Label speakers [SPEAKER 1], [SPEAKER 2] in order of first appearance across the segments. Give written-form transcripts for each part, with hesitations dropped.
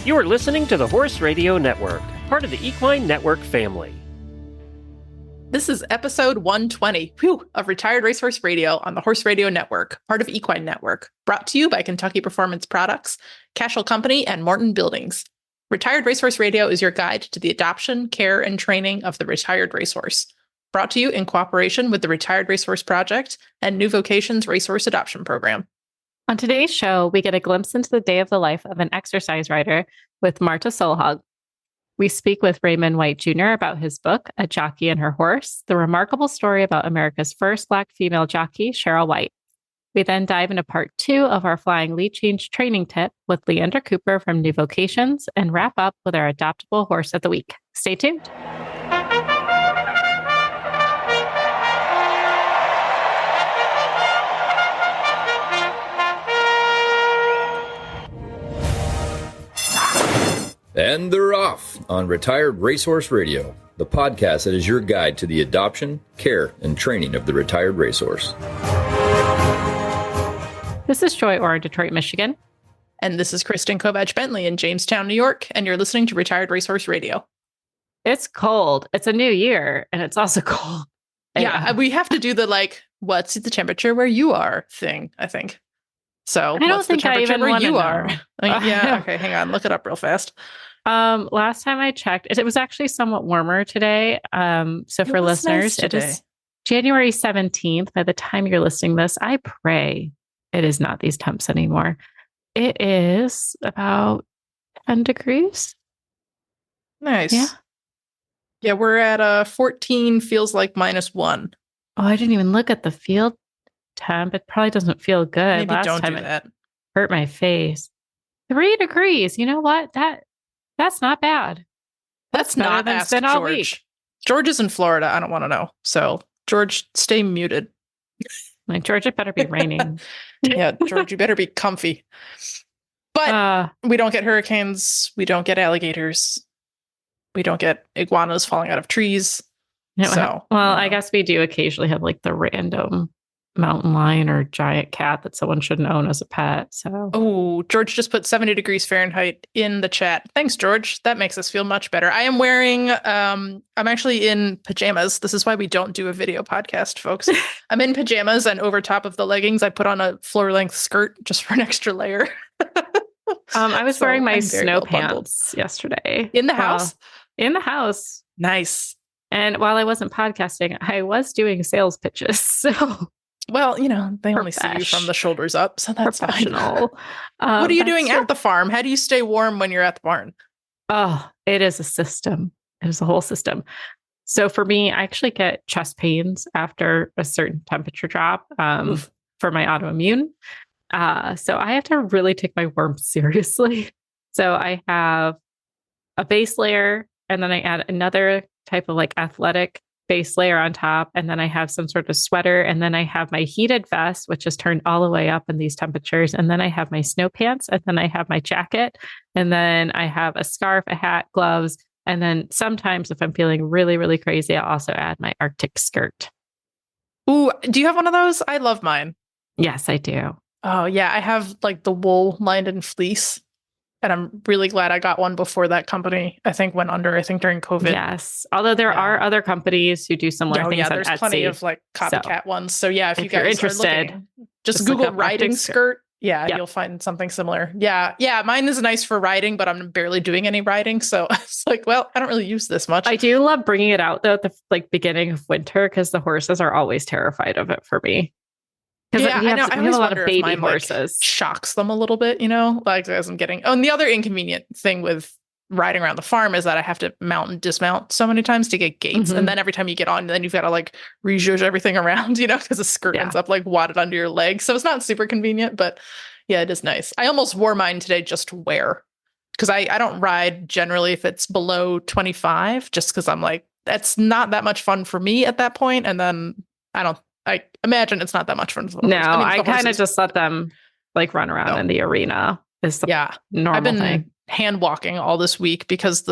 [SPEAKER 1] You are listening to the Horse Radio Network, part of the Equine Network family.
[SPEAKER 2] This is episode 120 of Retired Racehorse Radio on the Horse Radio Network, part of Equine Network, brought to you by Kentucky Performance Products, Cashel Company, and Morton Buildings. Retired Racehorse Radio is your guide to the adoption, care, and training of the retired racehorse. Brought to you in cooperation with the Retired Racehorse Project and New Vocations Racehorse Adoption Program.
[SPEAKER 3] On today's show, we get a glimpse into the day of the life of an exercise rider with Marte Solhaug. We speak with Raymond White Jr. about his book, A Jockey and Her Horse, the remarkable story about America's first Black female jockey, Cheryl White. We then dive into part 2 of our flying lead change training tip with Leandra Cooper from New Vocations and wrap up with our adoptable horse of the week. Stay tuned.
[SPEAKER 4] And they're off on Retired Racehorse Radio, the podcast that is your guide to the adoption, care, and training of the retired racehorse.
[SPEAKER 3] This is Joy Orr in Detroit, Michigan.
[SPEAKER 2] And this is Kristen Kovach-Bentley in Jamestown, New York, and you're listening to Retired Racehorse Radio.
[SPEAKER 3] It's cold. It's a new year, and it's also cold.
[SPEAKER 2] Yeah, we have to do the, what's the temperature where you are thing, I think. So,
[SPEAKER 3] I don't
[SPEAKER 2] what's
[SPEAKER 3] think
[SPEAKER 2] the temperature
[SPEAKER 3] I even
[SPEAKER 2] where
[SPEAKER 3] want to
[SPEAKER 2] you
[SPEAKER 3] know.
[SPEAKER 2] are? Yeah, okay, hang on, look it up real fast.
[SPEAKER 3] Last time I checked, it was actually somewhat warmer today. So for listeners, it is January 17th. By the time you're listening to this, I pray it is not these temps anymore. It is about 10 degrees.
[SPEAKER 2] Nice.
[SPEAKER 3] Yeah.
[SPEAKER 2] Yeah, we're at 14, feels like -1.
[SPEAKER 3] Oh, I didn't even look at the field temp. It probably doesn't feel good.
[SPEAKER 2] Maybe
[SPEAKER 3] Last
[SPEAKER 2] don't
[SPEAKER 3] time
[SPEAKER 2] do that.
[SPEAKER 3] It hurt my face. 3 degrees. You know what? That's not bad.
[SPEAKER 2] That's
[SPEAKER 3] better
[SPEAKER 2] not
[SPEAKER 3] than
[SPEAKER 2] ask
[SPEAKER 3] spent all
[SPEAKER 2] George.
[SPEAKER 3] week.
[SPEAKER 2] George is in Florida. I don't want to know. So, George, stay muted.
[SPEAKER 3] Like, George, it better be raining.
[SPEAKER 2] Yeah, George, you better be comfy. But we don't get hurricanes. We don't get alligators. We don't get iguanas falling out of trees.
[SPEAKER 3] I guess we do occasionally have the random mountain lion or giant cat that someone shouldn't own as a pet. So,
[SPEAKER 2] oh, George just put 70 degrees Fahrenheit in the chat. Thanks, George. That makes us feel much better. I am wearing, I'm actually in pajamas. This is why we don't do a video podcast, folks. I'm in pajamas, and over top of the leggings, I put on a floor length skirt just for an extra layer.
[SPEAKER 3] I was wearing my snow
[SPEAKER 2] well
[SPEAKER 3] pants yesterday.
[SPEAKER 2] In the house?
[SPEAKER 3] In the house.
[SPEAKER 2] Nice.
[SPEAKER 3] And while I wasn't podcasting, I was doing sales pitches. So,
[SPEAKER 2] well, they only see you from the shoulders up, so that's
[SPEAKER 3] professional.
[SPEAKER 2] What are you doing at the farm? How do you stay warm when you're at the barn?
[SPEAKER 3] Oh, it is a system. It is a whole system. So for me, I actually get chest pains after a certain temperature drop for my autoimmune. So I have to really take my warmth seriously. So I have a base layer, and then I add another type of athletic base layer on top. And then I have some sort of sweater. And then I have my heated vest, which is turned all the way up in these temperatures. And then I have my snow pants. And then I have my jacket. And then I have a scarf, a hat, gloves. And then sometimes if I'm feeling really, really crazy, I'll also add my Arctic skirt.
[SPEAKER 2] Ooh, do you have one of those? I love mine.
[SPEAKER 3] Yes, I do.
[SPEAKER 2] Oh, yeah. I have the wool lined in fleece. And I'm really glad I got one before that company, I think, went under, during COVID.
[SPEAKER 3] Yes. Although there are other companies who do similar things on
[SPEAKER 2] there's
[SPEAKER 3] Etsy.
[SPEAKER 2] Plenty of copycat ones. So yeah, if you guys
[SPEAKER 3] are interested,
[SPEAKER 2] looking, just Google riding skirt. Yeah,
[SPEAKER 3] yep.
[SPEAKER 2] You'll find something similar. Yeah. Yeah. Mine is nice for riding, but I'm barely doing any riding. So it's I don't really use this much.
[SPEAKER 3] I do love bringing it out though at the beginning of winter, because the horses are always terrified of it for me.
[SPEAKER 2] Yeah, I know. I
[SPEAKER 3] have
[SPEAKER 2] always
[SPEAKER 3] a lot
[SPEAKER 2] wonder
[SPEAKER 3] of baby
[SPEAKER 2] if mine
[SPEAKER 3] horses.
[SPEAKER 2] shocks them a little bit, as I'm getting. Oh, and the other inconvenient thing with riding around the farm is that I have to mount and dismount so many times to get gates, and then every time you get on, then you've got to re-zhuzh everything around, because the skirt ends up wadded under your leg, so it's not super convenient. But yeah, it is nice. I almost wore mine today just to wear, because I don't ride generally if it's below 25, just because I'm that's not that much fun for me at that point, and then I imagine it's not that much fun for the horse.
[SPEAKER 3] I kind of just let them run around in the arena. Is the normal
[SPEAKER 2] I've been
[SPEAKER 3] thing.
[SPEAKER 2] Hand walking all this week because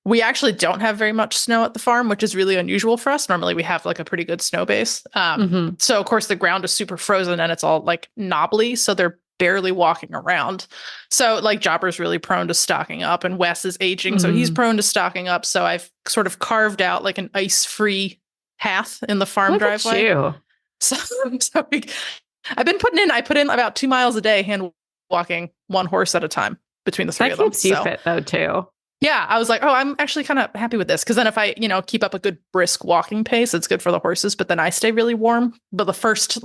[SPEAKER 2] we actually don't have very much snow at the farm, which is really unusual for us. Normally we have a pretty good snow base. So of course the ground is super frozen and it's all knobbly. So they're barely walking around. So like Jopper's really prone to stocking up, and Wes is aging, so he's prone to stocking up. So I've sort of carved out like an ice-free path in the farm driveway.
[SPEAKER 3] You.
[SPEAKER 2] So I've been I put in about 2 miles a day hand walking one horse at a time between the three of them.
[SPEAKER 3] That keeps you fit though too.
[SPEAKER 2] Yeah, I was like, oh, I'm actually kind of happy with this, because then if I, keep up a good brisk walking pace, it's good for the horses, but then I stay really warm. But the first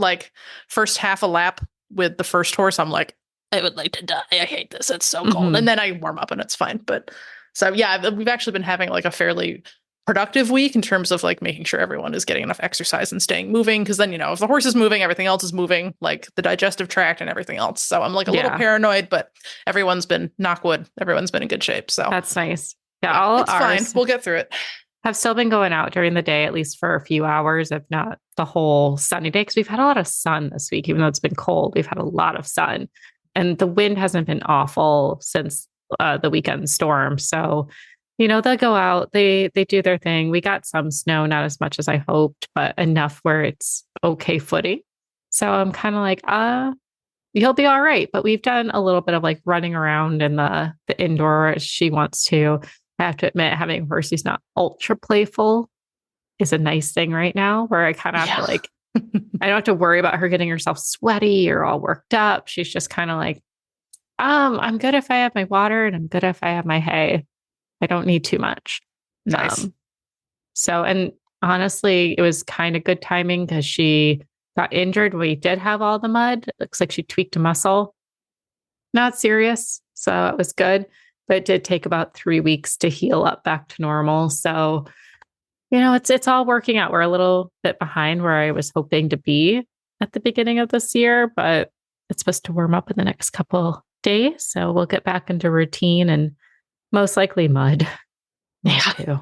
[SPEAKER 2] half a lap with the first horse, I'm like, I would like to die. I hate this. It's so cold. And then I warm up and it's fine. But so yeah, we've actually been having like a fairly productive week in terms of like making sure everyone is getting enough exercise and staying moving, because then if the horse is moving, everything else is moving, like the digestive tract and everything else. So I'm like a little paranoid, but everyone's been, knock wood, everyone's been in good shape. So
[SPEAKER 3] that's nice. Yeah, all
[SPEAKER 2] it's
[SPEAKER 3] ours
[SPEAKER 2] fine. We'll get through it.
[SPEAKER 3] Have still been going out during the day, at least for a few hours, if not the whole sunny day, because we've had a lot of sun this week. Even though it's been cold, we've had a lot of sun, and the wind hasn't been awful since the weekend storm. So they'll go out, they do their thing. We got some snow, not as much as I hoped, but enough where it's okay footing. So I'm kind of like, he'll be all right. But we've done a little bit of like running around in the indoor as she wants to. I have to admit, having a horse who's not ultra playful is a nice thing right now, where I kind of have to like, I don't have to worry about her getting herself sweaty or all worked up. She's just kind of like, I'm good if I have my water, and I'm good if I have my hay. I don't need too much.
[SPEAKER 2] Nice.
[SPEAKER 3] So, and honestly, it was kind of good timing because she got injured. We did have all the mud. It looks like she tweaked a muscle. Not serious. So it was good, but it did take about 3 weeks to heal up back to normal. So, it's all working out. We're a little bit behind where I was hoping to be at the beginning of this year, but it's supposed to warm up in the next couple days. So we'll get back into routine, and most likely mud.
[SPEAKER 2] Yeah. Too.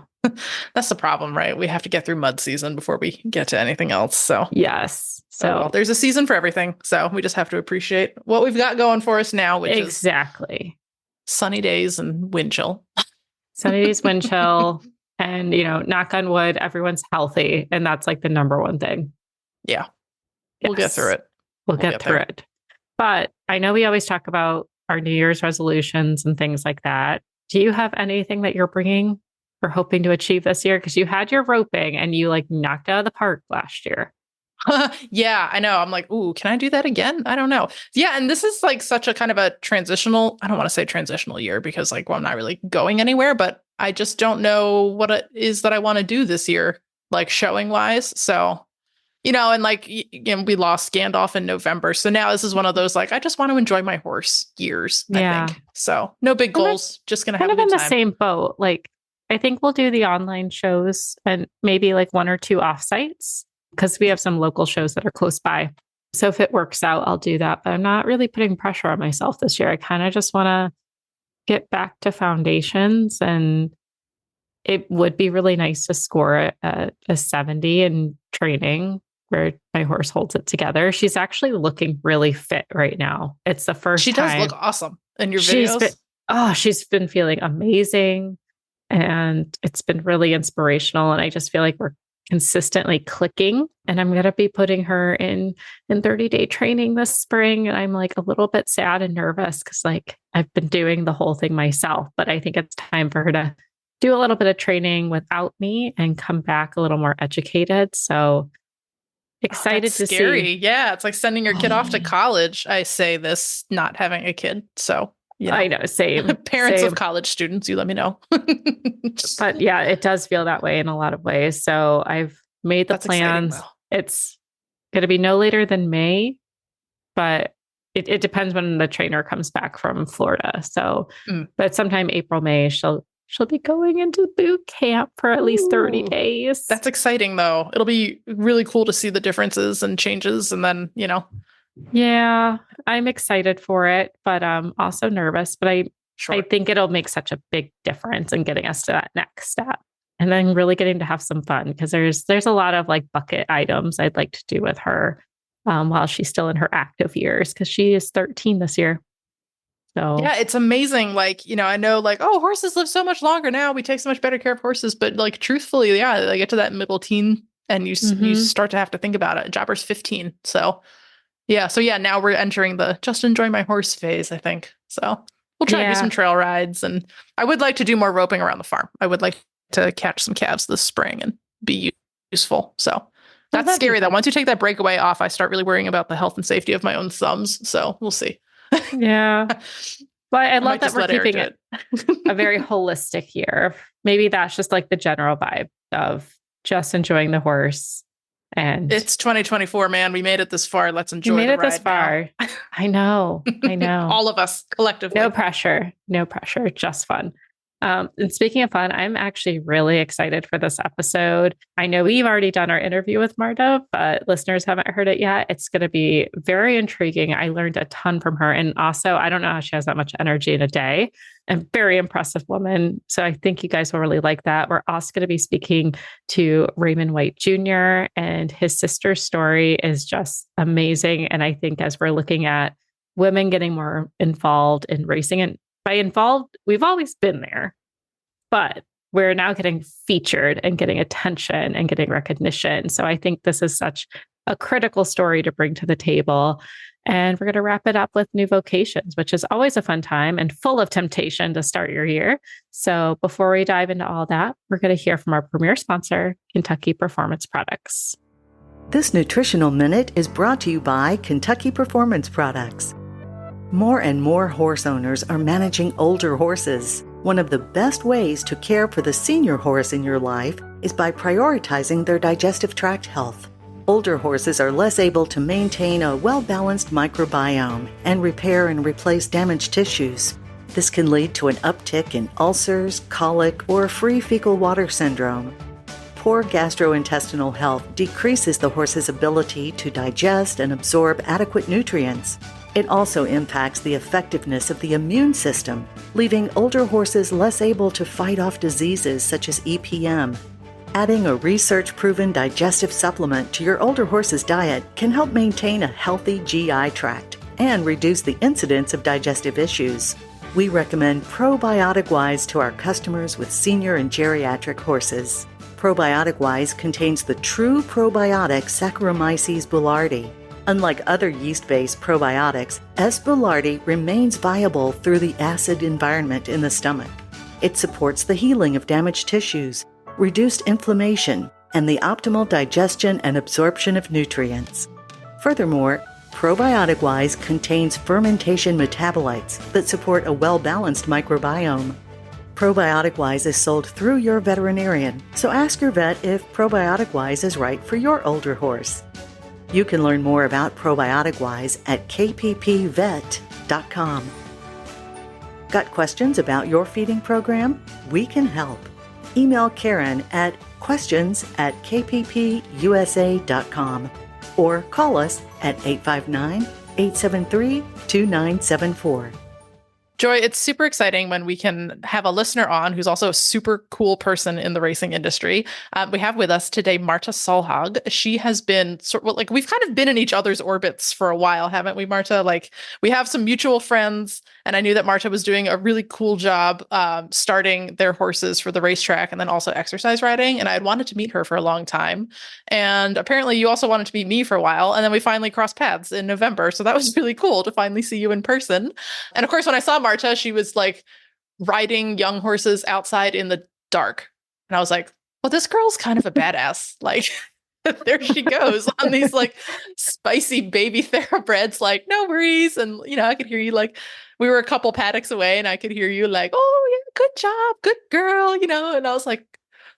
[SPEAKER 2] That's the problem, right? We have to get through mud season before we get to anything else. So
[SPEAKER 3] yes. So
[SPEAKER 2] there's a season for everything. So we just have to appreciate what we've got going for us now, which is sunny days and wind chill.
[SPEAKER 3] Sunny days, wind chill, and knock on wood, everyone's healthy. And that's like the number one thing.
[SPEAKER 2] Yeah. We'll get through it.
[SPEAKER 3] We'll get through it. But I know we always talk about our New Year's resolutions and things like that. Do you have anything that you're bringing or hoping to achieve this year? Because you had your roping and you like knocked out of the park last year.
[SPEAKER 2] Yeah, I know. I'm like, ooh, can I do that again? I don't know. Yeah. And this is like such a kind of a transitional, I don't want to say transitional year, because like, well, I'm not really going anywhere, but I just don't know what it is that I want to do this year, like showing wise. So, and like, we lost Gandalf in November. So now this is one of those, like, I just want to enjoy my horse years, I think. So no big goals, just going to have a good time.
[SPEAKER 3] Kind of in the same boat. Like, I think we'll do the online shows and maybe like 1 or 2 offsites, because we have some local shows that are close by. So if it works out, I'll do that. But I'm not really putting pressure on myself this year. I kind of just want to get back to foundations, and it would be really nice to score it at a 70 in training, where my horse holds it together. She's actually looking really fit right now. It's the first time.
[SPEAKER 2] She does look awesome in your videos.
[SPEAKER 3] She's been feeling amazing, and it's been really inspirational. And I just feel like we're consistently clicking, and I'm going to be putting her in 30-day training this spring. And I'm like a little bit sad and nervous, because like I've been doing the whole thing myself, but I think it's time for her to do a little bit of training without me and come back a little more educated. So excited to
[SPEAKER 2] scary.
[SPEAKER 3] see.
[SPEAKER 2] Yeah. It's like sending your kid off to college. I say this not having a kid. So
[SPEAKER 3] I know, same.
[SPEAKER 2] Parents of college students, you let me know.
[SPEAKER 3] But yeah, it does feel that way in a lot of ways. So I've made the plans. It's going to be no later than May, but it depends when the trainer comes back from Florida. So, but sometime April, May, she'll be going into boot camp for at least 30 days.
[SPEAKER 2] That's exciting though. It'll be really cool to see the differences and changes. And then,
[SPEAKER 3] Yeah, I'm excited for it, but also nervous. But I think it'll make such a big difference in getting us to that next step, and then really getting to have some fun, because there's a lot of like bucket items I'd like to do with her while she's still in her active years, because she is 13 this year. So
[SPEAKER 2] yeah, it's amazing. Like, I know like, oh, horses live so much longer now. We take so much better care of horses, but like truthfully, yeah, they get to that middle teen and you start to have to think about it. Jobber's 15, so. Yeah. So yeah, now we're entering the just enjoy my horse phase, I think. So we'll try to do some trail rides, and I would like to do more roping around the farm. I would like to catch some calves this spring and be useful. So that's scary that once you take that breakaway off, I start really worrying about the health and safety of my own thumbs. So we'll see.
[SPEAKER 3] Yeah. But I love that we're keeping it a very holistic year. Maybe that's just like the general vibe of just enjoying the horse. And
[SPEAKER 2] it's 2024, man. We made it this far. Let's enjoy
[SPEAKER 3] the ride. We made
[SPEAKER 2] it
[SPEAKER 3] this far. I know.
[SPEAKER 2] All of us collectively.
[SPEAKER 3] No pressure. Just fun. And speaking of fun, I'm actually really excited for this episode. I know we've already done our interview with Marte, but listeners haven't heard it yet. It's going to be very intriguing. I learned a ton from her. And also, I don't know how she has that much energy in a day. A very impressive woman. So I think you guys will really like that. We're also going to be speaking to Raymond White Jr. and his sister's story is just amazing. And I think as we're looking at women getting more involved in racing, and by involved, we've always been there, but we're now getting featured and getting attention and getting recognition. So I think this is such a critical story to bring to the table. And we're going to wrap it up with new Vocations, which is always a fun time and full of temptation to start your year. So before we dive into all that, we're going to hear from our premier sponsor, Kentucky Performance Products.
[SPEAKER 5] This Nutritional Minute is brought to you by Kentucky Performance Products. More and more horse owners are managing older horses. One of the best ways to care for the senior horse in your life is by prioritizing their digestive tract health. Older horses are less able to maintain a well-balanced microbiome and repair and replace damaged tissues. This can lead to an uptick in ulcers, colic, or free fecal water syndrome. Poor gastrointestinal health decreases the horse's ability to digest and absorb adequate nutrients. It also impacts the effectiveness of the immune system, leaving older horses less able to fight off diseases such as EPM. Adding a research-proven digestive supplement to your older horse's diet can help maintain a healthy GI tract and reduce the incidence of digestive issues. We recommend Probiotic Wise to our customers with senior and geriatric horses. Probiotic Wise contains the true probiotic Saccharomyces boulardii. Unlike other yeast-based probiotics, S. boulardii remains viable through the acid environment in the stomach. It supports the healing of damaged tissues, reduced inflammation, and the optimal digestion and absorption of nutrients. Furthermore, Probiotic Wise contains fermentation metabolites that support a well-balanced microbiome. Probiotic Wise is sold through your veterinarian, so ask your vet if Probiotic Wise is right for your older horse. You can learn more about Probiotic Wise at kppvet.com. Got questions about your feeding program? We can help. Email Karen at questions@kppusa.com or call us at 859-873-2974.
[SPEAKER 2] Joy, it's super exciting when we can have a listener on who's also a super cool person in the racing industry. We have with us today Marte Solhaug. She has been we've kind of been in each other's orbits for a while, haven't we, Marte? Like, we have some mutual friends, and I knew that Marte was doing a really cool job starting their horses for the racetrack and then also exercise riding. And I had wanted to meet her for a long time. And apparently you also wanted to meet me for a while. And then we finally crossed paths in November. So that was really cool to finally see you in person. And of course, when I saw Marte, she was like riding young horses outside in the dark. And I was like, well, this girl's kind of a badass. Like, there she goes on these like spicy baby thoroughbreds, like, no worries. And, I could hear you, like, we were a couple paddocks away and I could hear you like, oh yeah, good job, good girl, and I was like,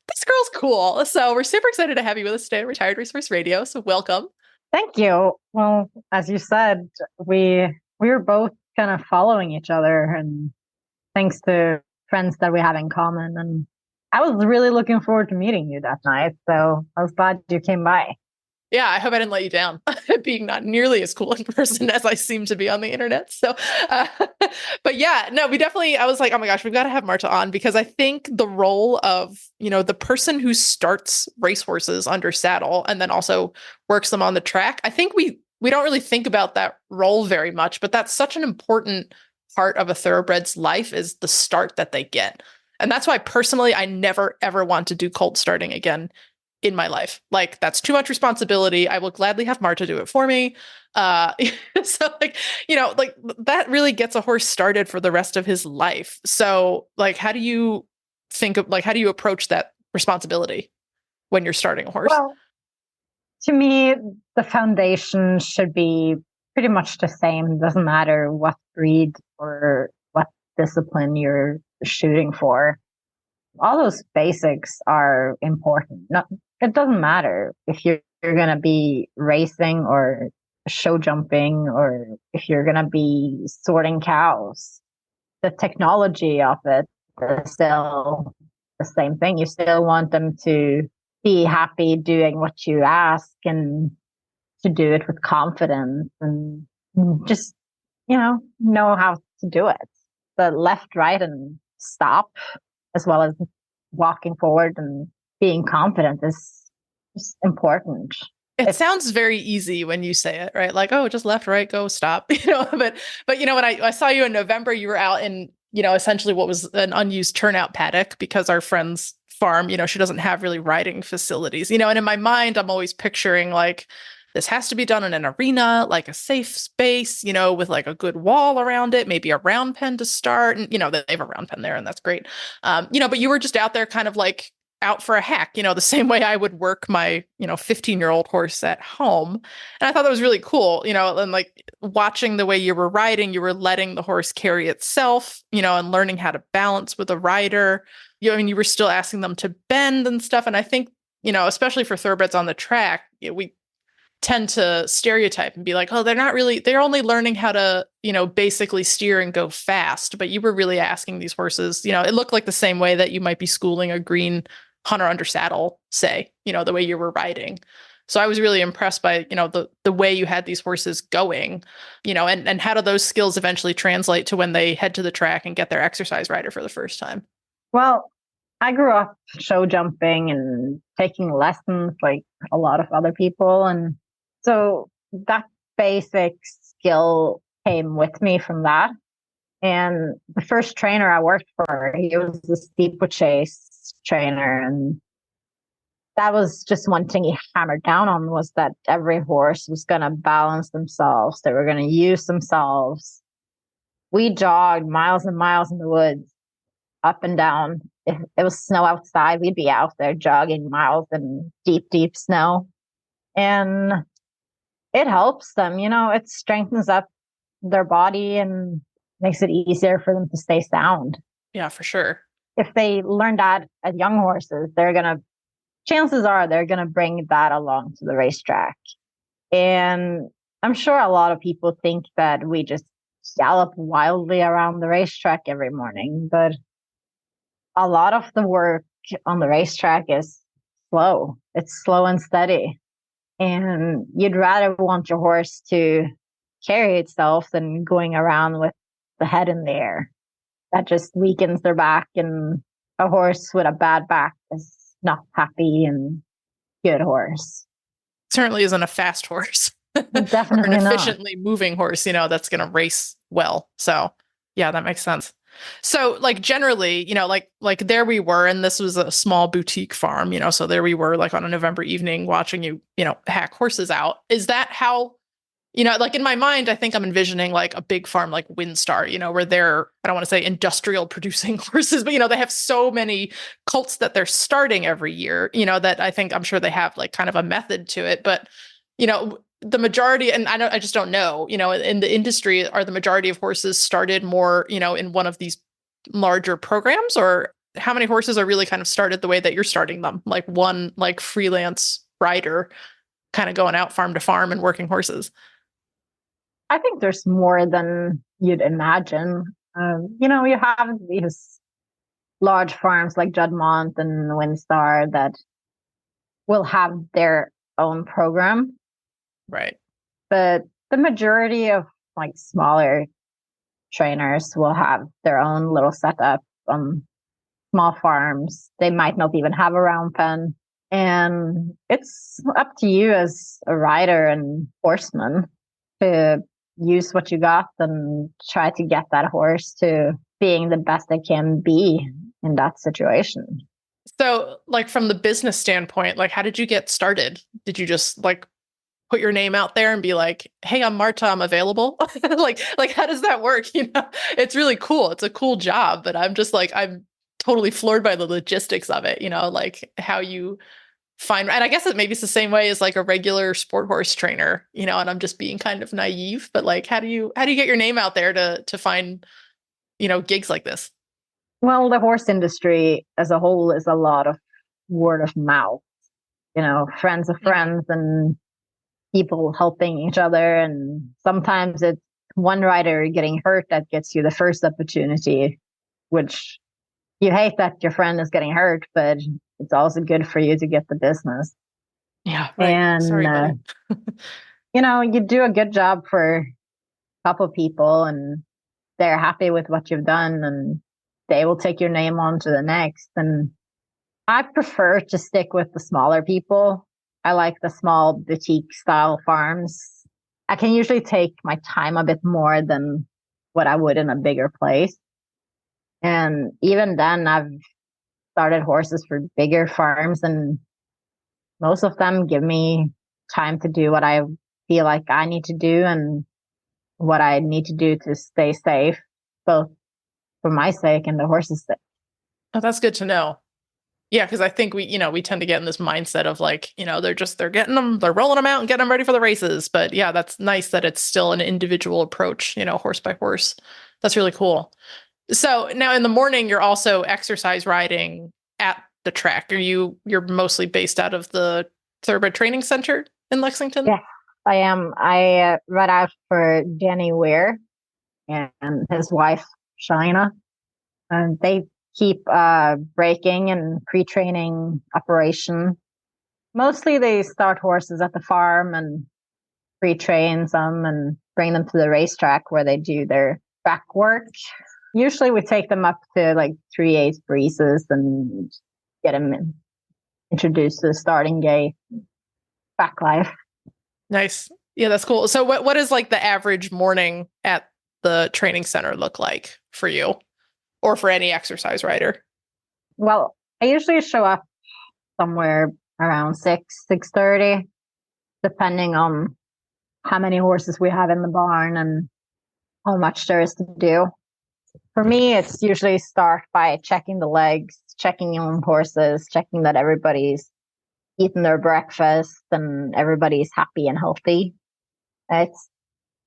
[SPEAKER 2] this girl's cool. So we're super excited to have you with us today at Retired Racehorse Radio. So welcome.
[SPEAKER 6] Thank you. Well, as you said, we were both kind of following each other, and thanks to friends that we have in common. And I was really looking forward to meeting you that night. So I was glad you came by.
[SPEAKER 2] Yeah, I hope I didn't let you down, being not nearly as cool in person as I seem to be on the internet. So, but yeah, no, I was like, oh my gosh, we've got to have Marte on, because I think the role of, the person who starts racehorses under saddle and then also works them on the track, I think we don't really think about that role very much, but that's such an important part of a thoroughbred's life, is the start that they get. And that's why personally, I never, ever want to do colt starting again in my life. Like, that's too much responsibility. I will gladly have Marte do it for me. So like, like that really gets a horse started for the rest of his life. So like, how do you approach that responsibility when you're starting a horse?
[SPEAKER 6] Well, to me, the foundation should be pretty much the same. It doesn't matter what breed or what discipline you're shooting for. All those basics are important. It doesn't matter if you're going to be racing or show jumping or if you're going to be sorting cows. The technology of it is still the same thing. You still want them to be happy doing what you ask and to do it with confidence and just, know how to do it. The left, right, and stop, as well as walking forward and being confident, is just important.
[SPEAKER 2] It sounds very easy when you say it, right? Like, oh, just left, right, go, stop. But when I saw you in November, you were out in, essentially what was an unused turnout paddock because our friend's farm, she doesn't have really riding facilities, and in my mind, I'm always picturing like, this has to be done in an arena, like a safe space, with like a good wall around it, maybe a round pen to start. And, they have a round pen there and that's great. But you were just out there kind of like out for a hack, the same way I would work my, 15-year-old horse at home. And I thought that was really cool, and like watching the way you were riding, you were letting the horse carry itself, and learning how to balance with a rider. You were still asking them to bend and stuff. And I think, especially for thoroughbreds on the track, we tend to stereotype and be like, oh, they're only learning how to, basically steer and go fast. But you were really asking these horses, it looked like the same way that you might be schooling a green hunter under saddle, say, the way you were riding. So I was really impressed by, the way you had these horses going, and how do those skills eventually translate to when they head to the track and get their exercise rider for the first time?
[SPEAKER 6] Well, I grew up show jumping and taking lessons like a lot of other people. And so that basic skill came with me from that. And the first trainer I worked for, he was the steeplechase trainer. And that was just one thing he hammered down on, was that every horse was going to balance themselves. They were going to use themselves. We jogged miles and miles in the woods, up and down. If it was snow outside, we'd be out there jogging miles in deep, deep snow. And it helps them, it strengthens up their body and makes it easier for them to stay sound.
[SPEAKER 2] Yeah, for sure.
[SPEAKER 6] If they learn that as young horses, chances are they're going to bring that along to the racetrack. And I'm sure a lot of people think that we just gallop wildly around the racetrack every morning, but a lot of the work on the racetrack is slow. It's slow and steady. And you'd rather want your horse to carry itself than going around with the head in the air. That just weakens their back, and a horse with a bad back is not happy and good horse.
[SPEAKER 2] Certainly isn't a fast horse.
[SPEAKER 6] Definitely
[SPEAKER 2] or an
[SPEAKER 6] not.
[SPEAKER 2] efficiently moving horse, that's going to race well. So yeah, that makes sense. So like generally, like there we were, and this was a small boutique farm, so there we were like on a November evening watching you, hack horses out. Is that how, like in my mind, I think I'm envisioning like a big farm like WinStar, where they're, I don't want to say industrial producing horses, but, they have so many colts that they're starting every year, that I'm sure they have like kind of a method to it. But, the majority, and I just don't know, in the industry, are the majority of horses started more, in one of these larger programs, or how many horses are really kind of started the way that you're starting them? Like one, like freelance rider kind of going out farm to farm and working horses?
[SPEAKER 6] I think there's more than you'd imagine. You have these large farms like Juddmonte and WinStar that will have their own program.
[SPEAKER 2] Right.
[SPEAKER 6] But the majority of like smaller trainers will have their own little setup on small farms. They might not even have a round pen. And it's up to you as a rider and horseman to use what you got and try to get that horse to being the best it can be in that situation.
[SPEAKER 2] So, like from the business standpoint, like how did you get started? Did you just like put your name out there and be like, "Hey, I'm Marte, I'm available"? like how does that work? It's really cool. It's a cool job, but I'm just like I'm totally floored by the logistics of it. Like how you find. And I guess maybe it's the same way as like a regular sport horse trainer. And I'm just being kind of naive. But like, how do you get your name out there to find gigs like this?
[SPEAKER 6] Well, the horse industry as a whole is a lot of word of mouth, friends of friends and people helping each other. And sometimes it's one rider getting hurt that gets you the first opportunity, which you hate that your friend is getting hurt, but it's also good for you to get the business.
[SPEAKER 2] Yeah. Right.
[SPEAKER 6] And,
[SPEAKER 2] sorry, buddy.
[SPEAKER 6] You do a good job for a couple of people and they're happy with what you've done and they will take your name on to the next. And I prefer to stick with the smaller people. I like the small boutique style farms. I can usually take my time a bit more than what I would in a bigger place. And even then, I've started horses for bigger farms, and most of them give me time to do what I feel like I need to do and what I need to do to stay safe, both for my sake and the horse's sake.
[SPEAKER 2] Oh, that's good to know. Yeah, because I think we tend to get in this mindset of like, they're getting them, they're rolling them out and getting them ready for the races. But yeah, that's nice that it's still an individual approach, horse by horse. That's really cool. So now in the morning, you're also exercise riding at the track. You're mostly based out of the Thoroughbred Training Center in Lexington?
[SPEAKER 6] Yeah, I am. I ride out for Danny Ware and his wife, Shina. And they keep breaking and pre-training operation. Mostly they start horses at the farm and pre-train some and bring them to the racetrack where they do their track work. Usually we take them up to like 3/8 breezes and get them introduced to the starting gate, track life.
[SPEAKER 2] Nice. Yeah, that's cool. So what is like the average morning at the training center look like for you or for any exercise rider?
[SPEAKER 6] Well, I usually show up somewhere around 6:30, depending on how many horses we have in the barn and how much there is to do. For me, it's usually start by checking the legs, checking on horses, checking that everybody's eaten their breakfast and everybody's happy and healthy. It's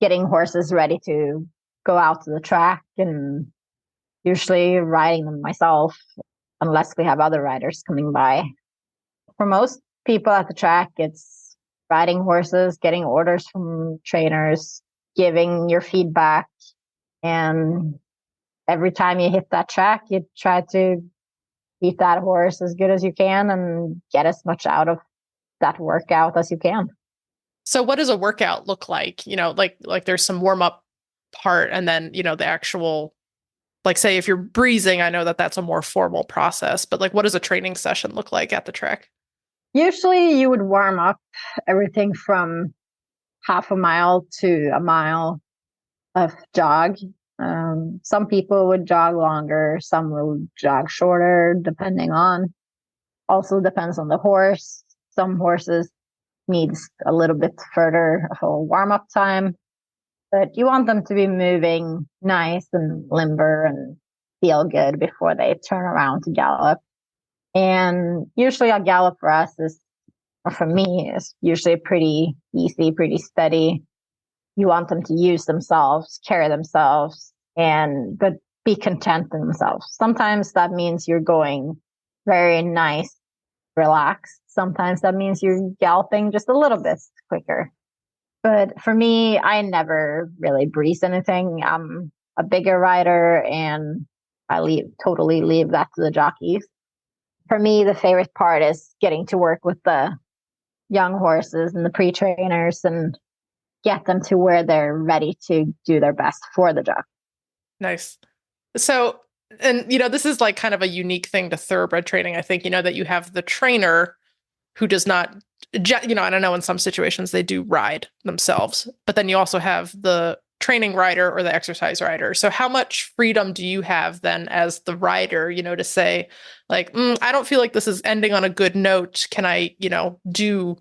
[SPEAKER 6] getting horses ready to go out to the track and usually riding them myself, unless we have other riders coming by. For most people at the track, it's riding horses, getting orders from trainers, giving your feedback. And every time you hit that track, you try to beat that horse as good as you can and get as much out of that workout as you can.
[SPEAKER 2] So what does a workout look like? Like there's some warm up part and then, the actual, like say if you're breezing, I know that that's a more formal process, but like what does a training session look like at the track?
[SPEAKER 6] Usually you would warm up everything from half a mile to a mile of jog. Some people would jog longer, some will jog shorter, depending on. Also depends on the horse. Some horses needs a little bit further of a warm-up time, but you want them to be moving nice and limber and feel good before they turn around to gallop. And usually a gallop for us for me, is usually pretty easy, pretty steady. You want them to use themselves, carry themselves, but be content in themselves. Sometimes that means you're going very nice, relaxed. Sometimes that means you're galloping just a little bit quicker. But for me, I never really breeze anything. I'm a bigger rider and I totally leave that to the jockeys. For me, the favorite part is getting to work with the young horses and the pre-trainers and get them to where they're ready to do their best for the job.
[SPEAKER 2] Nice. So, and this is like kind of a unique thing to thoroughbred training. I think, that you have the trainer who does not, I don't know, in some situations they do ride themselves, but then you also have the training rider or the exercise rider. So how much freedom do you have then as the rider, to say like, I don't feel like this is ending on a good note. Can I, do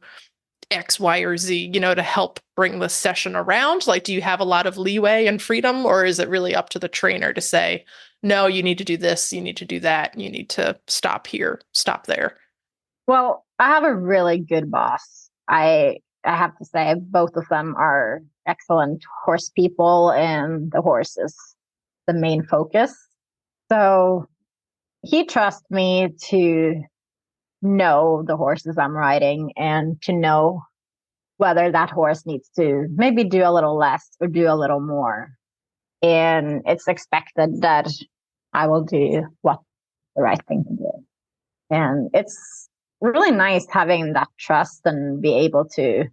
[SPEAKER 2] X, Y, or Z, to help bring the session around? Like, do you have a lot of leeway and freedom, or is it really up to the trainer to say, no, you need to do this, you need to do that, you need to stop here, stop there?
[SPEAKER 6] Well, I have a really good boss. I have to say both of them are excellent horse people, and the horse is the main focus. So he trusts me to know the horses I'm riding and to know whether that horse needs to maybe do a little less or do a little more. And it's expected that I will do what's the right thing to do. And it's really nice having that trust and be able to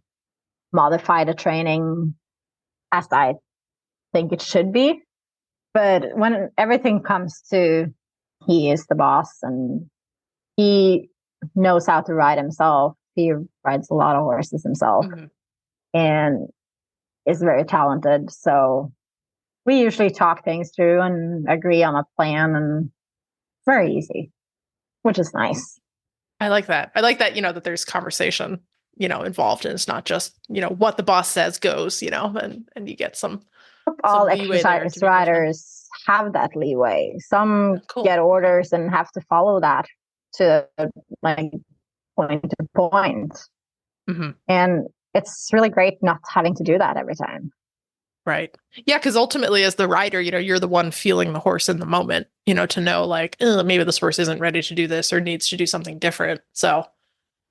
[SPEAKER 6] modify the training as I think it should be. But when everything comes to, he is the boss and he knows how to ride himself. He rides a lot of horses himself and is very talented. So we usually talk things through and agree on a plan, and it's very easy, which is nice.
[SPEAKER 2] I like that. I like that, that there's conversation, involved, and it's not just, what the boss says goes, and you get some
[SPEAKER 6] all
[SPEAKER 2] leeway there
[SPEAKER 6] exercise riders have that leeway. Some
[SPEAKER 2] Cool.
[SPEAKER 6] get orders and have to follow that to like point to point. And it's really great not having to do that every time.
[SPEAKER 2] Right. Yeah, because ultimately as the rider, you're the one feeling the horse in the moment, to know like, maybe this horse isn't ready to do this or needs to do something different. So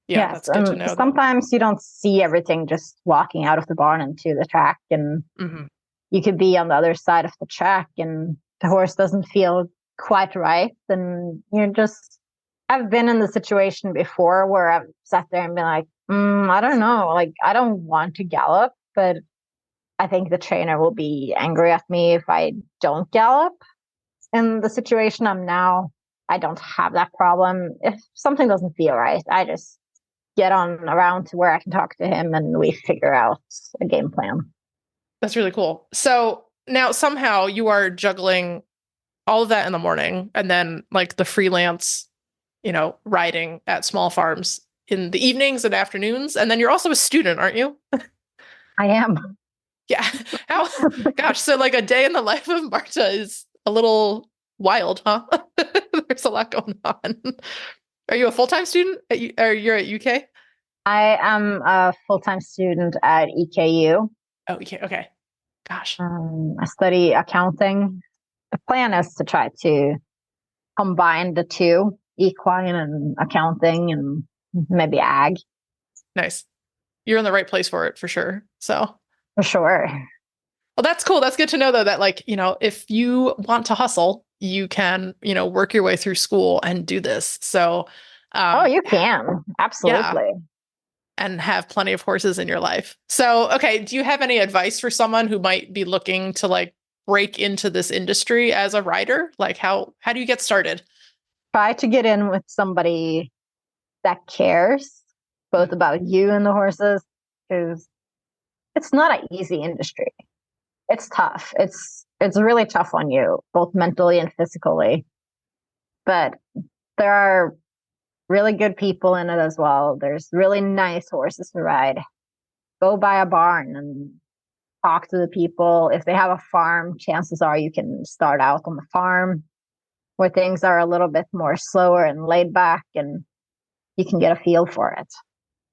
[SPEAKER 2] yeah,
[SPEAKER 6] yes,
[SPEAKER 2] that's good to know.
[SPEAKER 6] Sometimes you don't see everything just walking out of the barn into the track, and you could be on the other side of the track and the horse doesn't feel quite right. And I've been in the situation before where I've sat there and been like, I don't know, like I don't want to gallop, but I think the trainer will be angry at me if I don't gallop. In the situation I'm now, I don't have that problem. If something doesn't feel right, I just get on around to where I can talk to him and we figure out a game plan.
[SPEAKER 2] That's really cool. So now somehow you are juggling all of that in the morning and then like the freelance, riding at small farms in the evenings and afternoons. And then you're also a student, aren't you?
[SPEAKER 6] I am.
[SPEAKER 2] Yeah. Gosh. So like a day in the life of Marte is a little wild, huh? There's a lot going on. Are you a full-time student? You're at UK?
[SPEAKER 6] I am a full-time student at EKU.
[SPEAKER 2] Oh, okay. Gosh.
[SPEAKER 6] I study accounting. The plan is to try to combine the two, equine and accounting and maybe ag.
[SPEAKER 2] Nice. You're in the right place for it, for sure. So.
[SPEAKER 6] For sure.
[SPEAKER 2] Well, that's cool. That's good to know, though, that like, if you want to hustle, you can, work your way through school and do this. So.
[SPEAKER 6] You can. Absolutely.
[SPEAKER 2] Yeah. And have plenty of horses in your life. So, okay. Do you have any advice for someone who might be looking to like break into this industry as a rider? Like how do you get started?
[SPEAKER 6] Try to get in with somebody that cares both about you and the horses, because it's not an easy industry. It's tough. It's really tough on you, both mentally and physically. But there are really good people in it as well. There's really nice horses to ride. Go by a barn and talk to the people. If they have a farm, chances are you can start out on the farm where things are a little bit more slower and laid back and you can get a feel for it.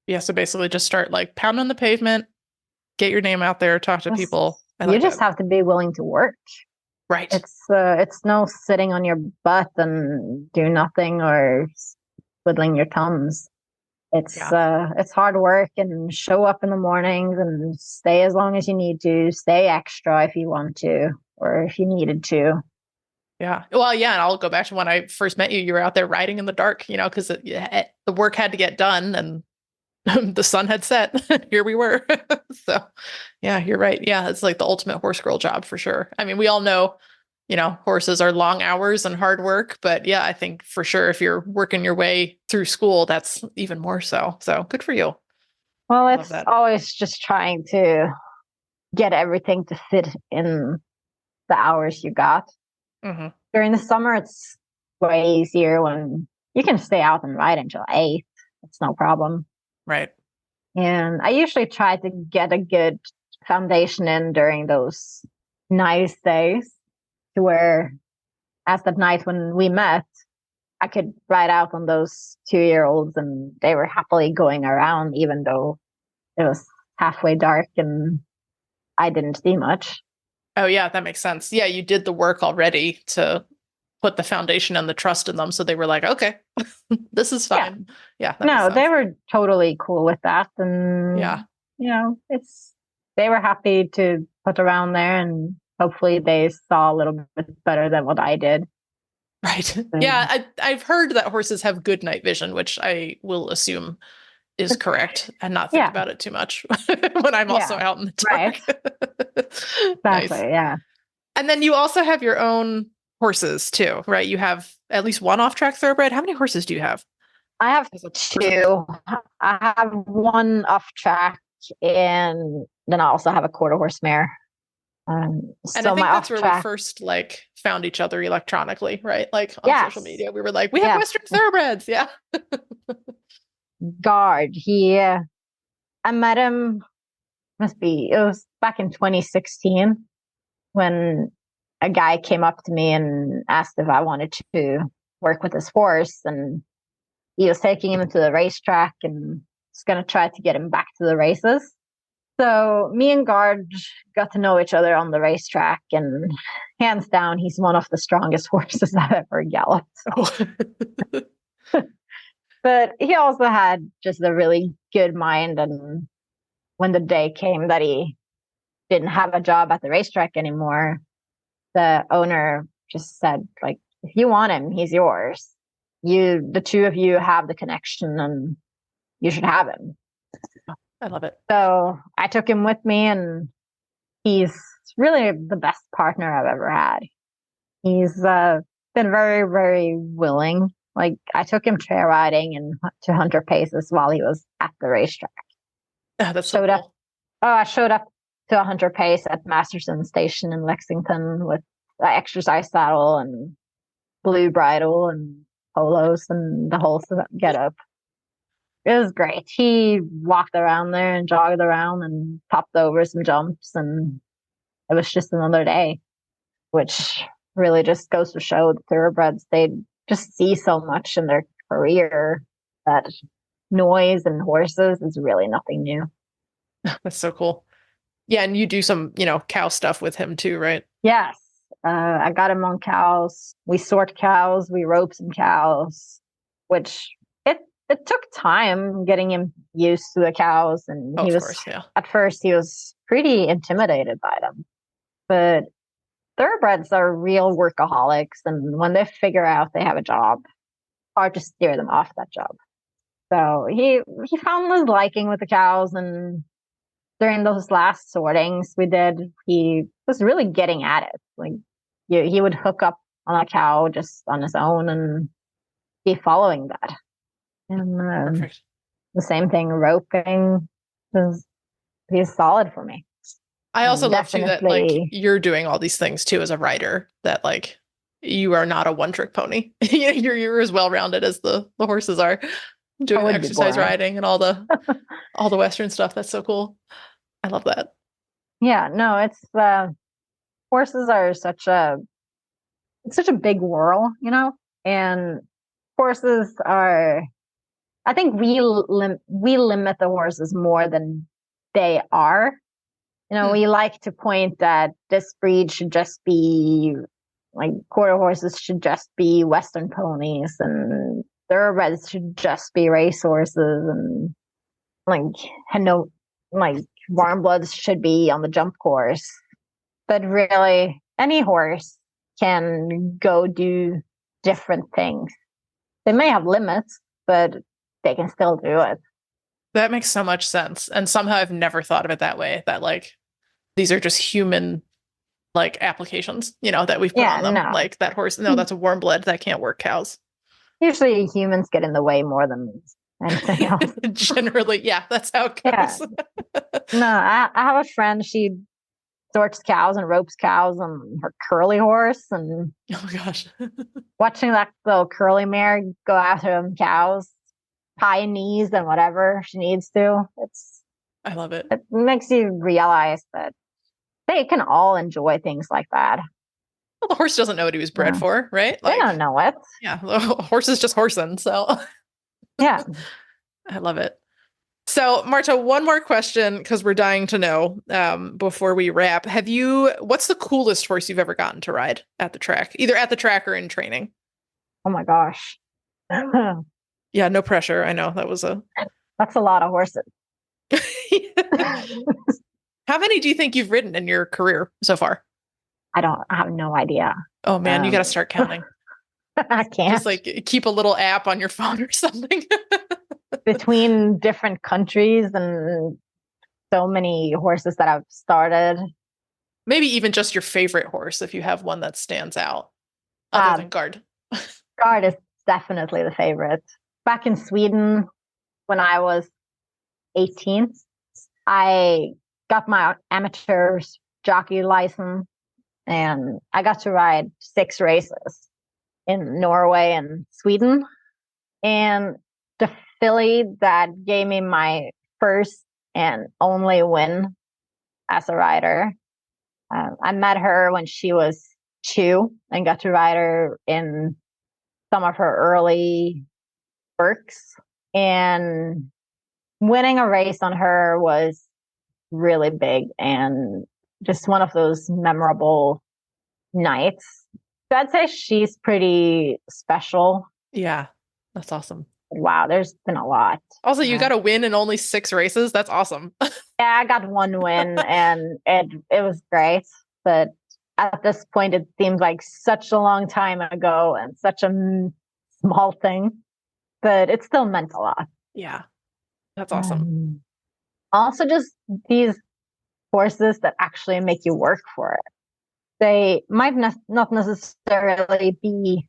[SPEAKER 2] Yeah, so basically just start like pounding the pavement, get your name out there, talk to people.
[SPEAKER 6] You just have to be willing to work.
[SPEAKER 2] Right.
[SPEAKER 6] It's no sitting on your butt and do nothing or twiddling your thumbs. It's hard work, and show up in the mornings and stay as long as you need to, stay extra if you want to, or if you needed to.
[SPEAKER 2] Yeah. Well, yeah. And I'll go back to when I first met you. You were out there riding in the dark, because the work had to get done and the sun had set. Here we were. So, yeah, you're right. Yeah. It's like the ultimate horse girl job for sure. I mean, we all know, horses are long hours and hard work. But yeah, I think for sure if you're working your way through school, that's even more so. So good for you.
[SPEAKER 6] Well, it's always just trying to get everything to fit in the hours you got.
[SPEAKER 2] Mm-hmm.
[SPEAKER 6] During the summer, it's way easier when you can stay out and ride until 8. It's no problem.
[SPEAKER 2] Right.
[SPEAKER 6] And I usually try to get a good foundation in during those nice days to where, as that night when we met, I could ride out on those 2-year-olds and they were happily going around, even though it was halfway dark and I didn't see much.
[SPEAKER 2] Oh, yeah, that makes sense. Yeah, you did the work already to put the foundation and the trust in them. So they were like, okay, this is fine. Yeah.
[SPEAKER 6] No, they were totally cool with that. And,
[SPEAKER 2] yeah,
[SPEAKER 6] they were happy to put around there, and hopefully they saw a little bit better than what I did.
[SPEAKER 2] Right. Yeah, I've heard that horses have good night vision, which I will assume is correct and not think about it too much when I'm also out in the dark.
[SPEAKER 6] Right. Exactly,
[SPEAKER 2] nice.
[SPEAKER 6] Yeah.
[SPEAKER 2] And then you also have your own horses too, right? You have at least one off-track thoroughbred. How many horses do you have?
[SPEAKER 6] I have 2. I have one off-track, and then I also have a quarter horse mare.
[SPEAKER 2] And I think that's where we first found each other electronically, right? Like on social media, we were like, we have Western thoroughbreds. Yeah.
[SPEAKER 6] Guard. I met him, it was back in 2016 when a guy came up to me and asked if I wanted to work with his horse, and he was taking him to the racetrack and was going to try to get him back to the races. So me and Guard got to know each other on the racetrack, and hands down, he's one of the strongest horses I've ever galloped. Oh. But he also had just a really good mind. And when the day came that he didn't have a job at the racetrack anymore, the owner just said, like, if you want him, he's yours. The two of you have the connection and you should have him.
[SPEAKER 2] I love it.
[SPEAKER 6] So I took him with me, and he's really the best partner I've ever had. He's been very, very willing. Like, I took him trail riding and to hunter paces while he was at the racetrack.
[SPEAKER 2] Oh, that's so cool.
[SPEAKER 6] I showed up to a hunter pace at Masterson Station in Lexington with the exercise saddle and blue bridle and polos and the whole getup. It was great. He walked around there and jogged around and popped over some jumps, and it was just another day, which really just goes to show the thoroughbreds, they just see so much in their career that noise and horses is really nothing new.
[SPEAKER 2] That's so cool. Yeah, and you do some, cow stuff with him too, right?
[SPEAKER 6] Yes. I got him on cows. We sort cows, we rope some cows, which it took time getting him used to the cows. And at first he was pretty intimidated by them. But thoroughbreds are real workaholics, and when they figure out they have a job, hard to steer them off that job. So he found his liking with the cows, and during those last sortings we did, he was really getting at it. Like, he would hook up on a cow just on his own and be following that. And the same thing, roping, he's solid for me.
[SPEAKER 2] I also love too that you're doing all these things too as a rider, that you are not a one-trick pony. you're as well-rounded as the horses are, doing exercise riding and all the Western stuff. That's so cool. I love that.
[SPEAKER 6] Yeah, no, it's horses are such a big whirl, and horses are, I think we limit the horses more than they are. We like to point that this breed should just be quarter horses should just be Western ponies, and thoroughbreds should just be racehorses, and warm bloods should be on the jump course. But really, any horse can go do different things. They may have limits, but they can still do it.
[SPEAKER 2] That makes so much sense. And somehow I've never thought of it that way, that these are just human applications, that we've put on them. No. Like that horse, no, that's a warm blood, that can't work cows.
[SPEAKER 6] Usually humans get in the way more than anything else.
[SPEAKER 2] Generally, yeah, that's how it goes.
[SPEAKER 6] Yeah. No, I have a friend, she sorts cows and ropes cows on her curly horse, and
[SPEAKER 2] Oh gosh.
[SPEAKER 6] watching that little curly mare go after them cows, high knees and whatever she needs to.
[SPEAKER 2] I love it.
[SPEAKER 6] It makes you realize that they can all enjoy things like that.
[SPEAKER 2] Well, the horse doesn't know what he was bred
[SPEAKER 6] Yeah.
[SPEAKER 2] for, right?
[SPEAKER 6] They don't know it.
[SPEAKER 2] Yeah, the horse is just horsing. So
[SPEAKER 6] Yeah.
[SPEAKER 2] I love it. So, Marte, one more question because we're dying to know before we wrap. What's the coolest horse you've ever gotten to ride at the track, either at the track or in training?
[SPEAKER 6] Oh my gosh.
[SPEAKER 2] Yeah, no pressure. I know that was
[SPEAKER 6] That's a lot of horses.
[SPEAKER 2] How many do you think you've ridden in your career so far?
[SPEAKER 6] I have no idea.
[SPEAKER 2] Oh man, you got to start counting.
[SPEAKER 6] I can't.
[SPEAKER 2] Just like keep a little app on your phone or something.
[SPEAKER 6] Between different countries and so many horses that I've started.
[SPEAKER 2] Maybe even just your favorite horse if you have one that stands out other than Guard.
[SPEAKER 6] Guard is definitely the favorite. Back in Sweden, when I was 18, I got my amateur's jockey license and I got to ride 6 races in Norway and Sweden. And the filly that gave me my first and only win as a rider, I met her when she was 2 and got to ride her in some of her early works. And winning a race on her was really big and just one of those memorable nights. So I'd say she's pretty special.
[SPEAKER 2] Yeah, that's awesome.
[SPEAKER 6] Wow, there's been a lot.
[SPEAKER 2] Also, you got to win in only 6 races. That's awesome.
[SPEAKER 6] Yeah, I got 1 win and it was great. But at this point, it seems like such a long time ago and such a small thing. But it still meant a lot.
[SPEAKER 2] Yeah, that's awesome.
[SPEAKER 6] Also, just these horses that actually make you work for it. They might not necessarily be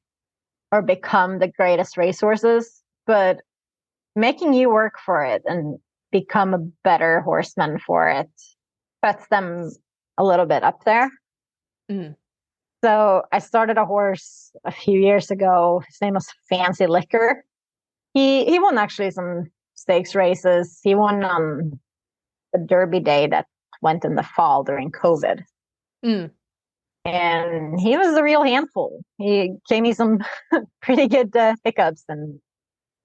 [SPEAKER 6] or become the greatest racehorses, but making you work for it and become a better horseman for it puts them a little bit up there. So I started a horse a few years ago. His name was Fancy Liquor. He won actually some stakes races. He won on the Derby day that went in the fall during COVID. And he was a real handful. He gave me some pretty good pickups and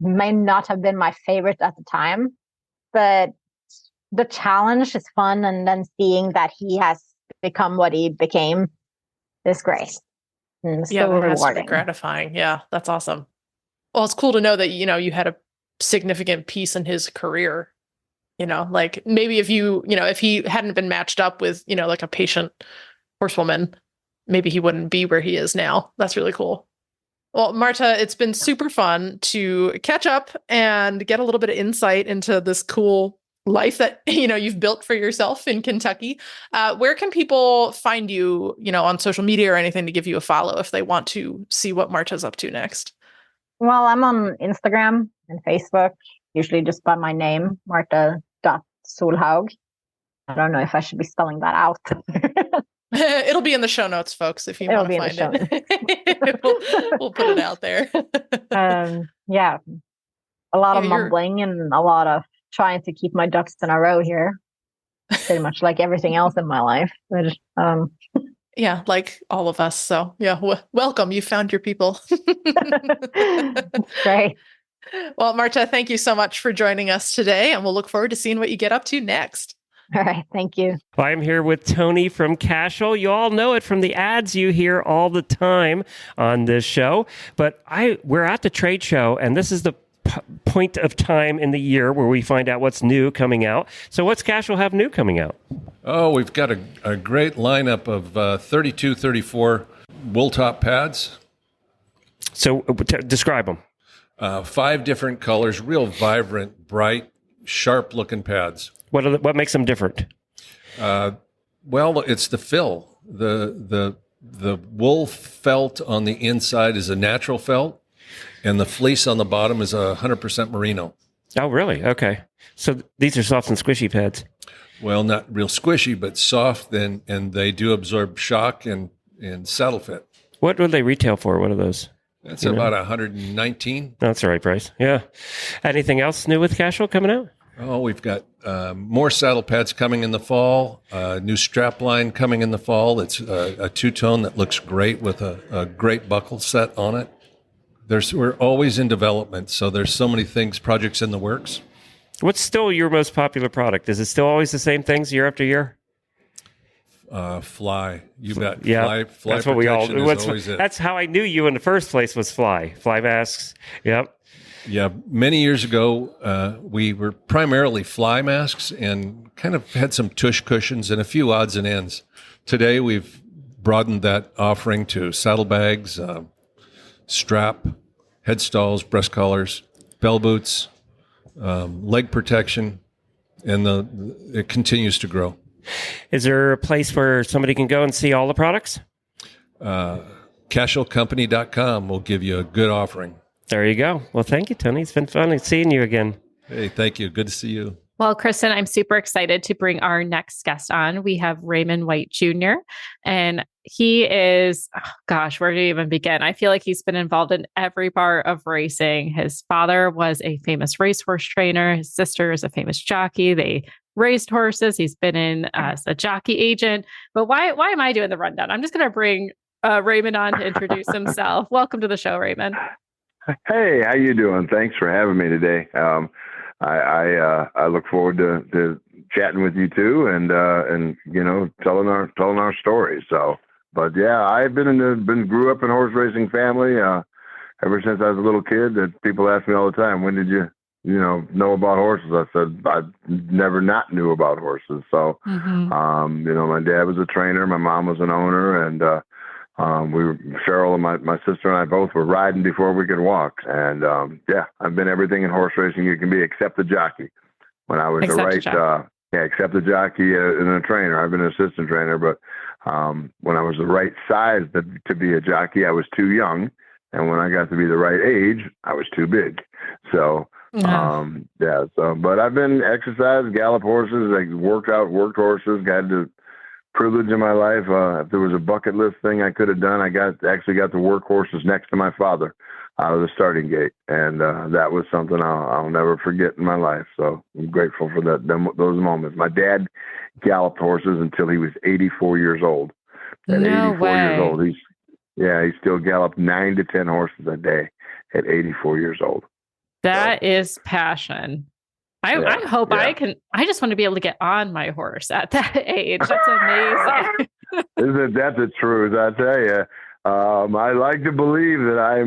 [SPEAKER 6] may not have been my favorite at the time, but the challenge is fun. And then seeing that he has become what he became is great. And
[SPEAKER 2] Yeah,
[SPEAKER 6] so
[SPEAKER 2] that has to be
[SPEAKER 6] rewarding.
[SPEAKER 2] gratifying. Yeah, that's awesome. Well, it's cool to know that, you had a significant piece in his career. Like maybe if he hadn't been matched up with, like a patient horsewoman, maybe he wouldn't be where he is now. That's really cool. Well, Marte, it's been super fun to catch up and get a little bit of insight into this cool life that, you've built for yourself in Kentucky. Where can people find you, on social media or anything to give you a follow if they want to see what Marte's up to next?
[SPEAKER 6] Well, I'm on Instagram and Facebook, usually just by my name, Marte.Solhaug. I don't know if I should be spelling that out.
[SPEAKER 2] It'll be in the show notes, folks, if you want to find it. We'll put it out there.
[SPEAKER 6] Yeah, a lot of mumbling and a lot of trying to keep my ducks in a row here. Pretty much like everything else in my life. But,
[SPEAKER 2] yeah, like all of us. So yeah, welcome. You found your people.
[SPEAKER 6] Great.
[SPEAKER 2] Well, Marte, thank you so much for joining us today, and we'll look forward to seeing what you get up to next.
[SPEAKER 6] All right. Thank you.
[SPEAKER 1] Well, I'm here with Tony from Cashel. You all know it from the ads you hear all the time on this show. But we're at the trade show, and this is the point of time in the year where we find out what's new coming out. So what's Cashel have new coming out?
[SPEAKER 7] Oh, we've got a great lineup of 32, 34 wool top pads.
[SPEAKER 1] So describe them.
[SPEAKER 7] 5 different colors, real vibrant, bright, sharp-looking pads.
[SPEAKER 1] What makes them different?
[SPEAKER 7] Well, it's the fill. The wool felt on the inside is a natural felt, and the fleece on the bottom is 100% merino.
[SPEAKER 1] Oh, really? Okay. So these are soft and squishy pads.
[SPEAKER 7] well, not real squishy, but soft, and they do absorb shock and saddle fit.
[SPEAKER 1] What would they retail for? What are those?
[SPEAKER 7] That's about 119.
[SPEAKER 1] That's the right price. Yeah. Anything else new with Casual coming out?
[SPEAKER 7] Oh, we've got more saddle pads coming in the fall, new strap line coming in the fall. It's a two-tone that looks great with a great buckle set on it. We're always in development, so there's so many projects in the works.
[SPEAKER 1] What's still your most popular product? Is it still always the same things year after year?
[SPEAKER 7] Fly. You bet.
[SPEAKER 1] Yeah,
[SPEAKER 7] Fly
[SPEAKER 1] that's what we all.
[SPEAKER 7] always it.
[SPEAKER 1] That's how I knew you in the first place was fly masks. Yep.
[SPEAKER 7] Yeah, many years ago, we were primarily fly masks and kind of had some tush cushions and a few odds and ends. Today, we've broadened that offering to saddlebags, strap, headstalls, breast collars, bell boots, leg protection, and it continues to grow.
[SPEAKER 1] Is there a place where somebody can go and see all the products?
[SPEAKER 7] Casualcompany.com will give you a good offering.
[SPEAKER 1] There you go. Well, thank you, Tony. It's been fun seeing you again.
[SPEAKER 7] Hey, thank you. Good to see you.
[SPEAKER 3] Well, Kristen, I'm super excited to bring our next guest on. We have Raymond White Jr. And he is, where do you even begin? I feel like he's been involved in every part of racing. His father was a famous racehorse trainer. His sister is a famous jockey. They raced horses. He's been in as a jockey agent. But why am I doing the rundown? I'm just going to bring Raymond on to introduce himself. Welcome to the show, Raymond.
[SPEAKER 8] Hey, how you doing? Thanks for having me today. I look forward to chatting with you too, and telling our stories. So, but yeah, I've grew up in horse racing family ever since I was a little kid. That people ask me all the time, when did you know about horses? I said I never not knew about horses. So, my dad was a trainer, my mom was an owner, and Cheryl and my sister and I both were riding before we could walk. And I've been everything in horse racing you can be except a jockey. When I was except a jockey and a trainer. I've been an assistant trainer, but when I was the right size to be a jockey, I was too young. And when I got to be the right age, I was too big. So, but I've been exercised, gallop horses, worked horses, got the privilege in my life. If there was a bucket list thing I could have done, I actually got to work horses next to my father out of the starting gate. And that was something I'll never forget in my life. So I'm grateful for those moments. My dad galloped horses until he was 84 years old. At 84 years old, he still galloped 9 to 10 horses a day at 84 years old.
[SPEAKER 3] That is passion. I hope I can. I just want to be able to get on my horse at that age. That's amazing.
[SPEAKER 8] That's the truth. I tell you, I like to believe that I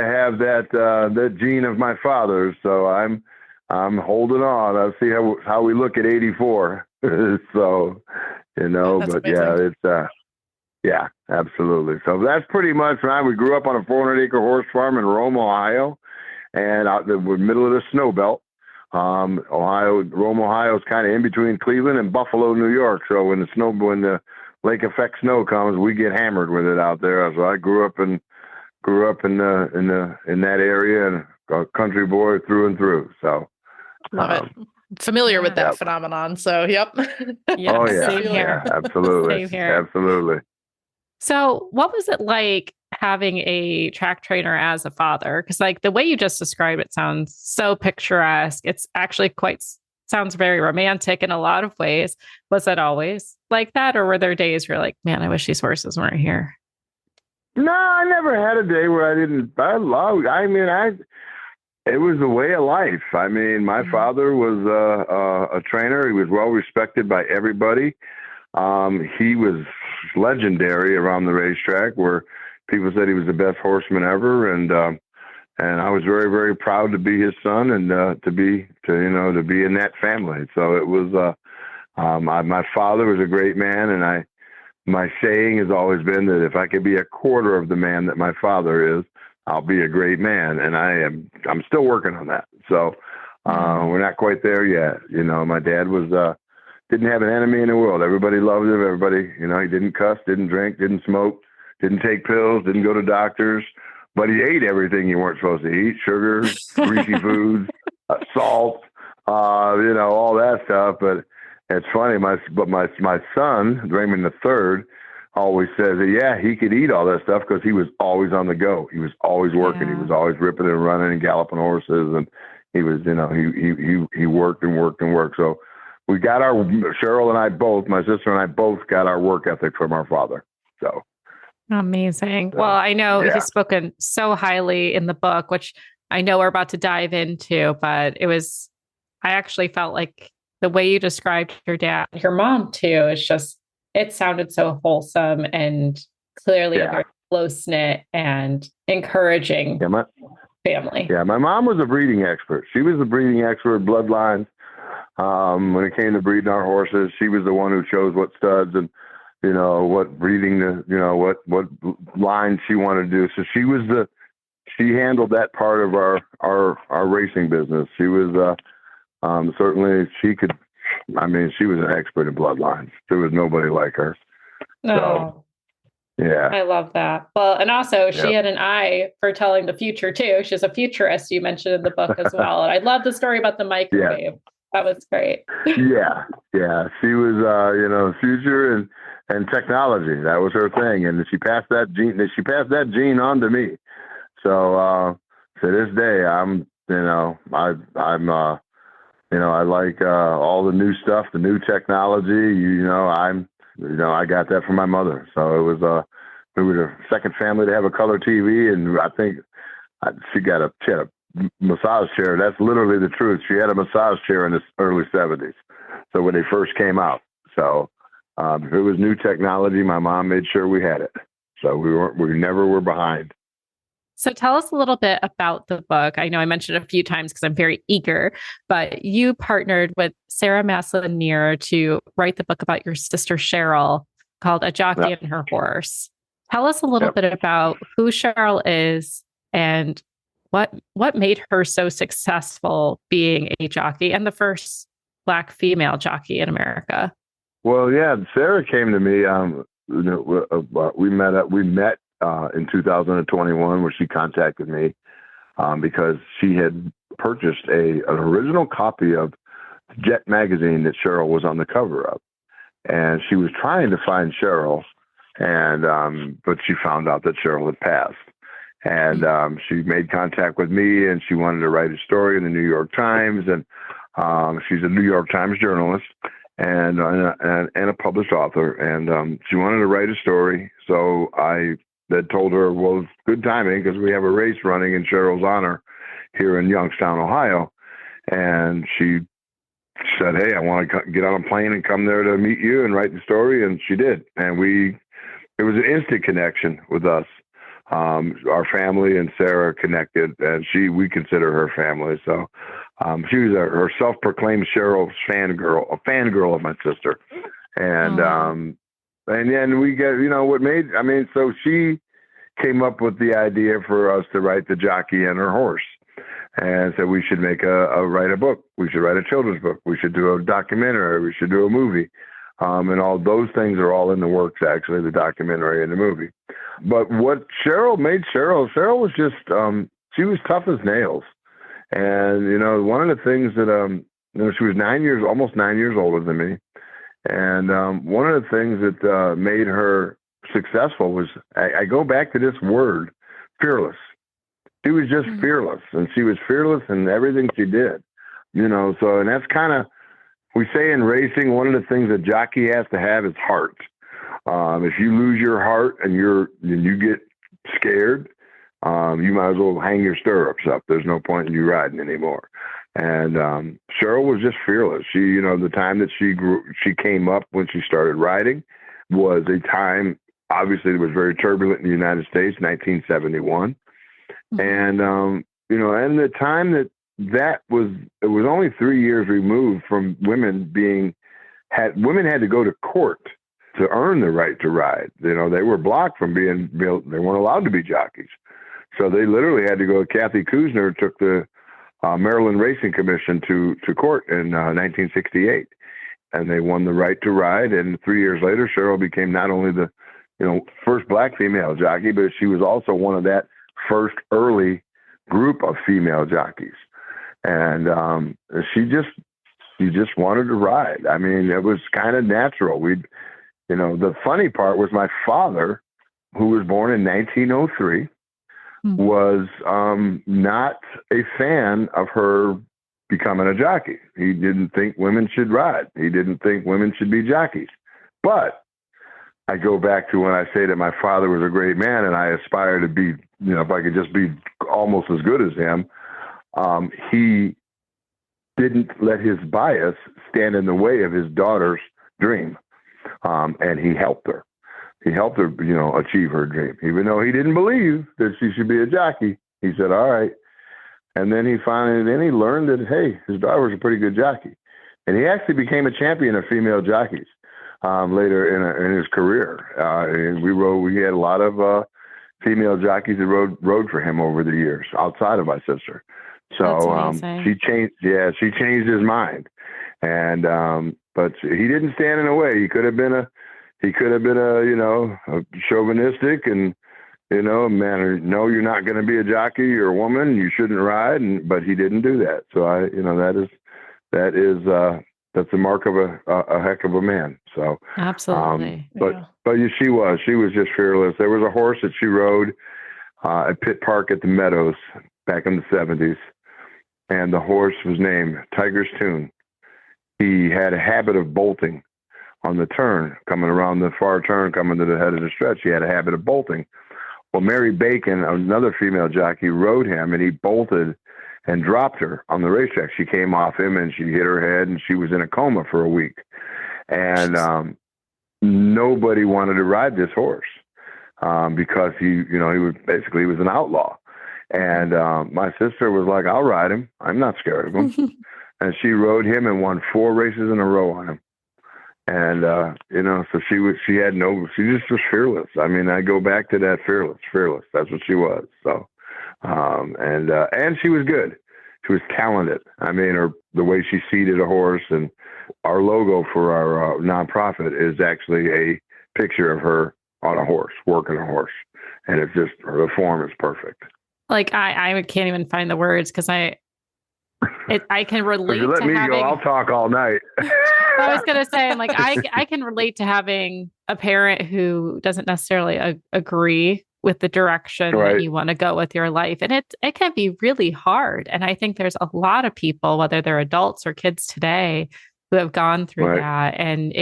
[SPEAKER 8] have that gene of my father's. So I'm holding on. I'll see how we look at 84. So
[SPEAKER 2] That's amazing.
[SPEAKER 8] Yeah, absolutely. So that's pretty much we grew up on a 400-acre horse farm in Rome, Ohio. And we're middle of the snow belt. Rome, Ohio is kind of in between Cleveland and Buffalo, New York. So when the lake effect snow comes, we get hammered with it out there. So I grew up in that area, and a country boy through and through. So
[SPEAKER 2] love it. Familiar with that phenomenon. So yep.
[SPEAKER 3] Yeah,
[SPEAKER 8] oh yeah,
[SPEAKER 3] same here.
[SPEAKER 8] Yeah, absolutely,
[SPEAKER 3] Same here.
[SPEAKER 8] Absolutely.
[SPEAKER 3] So what was it like having a track trainer as a father? Because the way you just described it sounds so picturesque. It's actually sounds very romantic in a lot of ways. Was it always like that? Or were there days where you're like, man, I wish these horses weren't here?
[SPEAKER 8] No, I never had a day where I didn't. It was the way of life. I mean, my father was a trainer. He was well respected by everybody. He was legendary around the racetrack, where people said he was the best horseman ever, and I was very, very proud to be his son and to be in that family. So it was my father was a great man, and my saying has always been that if I could be a quarter of the man that my father is, I'll be a great man, and I'm still working on that. So we're not quite there yet. My dad didn't have an enemy in the world. Everybody loved him. Everybody, he didn't cuss, didn't drink, didn't smoke, didn't take pills, didn't go to doctors, but he ate everything you weren't supposed to eat: sugar, greasy foods, salt, all that stuff. But it's funny. My son, Raymond III, always says that, yeah, he could eat all that stuff because he was always on the go. He was always working.
[SPEAKER 3] Yeah.
[SPEAKER 8] He was always ripping and running and galloping horses. And he was, he worked and worked and worked. So we got Cheryl and I both, my sister and I both got our work ethic from our father. So.
[SPEAKER 3] Amazing. Well, I know he's spoken so highly in the book, which I know we're about to dive into, but I actually felt like the way you described your dad, your mom too, it sounded so wholesome and clearly a very close-knit and encouraging family.
[SPEAKER 8] Yeah, my mom was a breeding expert. She was a breeding expert, bloodlines. When it came to breeding our horses, she was the one who chose what studs and what breeding, what lines she wanted to do. So she handled that part of our racing business. She was certainly she was an expert in bloodlines. There was nobody like her.
[SPEAKER 3] Oh,
[SPEAKER 8] yeah.
[SPEAKER 3] I love that. Well, and also she had an eye for telling the future too. She's a futurist, you mentioned in the book as well. And I love the story about the microwave. Yeah. That was great.
[SPEAKER 8] Yeah. She was, future and technology. That was her thing. And she passed that gene on to me. So, to this day, I like all the new stuff, the new technology. I got that from my mother. So it was we were the second family to have a color TV, and I think she had a massage chair. That's literally the truth. She had a massage chair in the early 70s. So when they first came out, so if it was new technology, my mom made sure we had it. So we never were behind.
[SPEAKER 3] So tell us a little bit about the book. I know I mentioned it a few times because I'm very eager, but you partnered with Sarah Lanier to write the book about your sister Cheryl called A Jockey and Her Horse. Tell us a little bit about who Cheryl is and what made her so successful being a jockey and the first Black female jockey in America.
[SPEAKER 8] Well, yeah, Sarah came to me. We met in 2021, where she contacted me because she had purchased an original copy of Jet magazine that Cheryl was on the cover of, and she was trying to find Cheryl, and but she found out that Cheryl had passed, and she made contact with me, and she wanted to write a story in the New York Times, and she's a New York Times journalist and a published author, and she wanted to write a story, so I told her, well, it's good timing because we have a race running in Cheryl's honor here in Youngstown, Ohio. And she said, hey, I want to get on a plane and come there to meet you and write the story. And she did. And it was an instant connection with us. Our family and Sarah connected, and we consider her family. So she was her self-proclaimed Cheryl fangirl, a fangirl of my sister. And then we get, so she came up with the idea for us to write The Jockey and Her Horse, and said we should write a book. We should write a children's book. We should do a documentary. We should do a movie. And all those things are all in the works, actually, the documentary and the movie. But what Cheryl was just, she was tough as nails. And, one of the things that, she was almost 9 years older than me. And one of the things that made her successful was, I go back to this word, fearless. She was just fearless, and she was fearless in everything she did. And that's kind of, we say in racing, one of the things a jockey has to have is heart. If you lose your heart and you get scared, you might as well hang your stirrups up. There's no point in you riding anymore. And Cheryl was just fearless. She, the time that she came up when she started riding was a time, obviously, that was very turbulent in the United States, 1971. And, and the time it was only 3 years removed from women had to go to court to earn the right to ride. They were blocked from they weren't allowed to be jockeys. So they literally had to go. Kathy Kuzner took the Maryland Racing Commission to court in 1968, and they won the right to ride. And 3 years later, Cheryl became not only the first Black female jockey, but she was also one of that first early group of female jockeys. And she just wanted to ride. I mean, it was kind of natural. The funny part was my father, who was born in 1903, was not a fan of her becoming a jockey. He didn't think women should ride. He didn't think women should be jockeys. But I go back to when I say that my father was a great man and I aspire to be, if I could just be almost as good as him, he didn't let his bias stand in the way of his daughter's dream. And he helped her. He helped her, achieve her dream. Even though he didn't believe that she should be a jockey, he said, all right. And then he learned that, hey, his daughter was a pretty good jockey. And he actually became a champion of female jockeys later in his career. And we had a lot of female jockeys that rode for him over the years outside of my sister. So she changed his mind. And but he didn't stand in the way. He could have been a chauvinistic and man, no, you're not going to be a jockey. You're a woman. You shouldn't ride. But he didn't do that. So that's the mark of a heck of a man. So
[SPEAKER 3] absolutely.
[SPEAKER 8] But she was just fearless. There was a horse that she rode at Pitt Park at the Meadows back in the 70s, and the horse was named Tiger's Tune. He had a habit of bolting on the turn, coming around the far turn, coming to the head of the stretch. He had a habit of bolting. Well, Mary Bacon, another female jockey, rode him, and he bolted and dropped her on the racetrack. She came off him, and she hit her head, and she was in a coma for a week. And nobody wanted to ride this horse because he was an outlaw. And my sister was like, I'll ride him. I'm not scared of him. And she rode him and won 4 races in a row on him. And, so she just was fearless. I mean, I go back to that fearless. That's what she was. So, and she was good. She was talented. I mean, the way she seated a horse, and our logo for our nonprofit is actually a picture of her on a horse, working a horse. And it's just, the form is perfect.
[SPEAKER 3] Like I can't even find the words because I can relate.
[SPEAKER 8] If you let me go, I'll talk all night.
[SPEAKER 3] I was going to say, like, I can relate to having a parent who doesn't necessarily agree with the direction that you want to go with your life. And it can be really hard. And I think there's a lot of people, whether they're adults or kids today, who have gone through that. And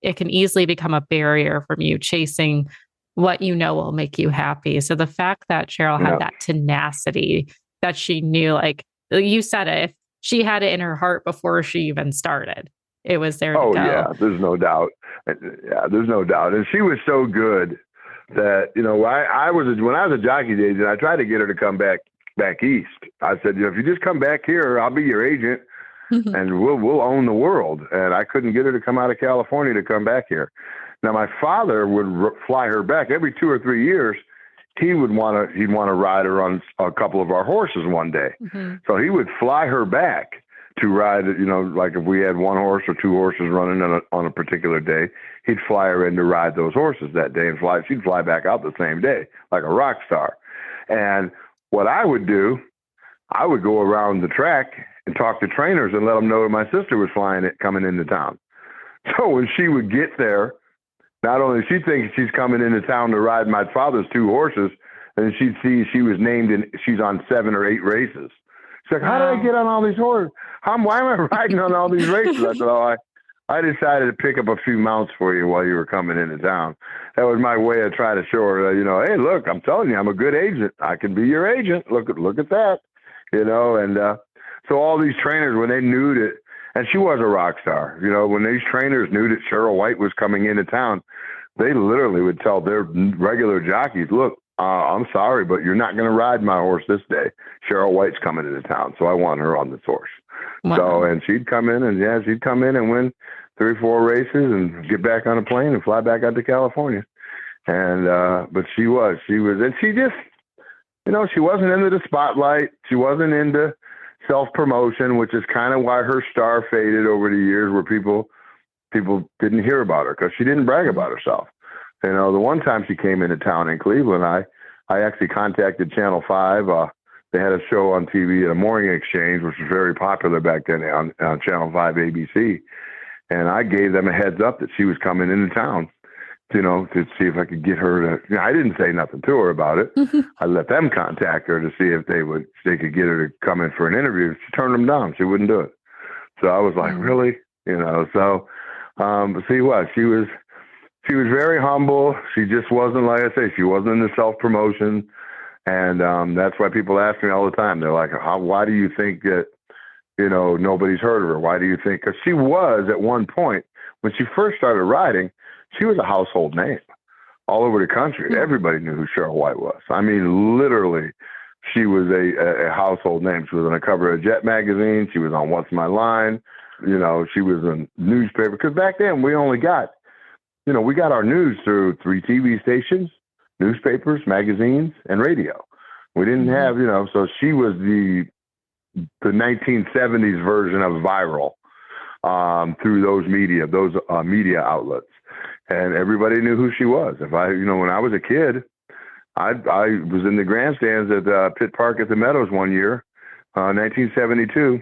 [SPEAKER 3] it can easily become a barrier from you chasing what will make you happy. So the fact that Cheryl had that tenacity, that she knew, like you said it, if she had it in her heart before she even started, it was there to go.
[SPEAKER 8] Yeah, there's no doubt. There's no doubt. And she was so good that, when I was a jockey agent, I tried to get her to come back east. I said, if you just come back here, I'll be your agent and we'll own the world. And I couldn't get her to come out of California to come back here. Now, my father would fly her back every 2 or 3 years. He'd want to ride her on a couple of our horses one day. So he would fly her back to ride, like if we had 1 horse or 2 horses running on a particular day, he'd fly her in to ride those horses that day and she'd fly back out the same day, like a rock star. And what I would do, I would go around the track and talk to trainers and let them know that my sister was coming into town. So when she would get there, not only she thinks she's coming into town to ride my father's 2 horses, and she'd see she was named and she's on 7 or 8 races. She's like, how did I get on all these horses? Why am I riding on all these races? I said, I decided to pick up a few mounts for you while you were coming into town. That was my way of trying to show her, hey, look, I'm telling you, I'm a good agent. I can be your agent. Look at that, and so all these trainers, when they knew that, and she was a rock star, when these trainers knew that Cheryl White was coming into town, they literally would tell their regular jockeys, look, I'm sorry, but you're not going to ride my horse this day. Cheryl White's coming into town, so I want her on this horse. Wow. So, and she'd come in and win 3 or 4 races and get back on a plane and fly back out to California. And, but she was, and she just, she wasn't into the spotlight. She wasn't into self-promotion, which is kind of why her star faded over the years, where people didn't hear about her because she didn't brag about herself. The one time she came into town in Cleveland, I actually contacted Channel 5 they had a show on TV at a morning exchange, which was very popular back then on Channel 5 ABC. And I gave them a heads up that she was coming into town, to see if I could get her to, I didn't say nothing to her about it. I let them contact her to see if they could get her to come in for an interview. She turned them down. She wouldn't do it. So I was like, really? But see what? She was very humble. She just wasn't, like I say, she wasn't into self-promotion. And that's why people ask me all the time. They're like, why do you think that, nobody's heard of her? Why do you think? Because she was, at one point, when she first started riding, she was a household name all over the country. Everybody knew who Cheryl White was. I mean, literally, she was a household name. She was on the cover of Jet magazine. She was on What's My Line. She was in newspaper. Because back then, we only got, we got our news through 3 TV stations, newspapers, magazines, and radio. We didn't have, so she was the 1970s version of viral through those media outlets. And everybody knew who she was. If I, when I was a kid, I was in the grandstands at Pitt Park at the Meadows one year, 1972.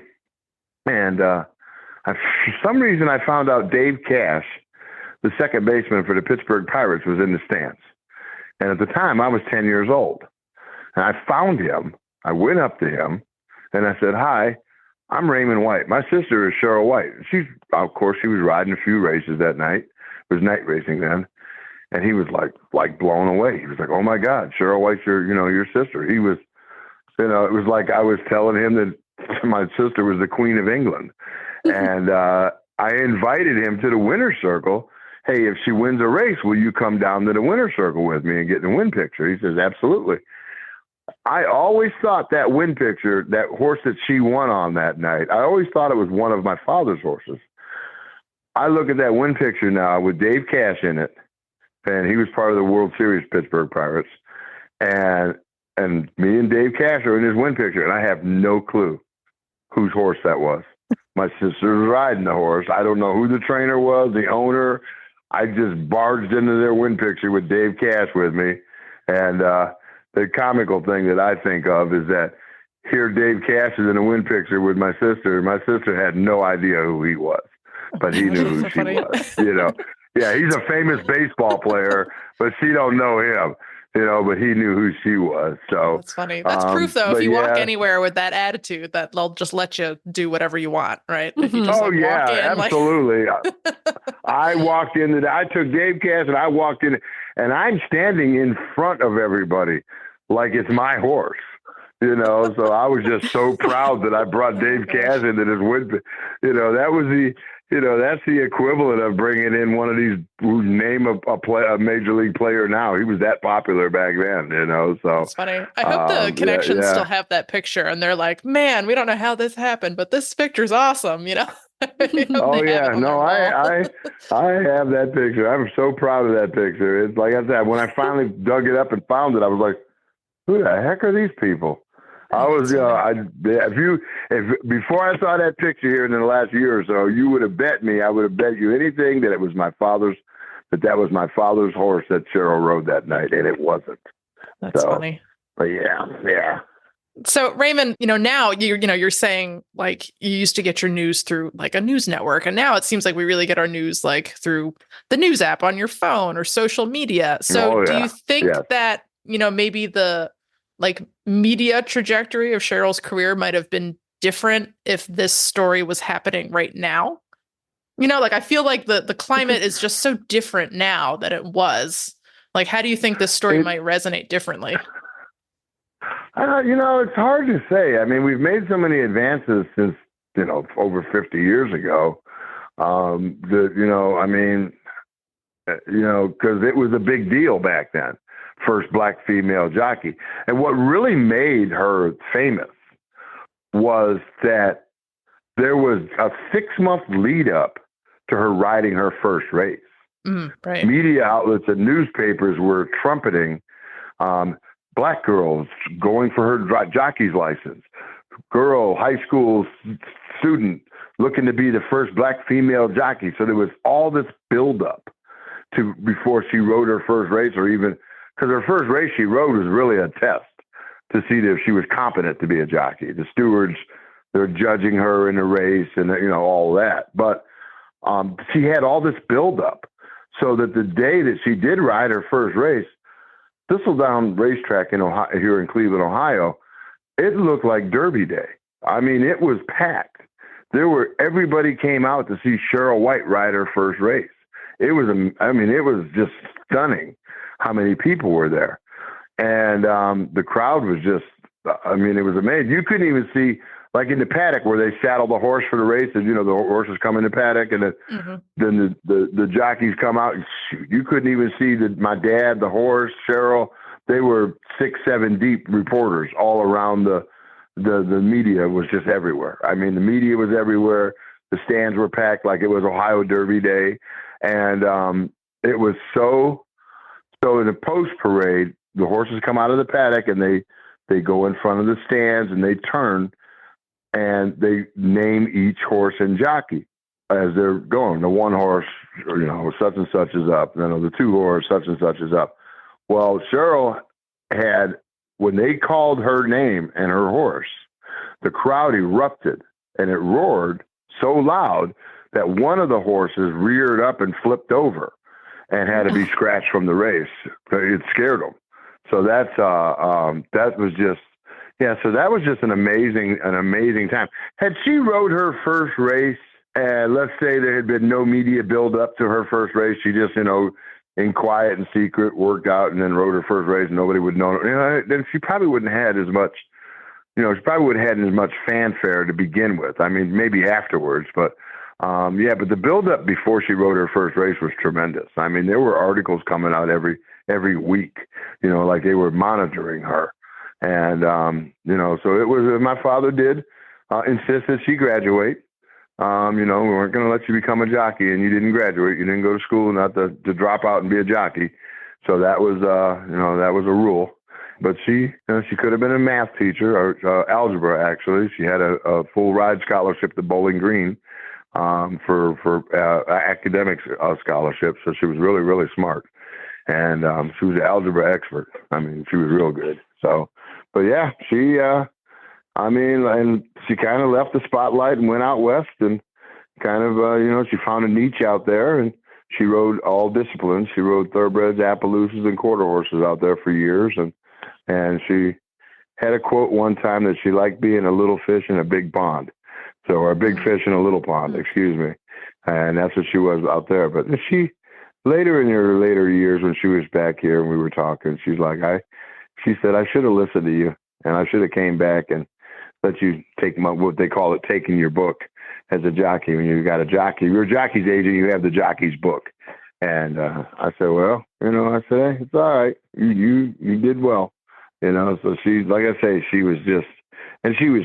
[SPEAKER 8] And for some reason, I found out Dave Cash, the second baseman for the Pittsburgh Pirates, was in the stands. And at the time, I was 10 years old. And I found him. I went up to him, and I said, "Hi, I'm Raymond White. My sister is Cheryl White." Of course, she was riding a few races that night. It was night racing then. And he was like blown away. He was like, "Oh my God, Cheryl White's your sister." He was, it was like I was telling him that my sister was the Queen of England. And I invited him to the winner's circle. "Hey, if she wins a race, will you come down to the winner's circle with me and get the win picture?" He says, "Absolutely." I always thought that win picture, that horse that she won on that night, I always thought it was one of my father's horses. I look at that win picture now with Dave Cash in it, and he was part of the World Series Pittsburgh Pirates. And me and Dave Cash are in his win picture, and I have no clue whose horse that was. My sister was riding the horse. I don't know who the trainer was, the owner. I just barged into their win picture with Dave Cash with me. And the comical thing that I think of is that here Dave Cash is in a win picture with my sister. My sister had no idea who he was, but he knew who she was, Yeah, he's a famous baseball player, but she don't know him, but he knew who she was. So
[SPEAKER 2] that's funny. That's proof, though. If you walk anywhere with that attitude, that they'll just let you do whatever you want, right? If you just, walk in,
[SPEAKER 8] absolutely. I walked into I took Dave Cash and I walked in, and I'm standing in front of everybody like it's my horse. So I was just so proud that I brought Dave Cash into this win. That was that's the equivalent of bringing in one of these who name a major league player now. He was that popular back then, so.
[SPEAKER 2] It's funny. I hope the connections still have that picture and they're like, "Man, we don't know how this happened, but this picture's awesome,"
[SPEAKER 8] Oh yeah, no, I have that picture. I'm so proud of that picture. It's like I said, when I finally dug it up and found it, I was like, "Who the heck are these people?" I was, if before I saw that picture here in the last year or so, you would have bet me, I would have bet you anything that it was that was my father's horse that Cheryl rode that night, and it wasn't.
[SPEAKER 2] That's funny.
[SPEAKER 8] But yeah.
[SPEAKER 2] So Raymond, now you're saying like you used to get your news through like a news network, and now it seems like we really get our news like through the news app on your phone or social media. So do you think that, maybe the like media trajectory of Cheryl's career might have been different if this story was happening right now? I feel like the climate is just so different now than it was. Like, how do you think this story might resonate differently?
[SPEAKER 8] It's hard to say. I mean, we've made so many advances since, over 50 years ago. Because it was a big deal back then. First black female jockey. And what really made her famous was that there was a 6-month lead up to her riding her first race.
[SPEAKER 2] Right.
[SPEAKER 8] Media outlets and newspapers were trumpeting black girls going for her jockey's license. Girl, high school student looking to be the first black female jockey. So there was all this buildup to before she rode her first race, or even because her first race she rode was really a test. to see if she was competent to be a jockey. The stewards, they're judging her in the race and, all that. But she had all this buildup so that the day that she did ride her first race, Thistledown Racetrack in Ohio, here in Cleveland, Ohio, it looked like Derby Day. I mean, it was packed. Everybody came out to see Cheryl White ride her first race. It was just stunning how many people were there. And the crowd was just, it was amazing. You couldn't even see, like in the paddock where they saddle the horse for the race, and, the horses come in the paddock, and then the jockeys come out and shoot. You couldn't even see my dad, the horse, Cheryl. They were 6, 7 deep reporters all around the media was just everywhere. I mean, the media was everywhere. The stands were packed like it was Ohio Derby Day. And it was so in the post parade, the horses come out of the paddock and they go in front of the stands and they turn and they name each horse and jockey as they're going. The one horse, such and such is up. The 2 horse, such and such is up. Well, Cheryl had, when they called her name and her horse, the crowd erupted and it roared so loud that one of the horses reared up and flipped over and had to be scratched from the race. It scared them. So that was just an amazing time. Had she rode her first race, let's say there had been no media build up to her first race, she just, in quiet and secret, worked out and then rode her first race and nobody would know. Then she probably wouldn't have had as much, she probably wouldn't have had as much fanfare to begin with. I mean, maybe afterwards, but but the buildup before she rode her first race was tremendous. I mean, there were articles coming out every week, like they were monitoring her. And, so it was, my father did insist that she graduate. We weren't going to let you become a jockey, and you didn't graduate. You didn't go to school not to drop out and be a jockey. So that was, that was a rule. But she could have been a math teacher or algebra. Actually, she had a full ride scholarship to Bowling Green for academic scholarship. So she was really, really smart, and she was an algebra expert. I mean, she was real good. So, but yeah, she. And she kind of left the spotlight and went out west and kind of, she found a niche out there and she rode all disciplines. She rode thoroughbreds, Appaloosas, and quarter horses out there for years. And she had a quote one time that she liked being a little fish in a big pond. So, or a big fish in a little pond, excuse me. And that's what she was out there. But she, later in her later years when she was back here and we were talking, she's like, she said, I should have listened to you and I should have came back and let you take what they call it, taking your book as a jockey. When you got a jockey, you're a jockey's agent, you have the jockey's book. And I said, well, I said, hey, it's all right. You did well, So she, like I say, she was just, and she was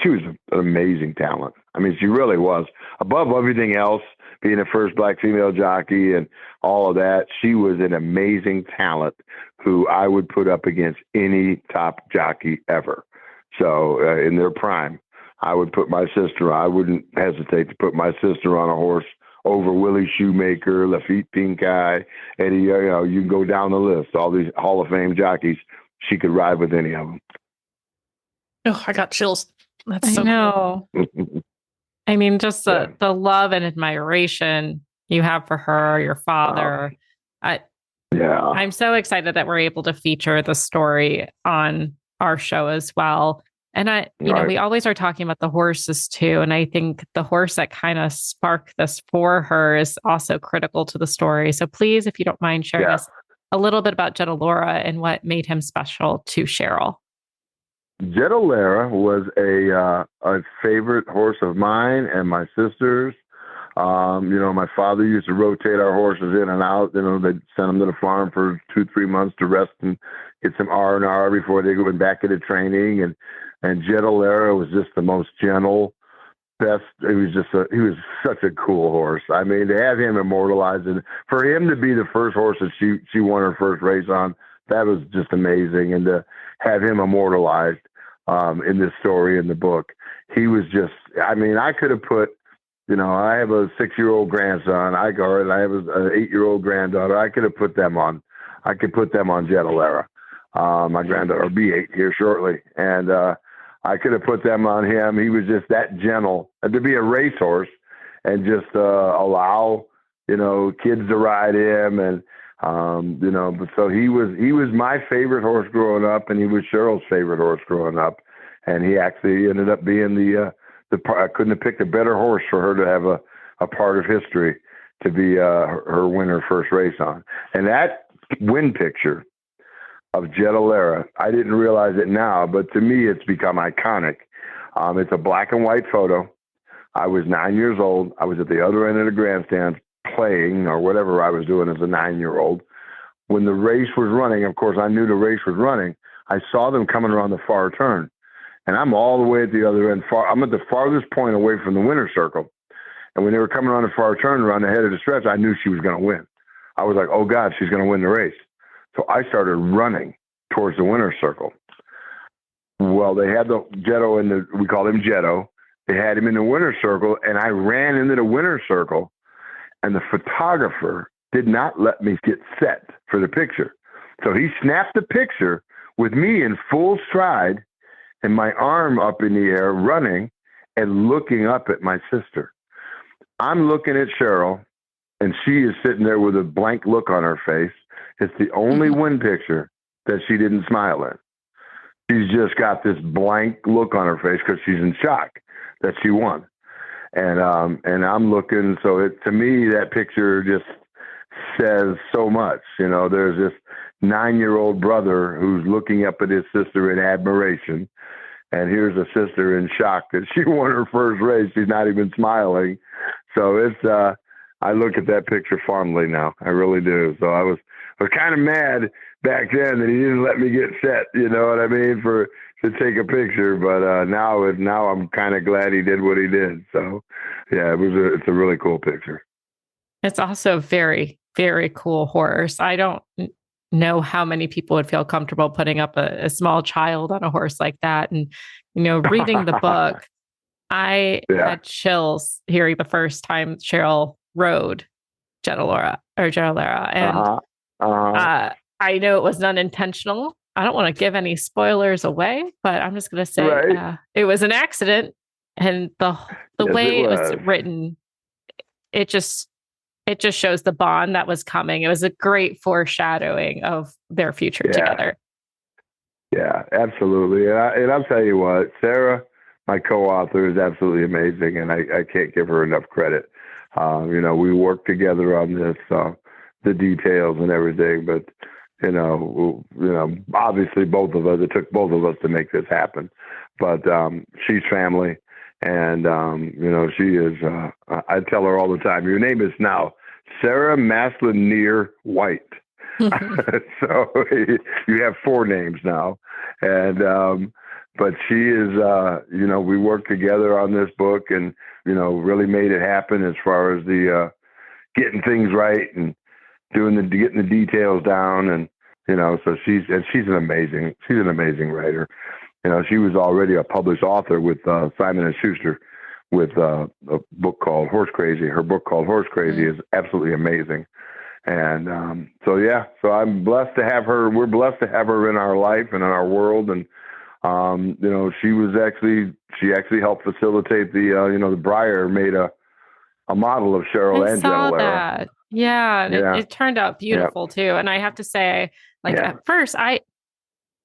[SPEAKER 8] an amazing talent. I mean, she really was. Above everything else, being the first black female jockey and all of that, she was an amazing talent who I would put up against any top jockey ever. So in their prime, I would put my sister, I wouldn't hesitate to put my sister on a horse over Willie Shoemaker, Lafitte Pincay, Eddie, you can go down the list, all these Hall of Fame jockeys. She could ride with any of them.
[SPEAKER 2] Oh, I got chills. That's so
[SPEAKER 3] cool. I mean, just the love and admiration you have for her, your father. I'm so excited that we're able to feature the story on our show as well. And we always are talking about the horses too. And I think the horse that kind of sparked this for her is also critical to the story. So please, if you don't mind sharing us a little bit about Jedalora and what made him special to Cheryl.
[SPEAKER 8] Jedalora was a favorite horse of mine and my sister's. My father used to rotate our horses in and out. They'd send them to the farm for 2-3 months to rest and get some R&R before they went back into training. And Jedalora was just the most gentle, best. He was such a cool horse. I mean, to have him immortalized and for him to be the first horse that she won her first race on, that was just amazing. And to have him immortalized in this story in the book, he was just. I mean, I could have put. I have a 6-year-old grandson. I have an 8-year-old granddaughter. I could put them on Jedalora. My granddaughter will be 8 here shortly. And I could have put them on him. He was just that gentle. And to be a racehorse and just allow, kids to ride him. And, but so he was my favorite horse growing up, and he was Cheryl's favorite horse growing up. And he actually ended up being I couldn't have picked a better horse for her to have a part of history to be her winner first race on. And that win picture of Lara, I didn't realize it now, but to me, it's become iconic. It's a black and white photo. I was 9 years old. I was at the other end of the grandstand playing or whatever I was doing as a 9-year-old. When the race was running, of course, I knew the race was running. I saw them coming around the far turn, and I'm all the way at the other end. I'm at the farthest point away from the winner's circle. And when they were coming around the far turn, around the head of the stretch, I knew she was going to win. I was like, oh, God, she's going to win the race. So I started running towards the winner's circle. Well, they had the Jetto we call him Jetto. They had him in the winner's circle, and I ran into the winner's circle, and the photographer did not let me get set for the picture. So he snapped the picture with me in full stride and my arm up in the air running and looking up at my sister. I'm looking at Cheryl, and she is sitting there with a blank look on her face. It's the only win picture that she didn't smile in. She's just got this blank look on her face because she's in shock that she won. And I'm looking, so to me, that picture just says so much. There's this 9-year-old brother who's looking up at his sister in admiration. And here's a sister in shock that she won her first race. She's not even smiling. So I look at that picture fondly now. I really do. So I was kind of mad back then that he didn't let me get set, you know what I mean, to take a picture. But now I'm kind of glad he did what he did. So yeah, it's a really cool picture.
[SPEAKER 3] It's also a very, very cool horse. I don't know how many people would feel comfortable putting up a small child on a horse like that. And, reading the book, I had chills hearing the first time Cheryl rode Lara. And I know it was unintentional. I don't want to give any spoilers away, but I'm just going to say it was an accident. And the way it was written, it just shows the bond that was coming. It was a great foreshadowing of their future together.
[SPEAKER 8] Yeah, absolutely. And I'll tell you what, Sarah, my co-author, is absolutely amazing, and I can't give her enough credit. We worked together on this, the details and everything, but obviously both of us, it took both of us to make this happen. But she's family, and she is. I tell her all the time, your name is now Sarah Maslin White. So you have 4 names now, and but she is. We worked together on this book, and really made it happen as far as the getting things right and getting the details down, and so she's an amazing writer. She was already a published author with Simon & Schuster with a book called Horse Crazy. Her book called Horse Crazy is absolutely amazing. And so I'm blessed to have her. We're blessed to have her in our life and in our world. And she actually helped facilitate the Breyer made a model of Cheryl and Lara.
[SPEAKER 3] Yeah, and it turned out beautiful too. And I have to say, at first,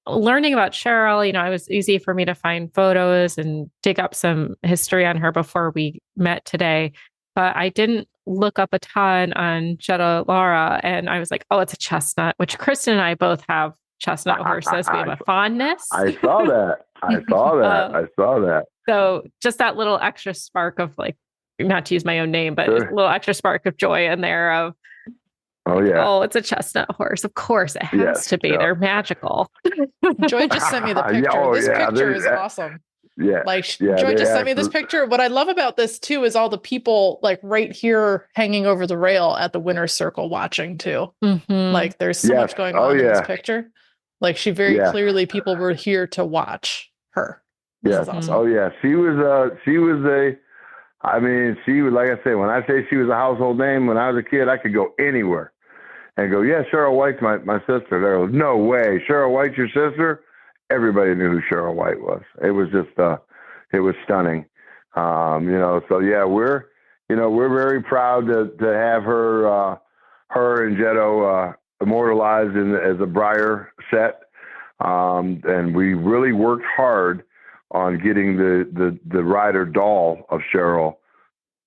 [SPEAKER 3] learning about Cheryl, it was easy for me to find photos and dig up some history on her before we met today. But I didn't look up a ton on Lara, and I was like, oh, it's a chestnut, which Kristen and I both have chestnut horses. We have a fondness.
[SPEAKER 8] I saw that.
[SPEAKER 3] So just that little extra spark of not to use my own name, but a little extra spark of joy in there of, oh, it's a chestnut horse. Of course it has to be. They're magical.
[SPEAKER 2] Joy just sent me the picture. This picture is awesome.
[SPEAKER 8] Yeah.
[SPEAKER 2] Joy just sent me this picture. What I love about this too is all the people right here hanging over the rail at the winner's circle watching too. Mm-hmm. There's so much going on in this picture. She very clearly, people were here to watch her. This is awesome.
[SPEAKER 8] Oh yeah. She was like I say, when I say she was a household name, when I was a kid, I could go anywhere and go, yeah, Cheryl White's my sister. They go, no way, Cheryl White's your sister? Everybody knew who Cheryl White was. It was just, it was stunning. So yeah, we're very proud to have her and Jetto immortalized as a Breyer set. And we really worked hard on getting the rider doll of Cheryl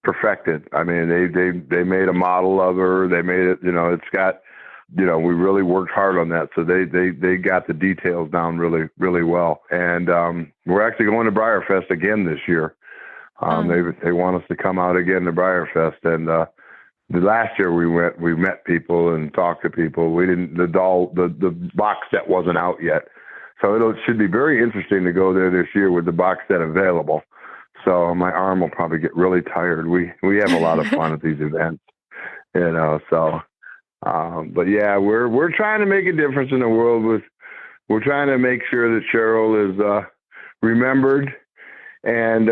[SPEAKER 8] perfected. I mean, they made a model of her. They made it, it's got, we really worked hard on that. So they got the details down really, really well. And we're actually going to Breyerfest again this year. They want us to come out again to Breyerfest. And the last year we met people and talked to people. The box set wasn't out yet. So it should be very interesting to go there this year with the box set available. So my arm will probably get really tired. We have a lot of fun at these events, so, but yeah, we're trying to make a difference in the world we're trying to make sure that Cheryl is, remembered and,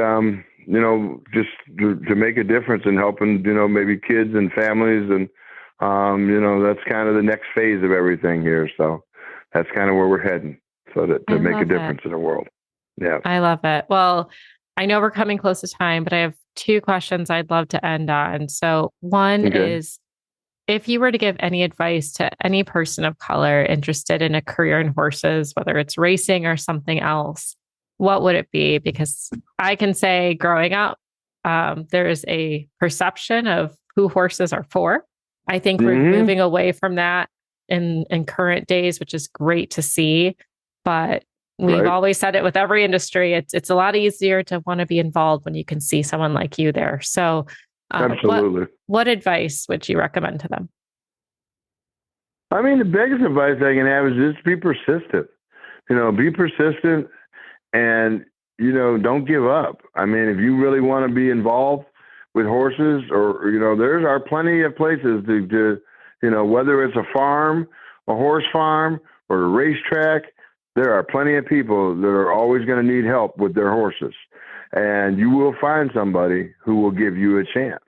[SPEAKER 8] just to make a difference in helping, maybe kids and families. And, that's kind of the next phase of everything here. So that's kind of where we're heading. So to make a difference in the world. Yeah.
[SPEAKER 3] I love it. Well, I know we're coming close to time, but I have 2 questions I'd love to end on. So one is, if you were to give any advice to any person of color interested in a career in horses, whether it's racing or something else, what would it be? Because I can say growing up, there is a perception of who horses are for. I think we're moving away from that in current days, which is great to see. But we've always said it with every industry. It's a lot easier to want to be involved when you can see someone like you there. So
[SPEAKER 8] absolutely.
[SPEAKER 3] What advice would you recommend to them?
[SPEAKER 8] I mean, the biggest advice I can have is just be persistent. Be persistent and, don't give up. I mean, if you really want to be involved with horses or, there are plenty of places to whether it's a farm, a horse farm or a racetrack, there are plenty of people that are always going to need help with their horses. And you will find somebody who will give you a chance.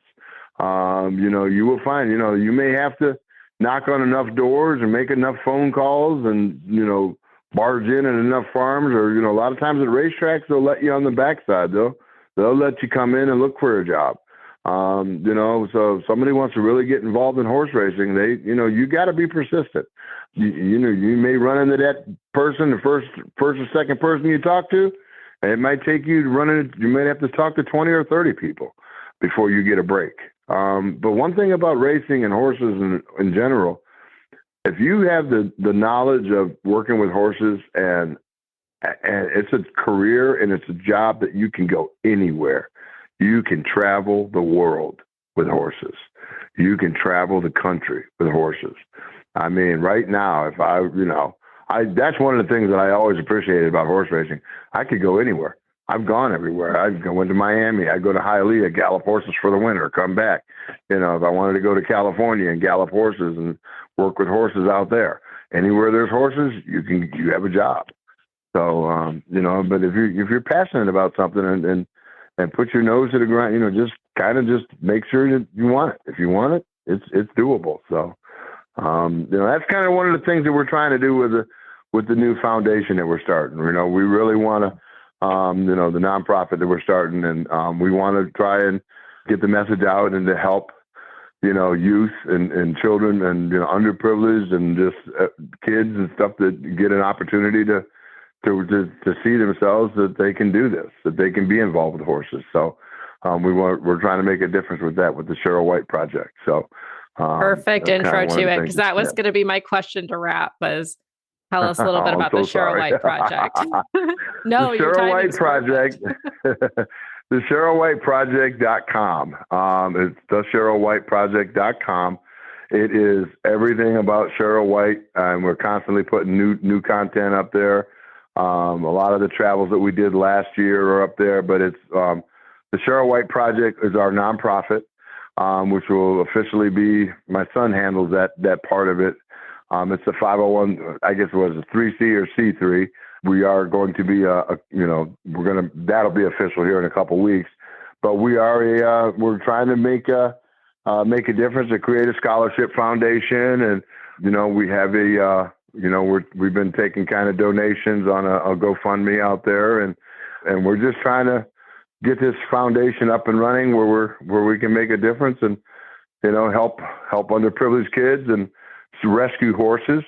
[SPEAKER 8] You will find, you may have to knock on enough doors and make enough phone calls and, barge in at enough farms or, a lot of times at racetracks, they'll let you on the backside. They'll let you come in and look for a job. So if somebody wants to really get involved in horse racing, you got to be persistent. You may run into that person, the first or second person you talk to, and it might take you to run into, you might have to talk to 20 or 30 people before you get a break. But one thing about racing and horses in general, if you have the knowledge of working with horses and it's a career and it's a job that you can go anywhere. You can travel the world with horses. You can travel the country with horses. I mean, right now, if that's one of the things that I always appreciated about horse racing. I could go anywhere. I've gone everywhere. I went to Miami. I go to Hialeah, gallop horses for the winter, come back. If I wanted to go to California and gallop horses and work with horses out there, anywhere there's horses, you have a job. So, but if you're passionate about something and put your nose to the ground, just make sure that you want it. If you want it, it's doable. So, that's kind of one of the things that we're trying to do with the new foundation that we're starting. We really want to, the nonprofit that we're starting, and we want to try and get the message out and to help, youth and children and underprivileged and just kids and stuff that get an opportunity to see themselves that they can do this, that they can be involved with horses. So we're trying to make a difference with that with the Cheryl White Project. So
[SPEAKER 3] perfect intro to it, because that was going to be my question to wrap was, tell us a little bit about the Cheryl White Project. No,
[SPEAKER 8] the Cheryl White Project. The CherylWhiteProject.com. It's the CherylWhiteProject.com. It is everything about Cheryl White, and we're constantly putting new content up there. A lot of the travels that we did last year are up there, but it's the Cheryl White Project is our nonprofit, which will officially be, my son handles that part of it. It's a 501, I guess it was a 3C or C3. We are going to be that'll be official here in a couple weeks, but we're trying to make a difference, to create a scholarship foundation and we have we've been taking kind of donations on a GoFundMe out there, and we're just trying to get this foundation up and running where we can make a difference and, help underprivileged kids and rescue horses.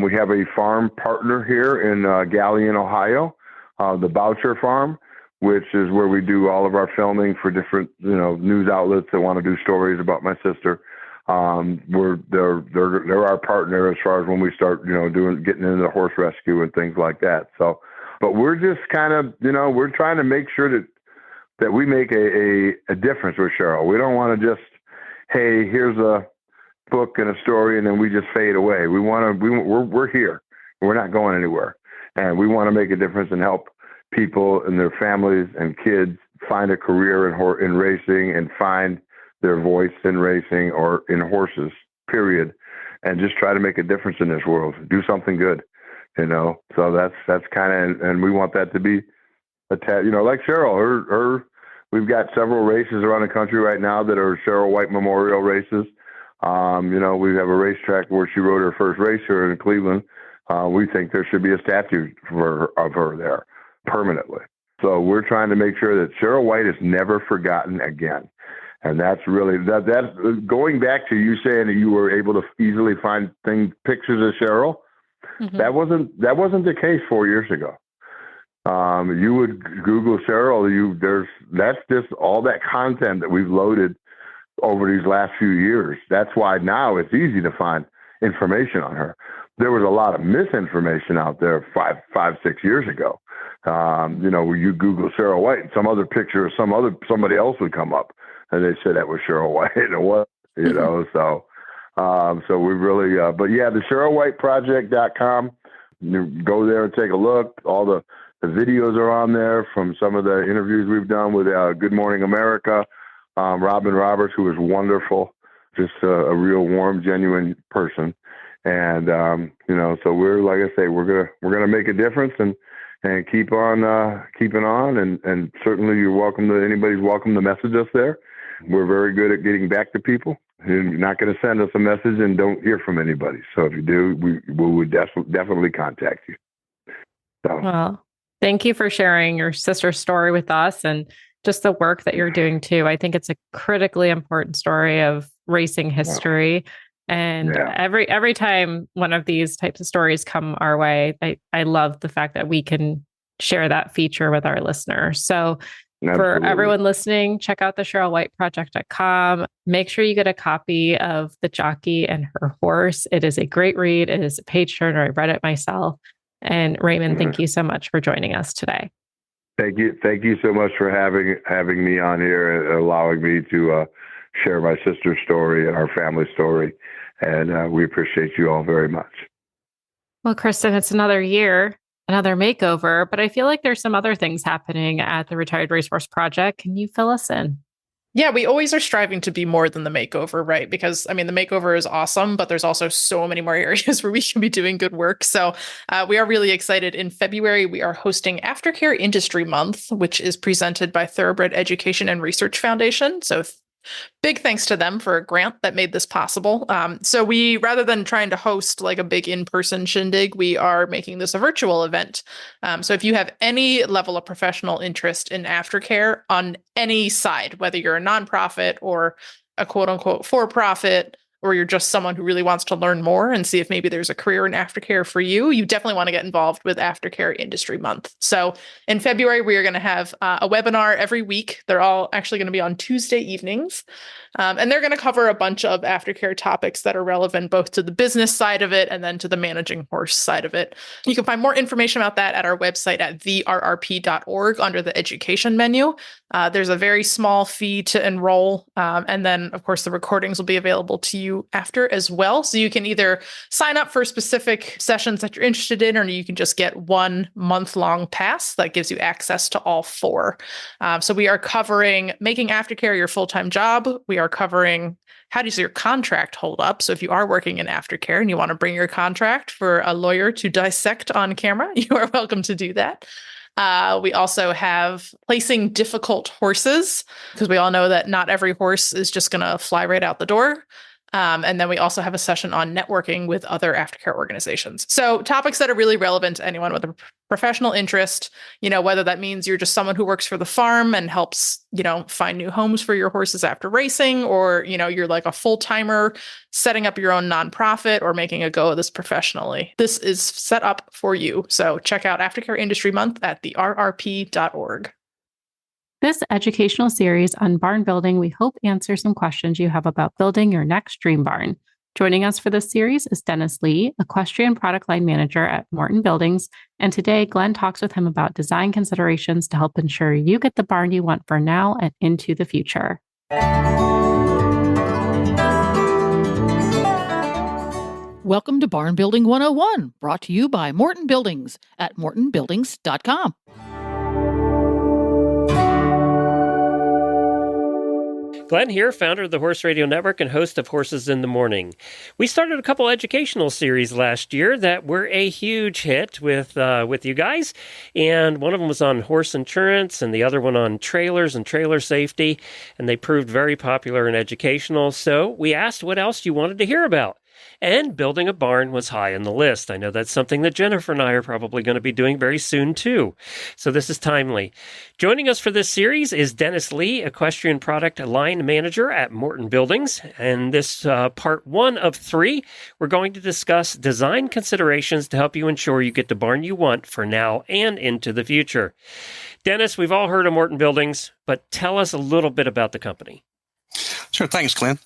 [SPEAKER 8] We have a farm partner here in Galion, Ohio, the Boucher Farm, which is where we do all of our filming for different, news outlets that want to do stories about my sister. They're our partner as far as when we start, getting into the horse rescue and things like that. So, but we're just kind of, we're trying to make sure that we make a difference with Cheryl. We don't want to just, hey, here's a book and a story, and then we just fade away. We're here. We're not going anywhere, and we want to make a difference and help people and their families and kids find a career in racing and find their voice in racing or in horses, period, and just try to make a difference in this world. Do something good, So that's kind of, and we want that to be like Cheryl. We've got several races around the country right now that are Cheryl White Memorial races. We have a racetrack where she rode her first race here in Cleveland. We think there should be a statue of her there permanently. So we're trying to make sure that Cheryl White is never forgotten again. And that's really that going back to you saying that you were able to easily find pictures of Cheryl. Mm-hmm. That wasn't the case 4 years ago. You would Google Cheryl, that's just all that content that we've loaded over these last few years. That's why now it's easy to find information on her. There was a lot of misinformation out there 5-6 years ago. Where you Google Cheryl White and some other picture of somebody else would come up, and they said that was Cheryl White, and it was, so we really, but yeah, the CherylWhiteProject.com. You go there and take a look. All the videos are on there from some of the interviews we've done with Good Morning America. Robin Roberts, who is wonderful, just a real warm, genuine person. And, so we're, like I say, we're going to make a difference and keep on keeping on. And certainly anybody's welcome to message us there. We're very good at getting back to people. You're not going to send us a message and don't hear from anybody. So if you do, we would definitely contact you. So.
[SPEAKER 3] Well, thank you for sharing your sister's story with us and just the work that you're doing too. I think it's a critically important story of racing history. And every time one of these types of stories come our way, I love the fact that we can share that feature with our listeners. So for everyone listening, check out the CherylWhiteProject.com. Make sure you get a copy of The Jockey and Her Horse. It is a great read. It is a page turner. I read it myself. And Raymond, thank you so much for joining us today.
[SPEAKER 8] Thank you. Thank you so much for having me on here and allowing me to share my sister's story and our family story. And we appreciate you all very much.
[SPEAKER 3] Well, Kristen, it's another year, another makeover, but I feel like there's some other things happening at the Retired Racehorse Project. Can you fill us in?
[SPEAKER 2] Yeah, we always are striving to be more than the makeover, right? Because, the makeover is awesome, but there's also so many more areas where we can be doing good work. So we are really excited. In February, we are hosting Aftercare Industry Month, which is presented by Thoroughbred Education and Research Foundation. So big thanks to them for a grant that made this possible. So we, rather than trying to host like a big in-person shindig, we are making this a virtual event. So if you have any level of professional interest in aftercare on any side, whether you're a nonprofit or a quote unquote for-profit, or you're just someone who really wants to learn more and see if maybe there's a career in aftercare for you, you definitely want to get involved with Aftercare Industry Month. So in February, we are going to have a webinar every week. They're all actually going to be on Tuesday evenings. And they're going to cover a bunch of aftercare topics that are relevant both to the business side of it and then to the managing horse side of it. You can find more information about that at our website at therrp.org under the education menu. There's a very small fee to enroll. And then, of course, the recordings will be available to you after as well. So you can either sign up for specific sessions that you're interested in, or you can just get 1 month-long pass that gives you access to all 4. So we are covering making aftercare your full-time job. We are covering how does your contract hold up? So if you are working in aftercare and you want to bring your contract for a lawyer to dissect on camera, you are welcome to do that. We also have placing difficult horses, because we all know that not every horse is just going to fly right out the door. And then we also have a session on networking with other aftercare organizations. So topics that are really relevant to anyone with a professional interest, whether that means you're just someone who works for the farm and helps, find new homes for your horses after racing, or, you're like a full-timer setting up your own nonprofit or making a go of this professionally. This is set up for you. So check out Aftercare Industry Month at the rrp.org.
[SPEAKER 3] This educational series on barn building, we hope answers some questions you have about building your next dream barn. Joining us for this series is Dennis Lee, Equestrian Product Line Manager at Morton Buildings. And today, Glenn talks with him about design considerations to help ensure you get the barn you want for now and into the future.
[SPEAKER 9] Welcome to Barn Building 101, brought to you by Morton Buildings at mortonbuildings.com.
[SPEAKER 1] Glenn here, founder of the Horse Radio Network and host of Horses in the Morning. We started a couple educational series last year that were a huge hit with you guys, and one of them was on horse insurance and the other one on trailers and trailer safety, and they proved very popular and educational, so we asked what else you wanted to hear about. And building a barn was high on the list. I know that's something that Jennifer and I are probably going to be doing very soon, too. So this is timely. Joining us for this series is Dennis Lee, Equestrian Product Line Manager at Morton Buildings. And this part 1 of 3, we're going to discuss design considerations to help you ensure you get the barn you want for now and into the future. Dennis, we've all heard of Morton Buildings, but tell us a little bit about the company.
[SPEAKER 10] Sure. Thanks, Glenn.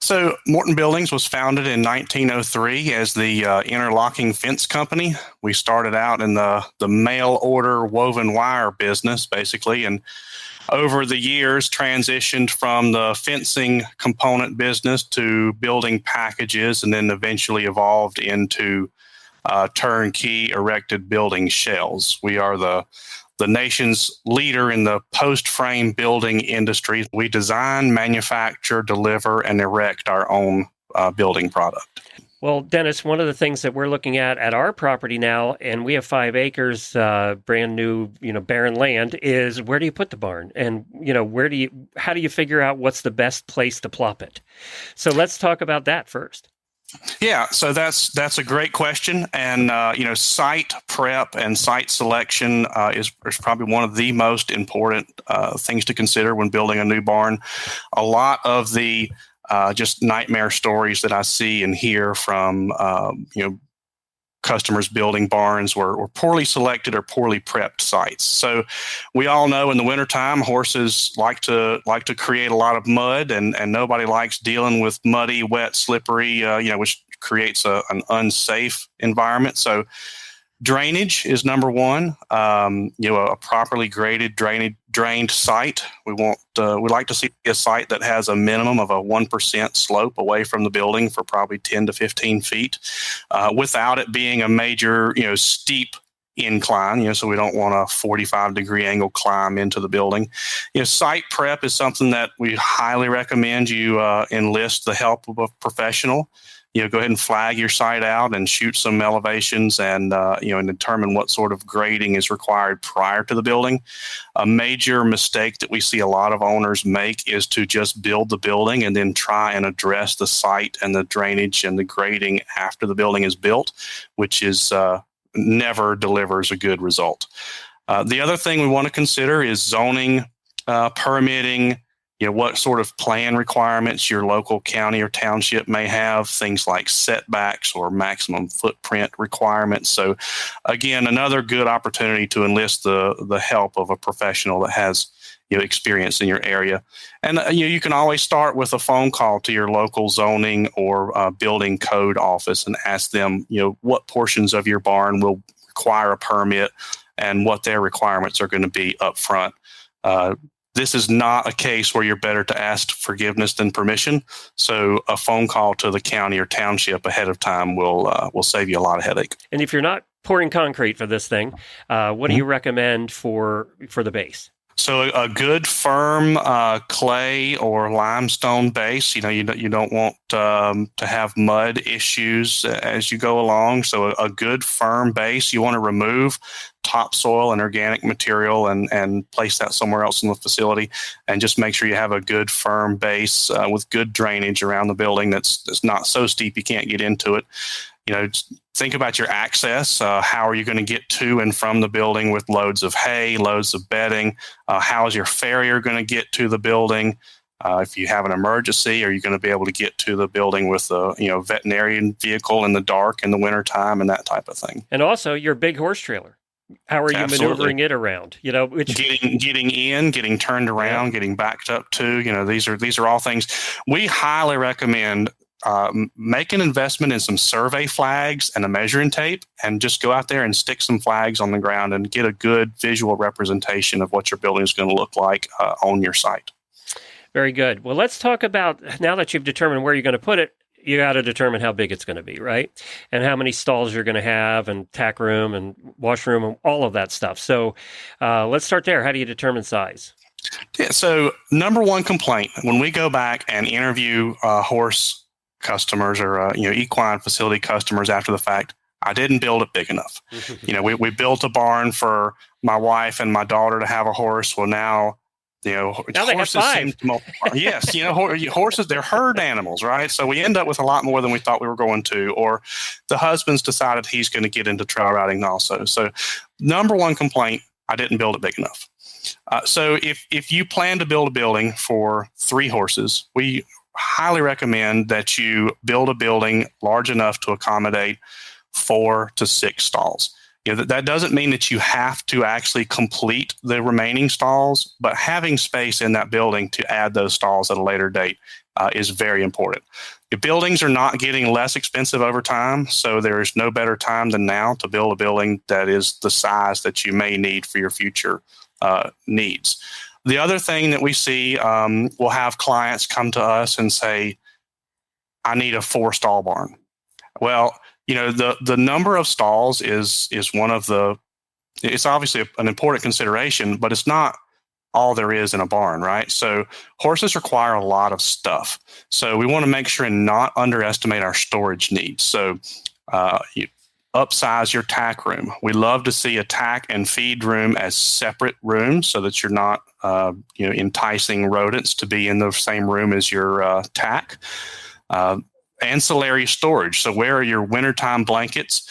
[SPEAKER 10] So Morton Buildings was founded in 1903 as the interlocking fence company. We started out in the mail order woven wire business, basically, and over the years transitioned from the fencing component business to building packages, and then eventually evolved into turnkey erected building shells. We are the nation's leader in the post-frame building industry. We design, manufacture, deliver, and erect our own building product.
[SPEAKER 1] Well, Dennis, one of the things that we're looking at our property now, and we have 5 acres, brand new, barren land, is where do you put the barn? And, how do you figure out what's the best place to plop it? So let's talk about that first.
[SPEAKER 10] Yeah, so that's a great question, and site prep and site selection is probably one of the most important things to consider when building a new barn. A lot of the just nightmare stories that I see and hear from customers building barns were poorly selected or poorly prepped sites. So we all know in the wintertime, horses like to create a lot of mud, and nobody likes dealing with muddy, wet, slippery, which creates an unsafe environment. So drainage is number one. A properly graded, drained site. We like to see a site that has a minimum of a 1% slope away from the building for probably 10 to 15 feet, without it being a major, steep incline. So we don't want a 45-degree angle climb into the building. Site prep is something that we highly recommend you enlist the help of a professional. Go ahead and flag your site out and shoot some elevations and determine what sort of grading is required prior to the building. A major mistake that we see a lot of owners make is to just build the building and then try and address the site and the drainage and the grading after the building is built, which is never delivers a good result. The other thing we want to consider is zoning, permitting, what sort of plan requirements your local county or township may have, things like setbacks or maximum footprint requirements. So again, another good opportunity to enlist the help of a professional that has experience in your area. And you can always start with a phone call to your local zoning or building code office and ask them, what portions of your barn will require a permit and what their requirements are going to be up front. This is not a case where you're better to ask forgiveness than permission. So a phone call to the county or township ahead of time will save you a lot of headache.
[SPEAKER 1] And if you're not pouring concrete for this thing, what do you recommend for the base?
[SPEAKER 10] So a good firm clay or limestone base. You don't want to have mud issues as you go along. So a good firm base. You want to remove topsoil and organic material and place that somewhere else in the facility, and just make sure you have a good firm base with good drainage around the building that's not so steep you can't get into it. Think about your access. How are you going to get to and from the building with loads of hay, loads of bedding? How is your farrier going to get to the building? If you have an emergency, are you going to be able to get to the building with a veterinarian vehicle in the dark in the wintertime and that type of thing?
[SPEAKER 1] And also your big horse trailer. How are you maneuvering it around?
[SPEAKER 10] Getting in, getting turned around, getting backed up to. These are all things we highly recommend. Make an investment in some survey flags and a measuring tape, and just go out there and stick some flags on the ground and get a good visual representation of what your building is going to look like on your site.
[SPEAKER 1] Very good. Well, let's talk about, now that you've determined where you're going to put it, you got to determine how big it's going to be, right? And how many stalls you're going to have, and tack room and washroom and all of that stuff. So let's start there. How do you determine size?
[SPEAKER 10] Yeah, so number one complaint, when we go back and interview horse customers or equine facility customers after the fact, I didn't build it big enough. We built a barn for my wife and my daughter to have a horse. Well, now horses seem to multiply. Yes, horses, they're herd animals, right? So we end up with a lot more than we thought we were going to, or the husband's decided he's going to get into trail riding also. So number one complaint, I didn't build it big enough. So if you plan to build a building for 3 horses, we highly recommend that you build a building large enough to accommodate 4 to 6 stalls. That doesn't mean that you have to actually complete the remaining stalls, but having space in that building to add those stalls at a later date is very important. Your buildings are not getting less expensive over time, so there's no better time than now to build a building that is the size that you may need for your future needs. The other thing that we see, we'll have clients come to us and say, I need a 4-stall barn. Well, the number of stalls is one of it's obviously an important consideration, but it's not all there is in a barn, right? So horses require a lot of stuff. So we want to make sure and not underestimate our storage needs. So you upsize your tack room. We love to see a tack and feed room as separate rooms so that you're not enticing rodents to be in the same room as your tack. Ancillary storage. So where are your wintertime blankets,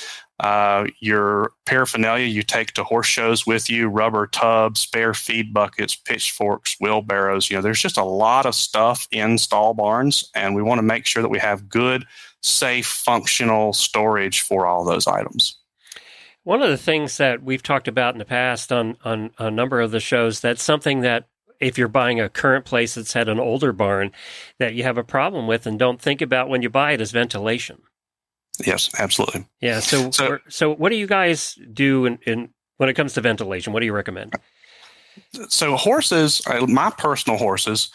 [SPEAKER 10] your paraphernalia you take to horse shows with you, rubber tubs, spare feed buckets, pitchforks, wheelbarrows. There's just a lot of stuff in stall barns, and we want to make sure that we have good, safe, functional storage for all those items.
[SPEAKER 1] One of the things that we've talked about in the past on a number of the shows, that's something that if you're buying a current place that's had an older barn, that you have a problem with and don't think about when you buy it, is ventilation.
[SPEAKER 10] Yes, absolutely.
[SPEAKER 1] Yeah. So what do you guys do in when it comes to ventilation? What do you recommend?
[SPEAKER 10] So horses, my personal horses,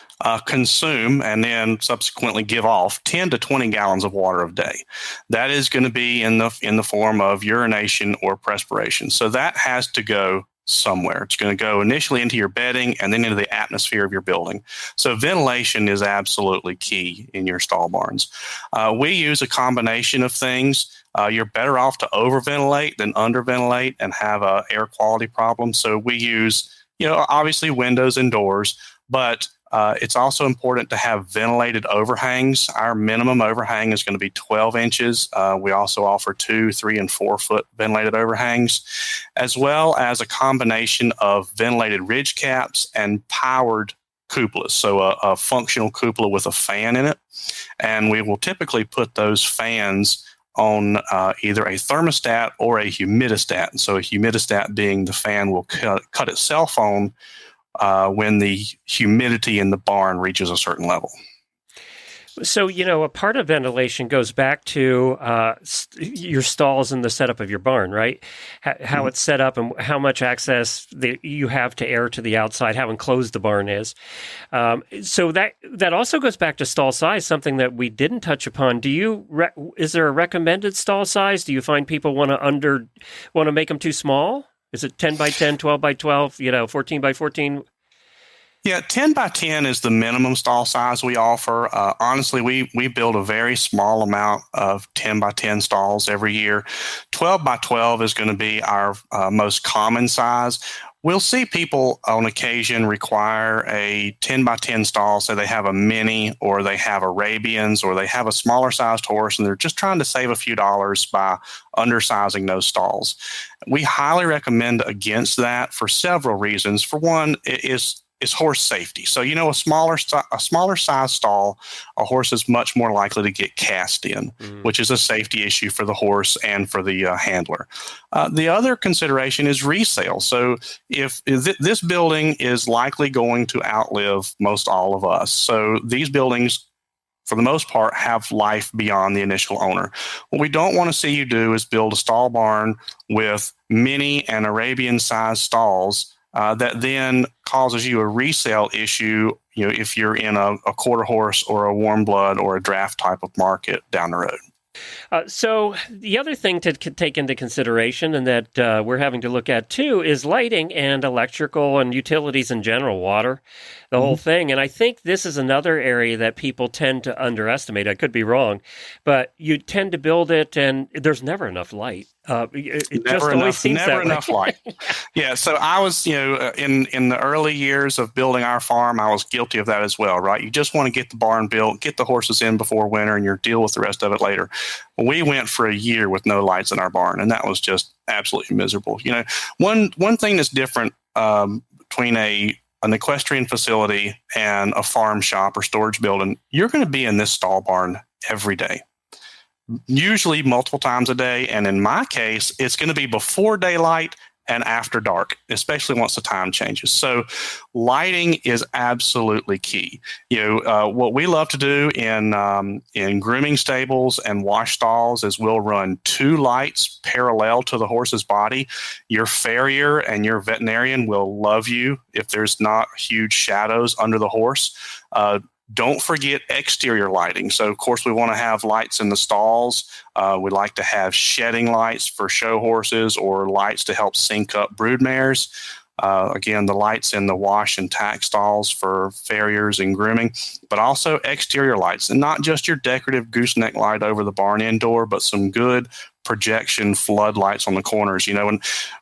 [SPEAKER 10] consume and then subsequently give off 10 to 20 gallons of water a day. That is going to be in the form of urination or perspiration. So that has to go somewhere. It's going to go initially into your bedding and then into the atmosphere of your building. So ventilation is absolutely key in your stall barns. We use a combination of things. You're better off to overventilate than underventilate and have a air quality problem. So we use, obviously windows and doors, but it's also important to have ventilated overhangs. Our minimum overhang is going to be 12 inches. We also offer 2, 3, and 4 foot ventilated overhangs, as well as a combination of ventilated ridge caps and powered cupolas. So a functional cupola with a fan in it. And we will typically put those fans on either a thermostat or a humidistat. So a humidistat being the fan will cut itself on when the humidity in the barn reaches a certain level.
[SPEAKER 1] So, a part of ventilation goes back to your stalls and the setup of your barn, right? How it's set up and how much access you have to air to the outside, how enclosed the barn is. So that also goes back to stall size, something that we didn't touch upon. Is there a recommended stall size? Do you find people want to make them too small? Is it 10 by 10, 12 by 12, 14 by 14?
[SPEAKER 10] Yeah, 10 by 10 is the minimum stall size we offer. Honestly, we build a very small amount of 10 by 10 stalls every year. 12 by 12 is going to be our most common size. We'll see people on occasion require a 10 by 10 stall, so they have a mini or they have Arabians or they have a smaller sized horse and they're just trying to save a few dollars by undersizing those stalls. We highly recommend against that for several reasons. For one, it is horse safety. So, a smaller size stall, a horse is much more likely to get cast in, which is a safety issue for the horse and for the handler. The other consideration is resale. So if this building is likely going to outlive most all of us. So these buildings, for the most part, have life beyond the initial owner. What we don't want to see you do is build a stall barn with mini and Arabian sized stalls that then causes you a resale issue, if you're in a quarter horse or a warm blood or a draft type of market down the road.
[SPEAKER 1] So the other thing to take into consideration and that we're having to look at too is lighting and electrical and utilities in general, water, the whole thing. And I think this is another area that people tend to underestimate. I could be wrong, but you tend to build it and there's never enough light. It just always seems
[SPEAKER 10] never
[SPEAKER 1] that
[SPEAKER 10] enough
[SPEAKER 1] way.
[SPEAKER 10] light. Yeah. So I was, in the early years of building our farm, I was guilty of that as well, right? You just want to get the barn built, get the horses in before winter, and you deal with the rest of it later. We went for a year with no lights in our barn, and that was just absolutely miserable. One thing that's different between an equestrian facility and a farm shop or storage building, you're going to be in this stall barn every day. Usually multiple times a day. And in my case, it's going to be before daylight and after dark, especially once the time changes. So lighting is absolutely key. What we love to do in grooming stables and wash stalls is we'll run 2 lights parallel to the horse's body. Your farrier and your veterinarian will love you if there's not huge shadows under the horse. Don't forget exterior lighting. So, of course, we want to have lights in the stalls. We like to have shedding lights for show horses or lights to help sync up brood mares. Again, the lights in the wash and tack stalls for farriers and grooming, but also exterior lights, and not just your decorative gooseneck light over the barn indoor, but some good projection floodlights on the corners.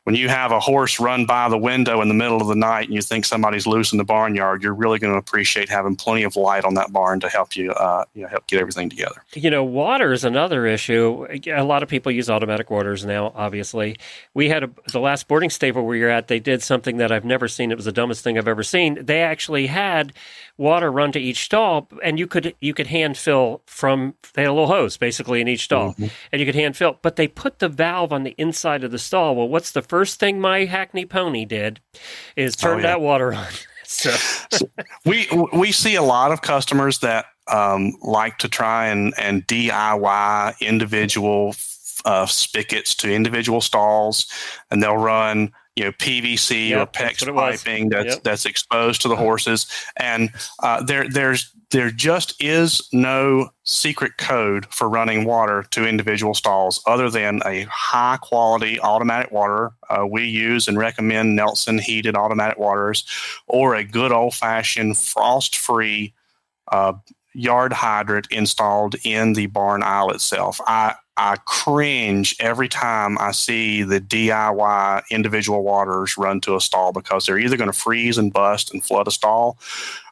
[SPEAKER 10] When you have a horse run by the window in the middle of the night and you think somebody's loose in the barnyard, you're really going to appreciate having plenty of light on that barn to help you, help get everything together.
[SPEAKER 1] Water is another issue. A lot of people use automatic waters now, obviously. We had the last boarding stable we were at, they did something that I've never seen. It was the dumbest thing I've ever seen. They actually had water run to each stall, and you could hand fill they had a little hose basically in each stall, and you could hand fill, but they put the valve on the inside of the stall. Well, what's the first thing my Hackney pony did is turn that water on. So
[SPEAKER 10] we see a lot of customers that like to try and DIY individual spigots to individial stalls, and they'll run PVC or PEX piping that's exposed to the horses, and there just is no secret code for running water to individual stalls other than a high quality automatic water. We use and recommend Nelson heated automatic waters, or a good old fashioned frost free yard hydrant installed in the barn aisle itself. I cringe every time I see the DIY individual waters run to a stall, because they're either going to freeze and bust and flood a stall,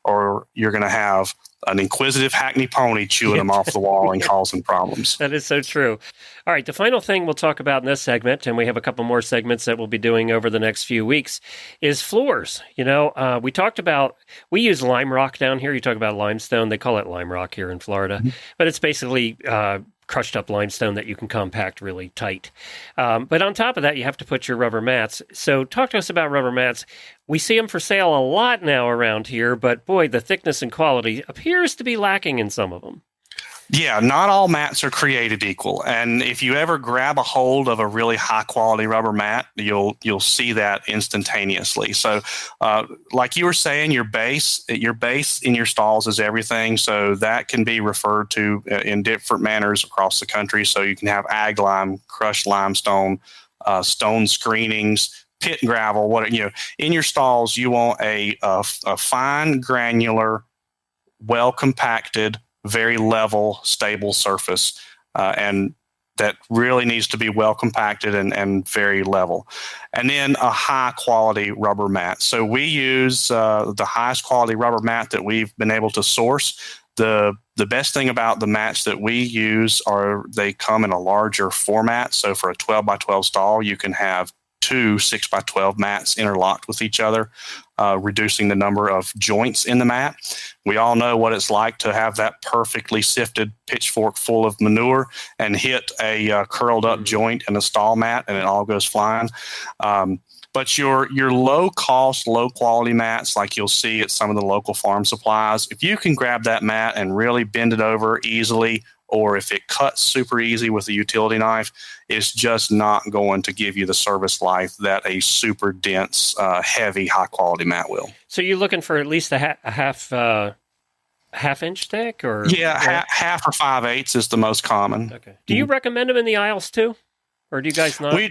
[SPEAKER 10] or you're going to have an inquisitive Hackney pony chewing them off the wall and causing problems.
[SPEAKER 1] That is so true. All right, the final thing we'll talk about in this segment, and we have a couple more segments that we'll be doing over the next few weeks, is floors. We talked about, we use lime rock down here. You talk about limestone. They call it lime rock here in Florida, but it's basically crushed up limestone that you can compact really tight. But on top of that, you have to put your rubber mats. So talk to us about rubber mats. We see them for sale a lot now around here, but boy, the thickness and quality appears to be lacking in some of them.
[SPEAKER 10] Yeah, not all mats are created equal. And if you ever grab a hold of a really high quality rubber mat, you'll see that instantaneously. So like you were saying, your base in your stalls is everything. So that can be referred to in different manners across the country. So you can have ag lime, crushed limestone, stone screenings, pit gravel, in your stalls, you want a fine, granular, well compacted, very level, stable surface, and that really needs to be well compacted and very level. And then a high quality rubber mat. So we use the highest quality rubber mat that we've been able to source. The best thing about the mats that we use are they come in a larger format. So for a 12 by 12 stall, you can have 2 6 by 12 mats interlocked with each other, reducing the number of joints in the mat. We all know what it's like to have that perfectly sifted pitchfork full of manure and hit a curled up joint in a stall mat, and it all goes flying. But your low cost, low quality mats, like you'll see at some of the local farm supplies, if you can grab that mat and really bend it over easily, or if it cuts super easy with a utility knife, it's just not going to give you the service life that a super dense, heavy, high quality mat will.
[SPEAKER 1] So you're looking for at least a half inch thick, or
[SPEAKER 10] half or 5/8 is the most common.
[SPEAKER 1] Okay. Do you recommend them in the aisles too? Or do you guys not?
[SPEAKER 10] We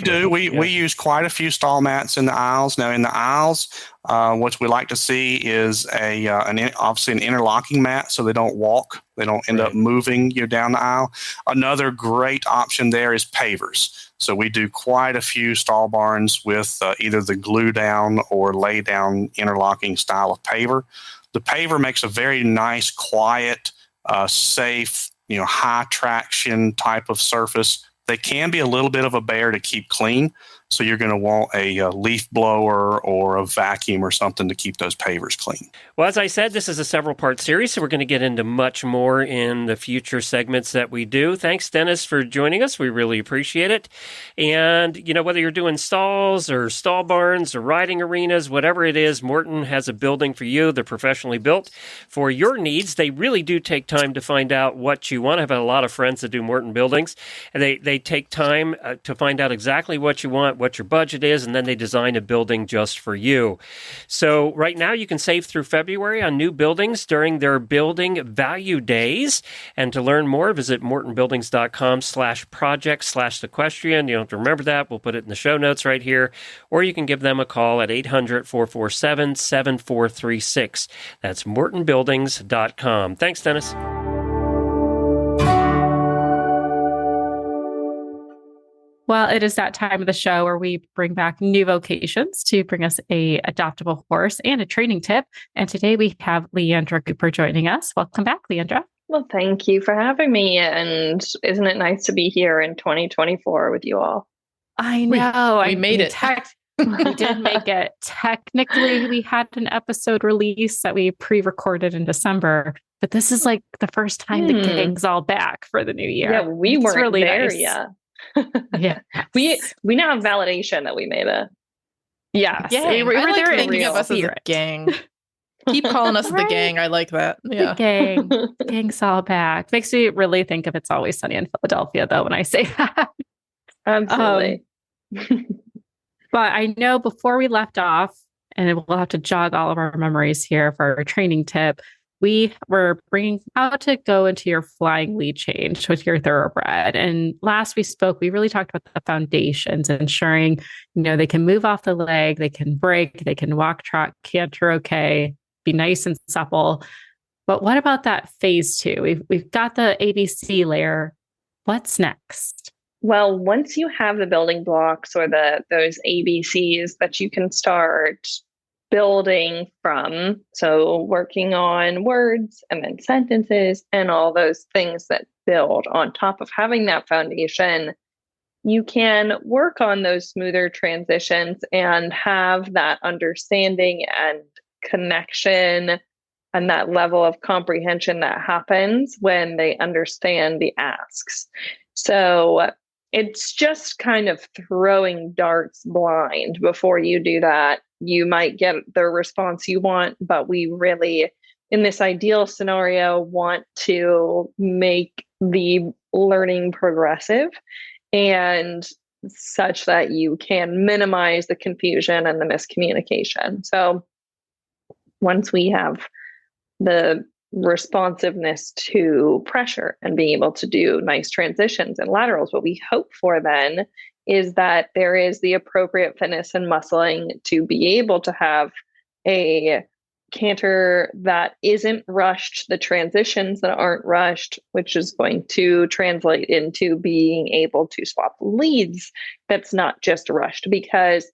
[SPEAKER 10] do. We use quite a few stall mats in the aisles. Now, in the aisles, what we like to see is obviously an interlocking mat, so they don't walk. They don't end up moving you down the aisle. Another great option there is pavers. So we do quite a few stall barns with either the glue down or lay down interlocking style of paver. The paver makes a very nice, quiet, safe, high traction type of surface. They can be a little bit of a bear to keep clean, so you're going to want a leaf blower or a vacuum or something to keep those pavers clean.
[SPEAKER 1] Well, as I said, this is a several-part series, so we're going to get into much more in the future segments that we do. Thanks, Dennis, for joining us. We really appreciate it. And, whether you're doing stalls or stall barns or riding arenas, whatever it is, Morton has a building for you. They're professionally built for your needs. They really do take time to find out what you want. I've had a lot of friends that do Morton buildings, and they take time to find out exactly what you want, what your budget is, and then they design a building just for you. So right now you can save through February on new buildings during their building value days. And to learn more, visit mortonbuildings.com/project/equestrian. You don't have to remember that. We'll put it in the show notes right here. Or you can give them a call at 800-447-7436. That's mortonbuildings.com. Thanks, Dennis.
[SPEAKER 3] Well, it is that time of the show where we bring back new Vocations to bring us a adoptable horse and a training tip. And today we have Leandra Cooper joining us. Welcome back, Leandra.
[SPEAKER 11] Well, thank you for having me. And isn't it nice to be here in 2024 with you all?
[SPEAKER 3] I know.
[SPEAKER 2] We made it.
[SPEAKER 3] We did make it. Technically, we had an episode release that we pre-recorded in December, but this is like the first time the gang's all back for the new year.
[SPEAKER 11] Yeah, we weren't really there yet.
[SPEAKER 3] Yeah,
[SPEAKER 11] we now have validation that we made it.
[SPEAKER 3] Yes,
[SPEAKER 2] we were
[SPEAKER 3] like
[SPEAKER 2] there. Thinking of us as a gang. Keep calling us the gang. I like that. Yeah,
[SPEAKER 3] the gang's all back. Makes me really think of It's Always Sunny in Philadelphia, though, when I say that.
[SPEAKER 11] Absolutely.
[SPEAKER 3] But I know before we left off, and we'll have to jog all of our memories here for our training tip, we were bringing how to go into your flying lead change with your thoroughbred. And last we spoke, we really talked about the foundations, ensuring, they can move off the leg, they can break, they can walk, trot, canter okay, be nice and supple. But what about that phase 2? We've got the ABC layer. What's next?
[SPEAKER 11] Well, once you have the building blocks or those ABCs that you can start building from, so working on words and then sentences and all those things that build on top of having that foundation, you can work on those smoother transitions and have that understanding and connection and that level of comprehension that happens when they understand the asks. So it's just kind of throwing darts blind. Before you do that, you might get the response you want, but we really, in this ideal scenario, want to make the learning progressive and such that you can minimize the confusion and the miscommunication. So once we have the responsiveness to pressure and being able to do nice transitions and laterals, what we hope for then is that there is the appropriate fitness and muscling to be able to have a canter that isn't rushed, the transitions that aren't rushed, which is going to translate into being able to swap leads that's not just rushed, because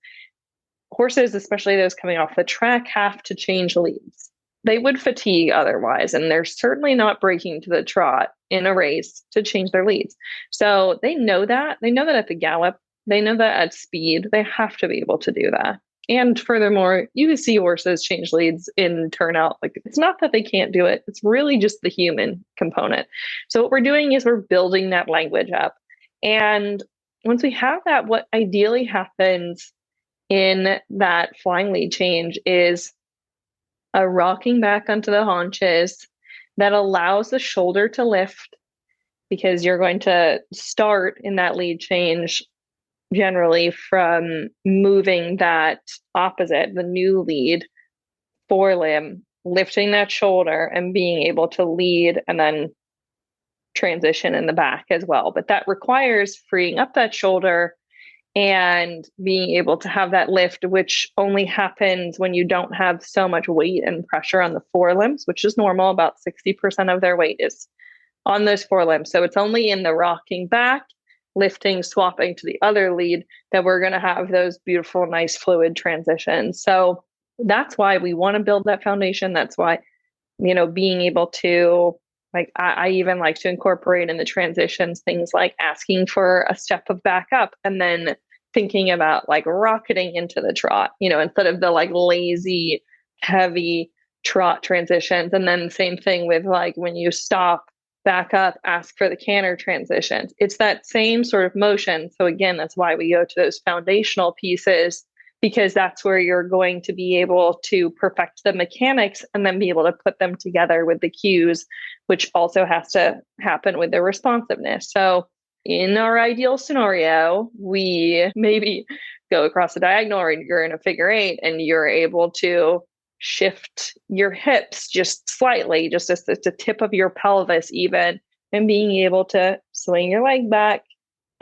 [SPEAKER 11] horses, especially those coming off the track, have to change leads. They would fatigue otherwise, and they're certainly not breaking to the trot in a race to change their leads. So they know that. They know that at the gallop. They know that at speed. They have to be able to do that. And furthermore, you can see horses change leads in turnout. Like, it's not that they can't do it. It's really just the human component. So what we're doing is we're building that language up. And once we have that, what ideally happens in that flying lead change is a rocking back onto the haunches that allows the shoulder to lift, because you're going to start in that lead change generally from moving that opposite, the new lead forelimb, lifting that shoulder and being able to lead and then transition in the back as well. But that requires freeing up that shoulder and being able to have that lift, which only happens when you don't have so much weight and pressure on the forelimbs, which is normal. About 60% of their weight is on those forelimbs. So it's only in the rocking back, lifting, swapping to the other lead that we're going to have those beautiful, nice fluid transitions. So that's why we want to build that foundation. That's why, being able to, like, I even like to incorporate in the transitions things like asking for a step of back up and then thinking about like rocketing into the trot, instead of the like lazy, heavy trot transitions. And then the same thing with like when you stop, back up, ask for the canter transitions. It's that same sort of motion. So again, that's why we go to those foundational pieces, because that's where you're going to be able to perfect the mechanics and then be able to put them together with the cues, which also has to happen with the responsiveness. So in our ideal scenario, we maybe go across the diagonal, or you're in a figure eight and you're able to shift your hips just slightly, just as the tip of your pelvis even, and being able to swing your leg back,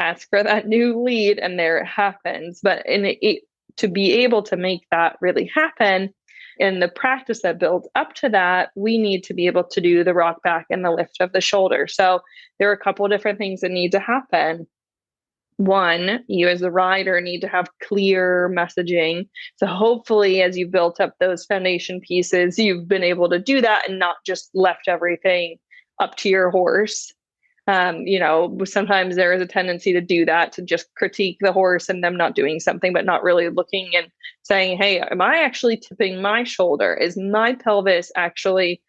[SPEAKER 11] ask for that new lead, and there it happens. But to be able to make that really happen, and the practice that builds up to that, we need to be able to do the rock back and the lift of the shoulder. So there are a couple of different things that need to happen. One, you as a rider need to have clear messaging. So hopefully, as you've built up those foundation pieces, you've been able to do that and not just left everything up to your horse. Sometimes there is a tendency to do that, to just critique the horse and them not doing something, but not really looking and saying, hey, am I actually tipping my shoulder? Is my pelvis actually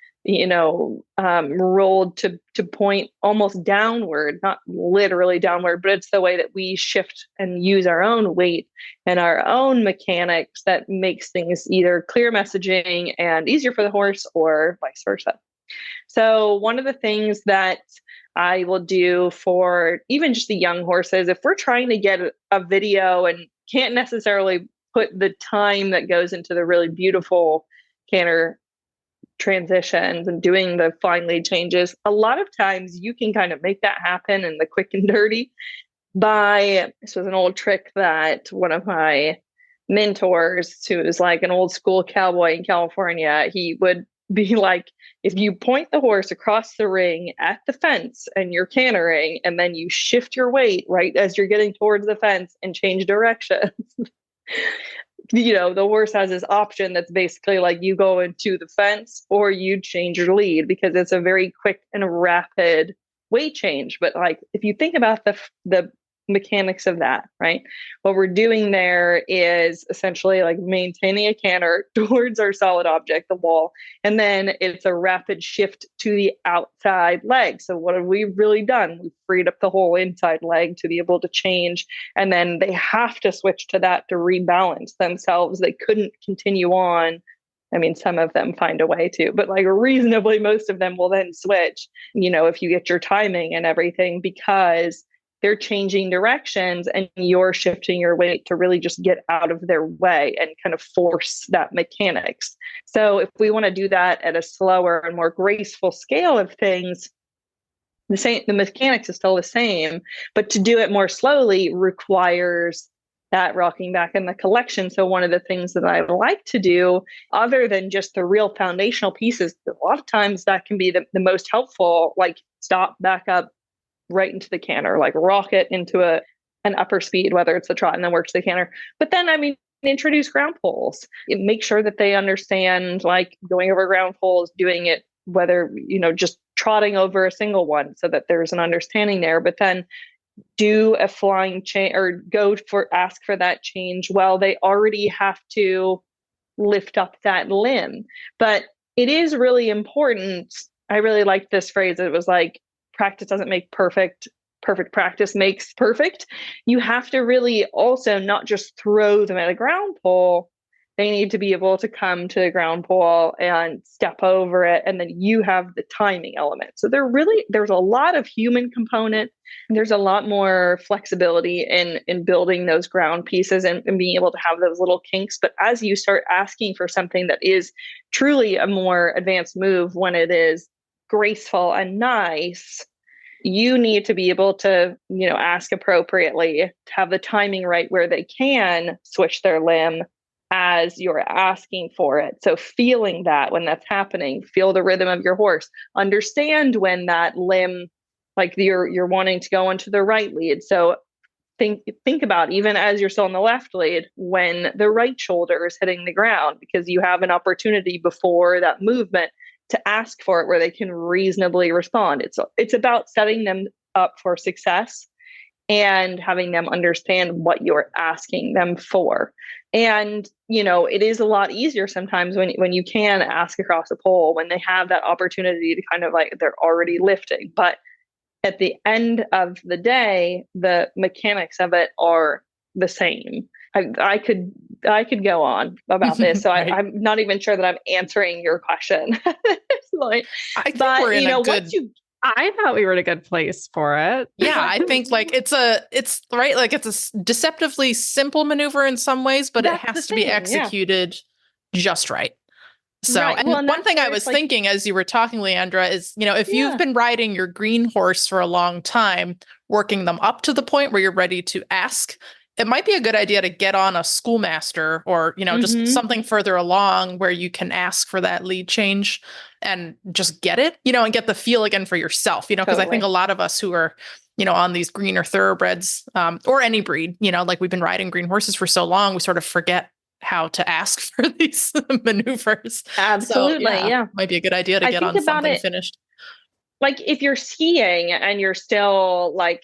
[SPEAKER 11] rolled to point almost downward, not literally downward, but it's the way that we shift and use our own weight and our own mechanics that makes things either clear messaging and easier for the horse or vice versa. So one of the things that I will do for even just the young horses, if we're trying to get a video and can't necessarily put the time that goes into the really beautiful canter transitions and doing the flying lead changes, a lot of times you can kind of make that happen in the quick and dirty this was an old trick that one of my mentors, who was like an old school cowboy in California, he would be like, if you point the horse across the ring at the fence and you're cantering, and then you shift your weight right as you're getting towards the fence and change directions, the horse has this option that's basically like you go into the fence or you change your lead, because it's a very quick and rapid weight change. But like, if you think about the mechanics of that, right? What we're doing there is essentially like maintaining a canter towards our solid object, the wall, and then it's a rapid shift to the outside leg. So what have we really done? We've freed up the whole inside leg to be able to change, and then they have to switch to that to rebalance themselves. They couldn't continue on. I mean, some of them find a way to, but like reasonably, most of them will then switch, if you get your timing and everything, because they're changing directions and you're shifting your weight to really just get out of their way and kind of force that mechanics. So if we want to do that at a slower and more graceful scale of things, the mechanics is still the same, but to do it more slowly requires that rocking back in the collection. So one of the things that I like to do, other than just the real foundational pieces, a lot of times that can be the most helpful, like stop, back up, right into the canter, like rock it into an upper speed, whether it's the trot and then work to the canter. But then, introduce ground poles. Make sure that they understand, like going over ground poles, doing it, whether, just trotting over a single one, so that there's an understanding there. But then do a flying change or ask for that change. Well, they already have to lift up that limb. But it is really important. I really like this phrase. It was like, practice doesn't make perfect. Perfect practice makes perfect. You have to really also not just throw them at a ground pole. They need to be able to come to the ground pole and step over it. And then you have the timing element. So there's a lot of human component. And there's a lot more flexibility in building those ground pieces and being able to have those little kinks. But as you start asking for something that is truly a more advanced move, when it is graceful and nice, you need to be able to, ask appropriately, to have the timing right where they can switch their limb as you're asking for it. So feeling that when that's happening, feel the rhythm of your horse, understand when that limb, like you're wanting to go into the right lead. So think about, even as you're still in the left lead, when the right shoulder is hitting the ground, because you have an opportunity before that movement to ask for it where they can reasonably respond. It's about setting them up for success and having them understand what you're asking them for. And, it is a lot easier sometimes when you can ask across a pole, when they have that opportunity to kind of like, they're already lifting. But at the end of the day, the mechanics of it are the same. I could go on about this. So right. I'm not even sure that I'm answering your question.
[SPEAKER 2] I think we're in a good...
[SPEAKER 3] I thought we were in a good place for it.
[SPEAKER 2] Yeah, I think like it's right. Like it's a deceptively simple maneuver in some ways, but it has to be executed just right. So right. One thing I was thinking as you were talking, Leandra, is, if you've been riding your green horse for a long time, working them up to the point where you're ready to ask, it might be a good idea to get on a schoolmaster or, just something further along where you can ask for that lead change and just get it, and get the feel again for yourself, because totally. I think a lot of us who are, on these greener thoroughbreds, or any breed, like we've been riding green horses for so long, we sort of forget how to ask for these maneuvers.
[SPEAKER 11] Absolutely. So, yeah.
[SPEAKER 2] Might be a good idea to get on something finished.
[SPEAKER 11] Like if you're skiing and you're still like,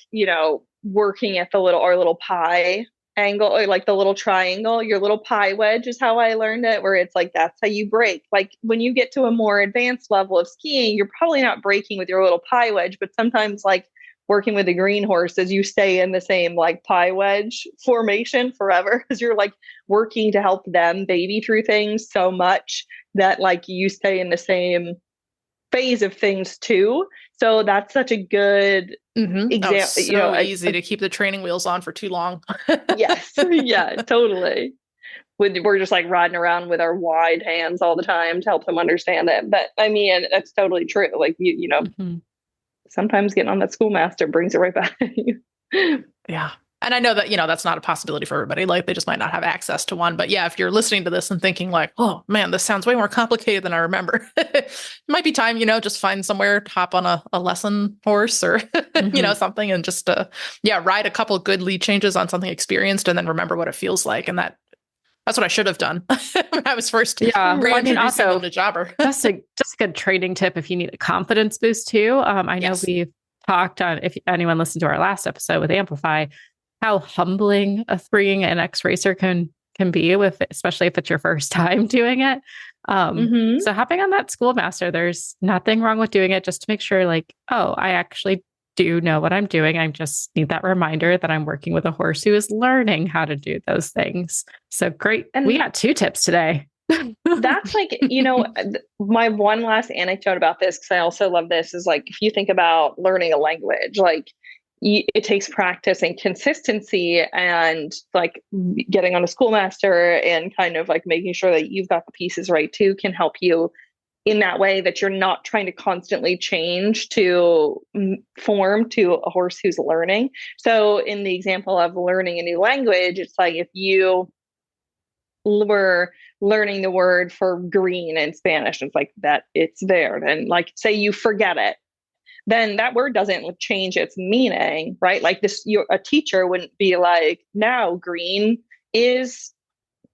[SPEAKER 11] working at the little pie angle, or like the little triangle, your little pie wedge is how I learned it, where it's like, that's how you break. Like when you get to a more advanced level of skiing, you're probably not breaking with your little pie wedge, but sometimes like working with the green horses, you stay in the same like pie wedge formation forever, because you're like working to help them baby through things so much that like you stay in the same phase of things too. So that's such a good example.
[SPEAKER 2] So easy to keep the training wheels on for too long.
[SPEAKER 11] Yes. Yeah, totally. We're just like riding around with our wide hands all the time to help them understand it. But I mean, that's totally true. Like, sometimes getting on that schoolmaster brings it right back at you.
[SPEAKER 2] Yeah. And I know that, that's not a possibility for everybody. Like they just might not have access to one. But yeah, if you're listening to this and thinking like, oh man, this sounds way more complicated than I remember. It might be time, just find somewhere, hop on a lesson horse or, something and just, ride a couple good lead changes on something experienced and then remember what it feels like. And that's what I should have done when I was first.
[SPEAKER 3] Yeah.
[SPEAKER 2] Also to jobber.
[SPEAKER 3] Just a good training tip if you need a confidence boost too. I know we've talked on, if anyone listened to our last episode with Amplify, how humbling a freeing an ex-racer can be especially if it's your first time doing it. So hopping on that schoolmaster, there's nothing wrong with doing it just to make sure like, oh, I actually do know what I'm doing. I just need that reminder that I'm working with a horse who is learning how to do those things. So great. And we got 2 tips today.
[SPEAKER 11] That's like, my one last anecdote about this, because I also love this, is like, if you think about learning a language, like it takes practice and consistency, and like getting on a schoolmaster and kind of like making sure that you've got the pieces right too can help you in that way that you're not trying to constantly change to form to a horse who's learning. So in the example of learning a new language, it's like if you were learning the word for green in Spanish, it's like that it's there. And like, say you forget it, then that word doesn't change its meaning, right? Like a teacher wouldn't be like, now green is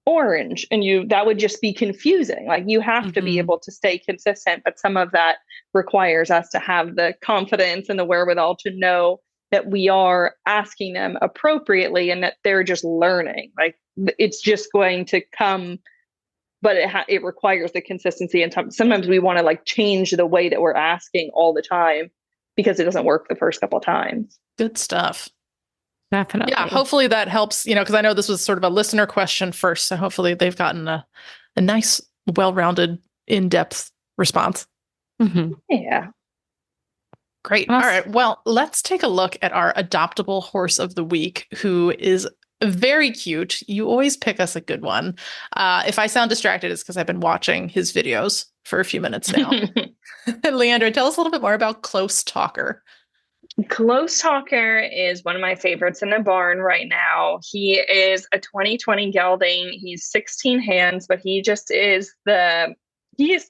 [SPEAKER 11] orange, and that would just be confusing. Like you have to be able to stay consistent, but some of that requires us to have the confidence and the wherewithal to know that we are asking them appropriately and that they're just learning. Like it's just going to come, but it requires the consistency. And sometimes we want to like change the way that we're asking all the time because it doesn't work the first couple of times.
[SPEAKER 2] Good stuff.
[SPEAKER 3] Definitely.
[SPEAKER 2] Yeah, hopefully that helps, because I know this was sort of a listener question first. So hopefully they've gotten a nice, well-rounded, in-depth response.
[SPEAKER 3] Mm-hmm.
[SPEAKER 11] Yeah.
[SPEAKER 2] Great. All right. Well, let's take a look at our adoptable horse of the week, who is very cute. You always pick us a good one. If I sound distracted, it's because I've been watching his videos for a few minutes now. Leandra, tell us a little bit more about Close Talker.
[SPEAKER 11] Close Talker is one of my favorites in the barn right now. He is a 2020 gelding. He's 16 hands, but he is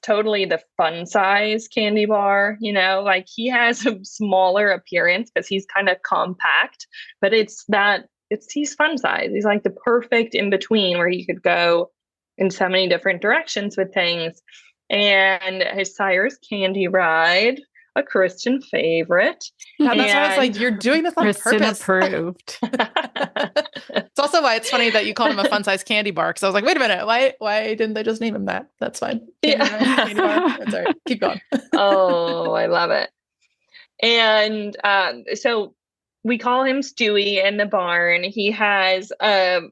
[SPEAKER 11] totally the fun size candy bar, like he has a smaller appearance because he's kind of compact, but he's fun size. He's like the perfect in between where he could go in so many different directions with things. And his sire's Candy Ride, a Kristen favorite.
[SPEAKER 2] That's why I was like, you're doing this on
[SPEAKER 3] Kristen
[SPEAKER 2] purpose.
[SPEAKER 3] approved.
[SPEAKER 2] It's also why it's funny that you called him a fun size candy bar. Because I was like, wait a minute, why didn't they just name him that? That's fine. Candy bar. That's all right. Keep going.
[SPEAKER 11] Oh, I love it. And so we call him Stewie in the barn. He has a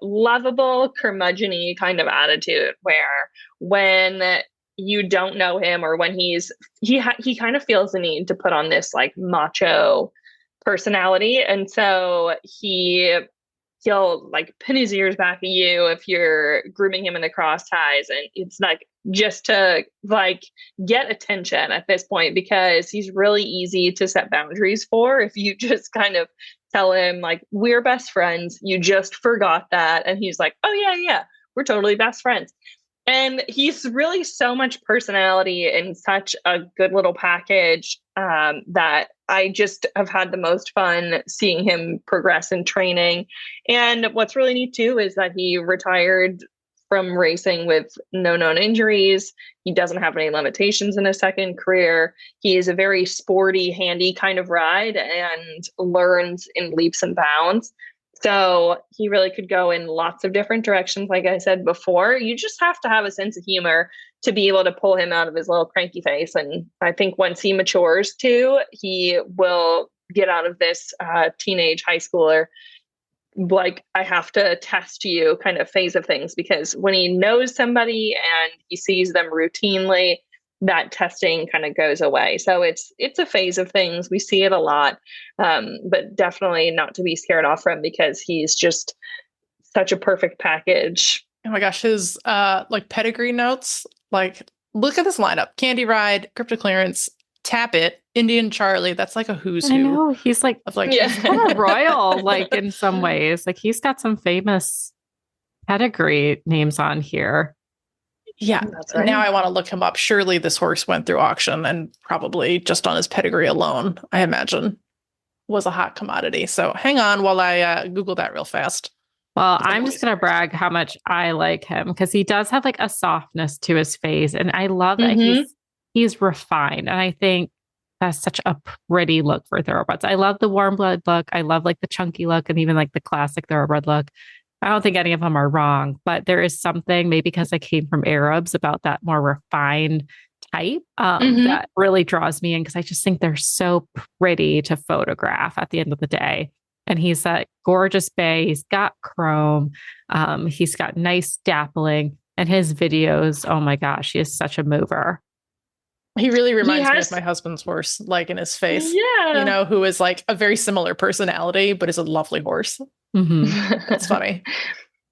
[SPEAKER 11] lovable curmudgeon-y kind of attitude where when you don't know him or when he kind of feels the need to put on this like macho personality. And so he'll like pin his ears back at you if you're grooming him in the cross ties. And it's like just to like get attention at this point, because he's really easy to set boundaries for. If you just kind of tell him like, we're best friends, you just forgot that. And he's like, oh yeah, we're totally best friends. And he's really so much personality and such a good little package that I just have had the most fun seeing him progress in training. And what's really neat too is that he retired from racing with no known injuries. He doesn't have any limitations in his second career. He is a very sporty, handy kind of ride and learns in leaps and bounds. So he really could go in lots of different directions. Like I said before, you just have to have a sense of humor to be able to pull him out of his little cranky face. And I think once he matures too, he will get out of this teenage high schooler, like, I have to test you kind of phase of things, because when he knows somebody and he sees them routinely, that testing kind of goes away. So it's a phase of things. We see it a lot, but definitely not to be scared off from, because he's just such a perfect package.
[SPEAKER 2] Oh my gosh, his pedigree notes, like, look at this lineup: Candy Ride, Crypto Clearance, Tap It, Indian Charlie. That's like a who's who.
[SPEAKER 3] I know, he's like,
[SPEAKER 2] yeah.
[SPEAKER 3] He's kind of royal, like in some ways. Like he's got some famous pedigree names on here.
[SPEAKER 2] Yeah. Right. Now I want to look him up. Surely this horse went through auction, and probably just on his pedigree alone, I imagine, was a hot commodity. So hang on while I Google that real fast.
[SPEAKER 3] Well, I'm just going to brag how much I like him, because he does have like a softness to his face. And I love that he's refined. And I think that's such a pretty look for thoroughbreds. I love the warm blood look. I love like the chunky look, and even like the classic thoroughbred look. I don't think any of them are wrong, but there is something, maybe because I came from Arabs, about that more refined type that really draws me in, because I just think they're so pretty to photograph at the end of the day. And he's that gorgeous bay. He's got chrome. He's got nice dappling, and his videos, oh my gosh, he is such a mover.
[SPEAKER 2] He really reminds me of my husband's horse, like in his face, who is like a very similar personality, but is a lovely horse.
[SPEAKER 3] Mm-hmm.
[SPEAKER 2] That's funny.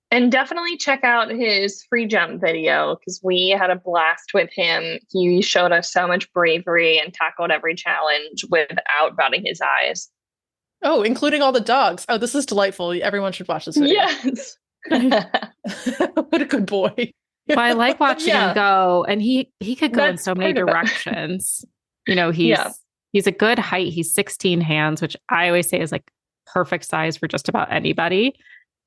[SPEAKER 11] And definitely check out his free jump video because we had a blast with him. He showed us so much bravery and tackled every challenge without batting his eyes.
[SPEAKER 2] Oh, including all the dogs. Oh, this is delightful. Everyone should watch this video.
[SPEAKER 11] Yes.
[SPEAKER 2] What a good boy.
[SPEAKER 3] Well, I like watching him go, and he could go in
[SPEAKER 11] That's
[SPEAKER 3] so many
[SPEAKER 11] part of it.
[SPEAKER 3] directions. You know, he's a good height. He's 16 hands, which I always say is like perfect size for just about anybody.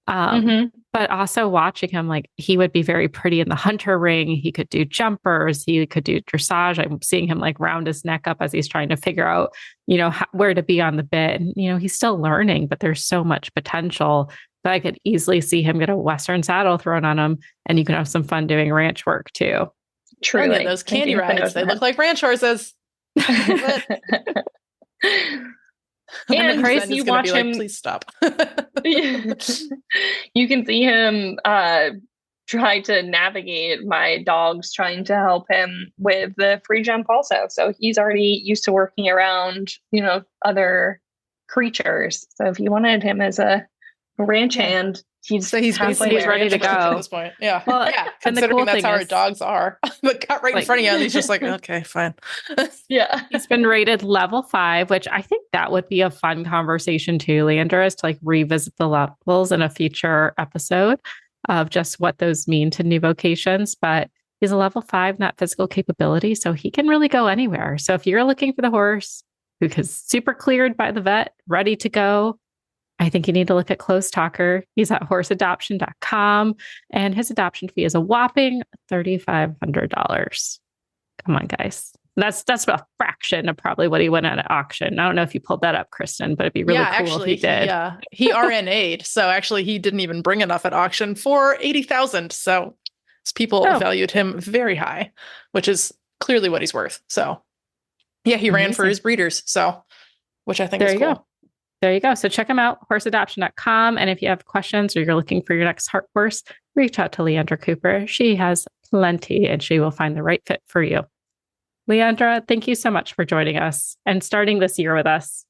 [SPEAKER 3] But also watching him, like he would be very pretty in the hunter ring. He could do jumpers. He could do dressage. I'm seeing him like round his neck up as he's trying to figure out, you know, where to be on the bit. And, you know, he's still learning, but there's so much potential that I could easily see him get a Western saddle thrown on him, and you can have some fun doing ranch work too.
[SPEAKER 11] Truly.
[SPEAKER 2] And those candy rides, they look like ranch horses.
[SPEAKER 11] And
[SPEAKER 2] the
[SPEAKER 11] crazy, you watch him.
[SPEAKER 2] Please stop.
[SPEAKER 11] You can see him try to navigate my dogs, trying to help him with the free jump also. So he's already used to working around, you know, other creatures. So if you wanted him as a ranch hand, he's
[SPEAKER 3] ready to go
[SPEAKER 2] at this point. Yeah.
[SPEAKER 3] Well,
[SPEAKER 2] yeah.
[SPEAKER 3] and the
[SPEAKER 2] Considering
[SPEAKER 3] cool
[SPEAKER 2] that's
[SPEAKER 3] thing
[SPEAKER 2] how our
[SPEAKER 3] is,
[SPEAKER 2] dogs are. But cut right in front of you, and he's just like, okay, fine.
[SPEAKER 11] Yeah.
[SPEAKER 3] He's been rated level 5, which I think that would be a fun conversation too, Leandra, is to like revisit the levels in a future episode of just what those mean to new vocations. But he's a level 5 in that physical capability, so he can really go anywhere. So if you're looking for the horse who is super cleared by the vet, ready to go, I think you need to look at Close Talker. He's at horseadoption.com, and his adoption fee is a whopping $3,500. Come on, guys. That's a fraction of probably what he went at auction. I don't know if you pulled that up, Kristen, but it'd be really cool if he did.
[SPEAKER 2] He RNA'd. So actually he didn't even bring enough at auction for $80,000. So people valued him very high, which is clearly what he's worth. So yeah, he ran for his breeders. So, which I think is cool.
[SPEAKER 3] There you go. So check him out, horseadoption.com. And if you have questions or you're looking for your next horse, reach out to Leandra Cooper. She has plenty, and she will find the right fit for you. Leandra, thank you so much for joining us and starting this year with us.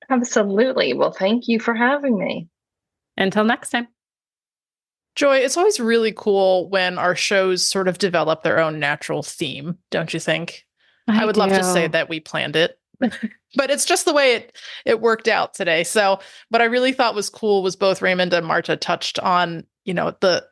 [SPEAKER 11] Absolutely. Well, thank you for having me.
[SPEAKER 3] Until next time.
[SPEAKER 2] Joy, it's always really cool when our shows sort of develop their own natural theme, don't you think? I would love to say that we planned it. But it's just the way it worked out today. So what I really thought was cool was both Raymond and Marte touched on, you know, the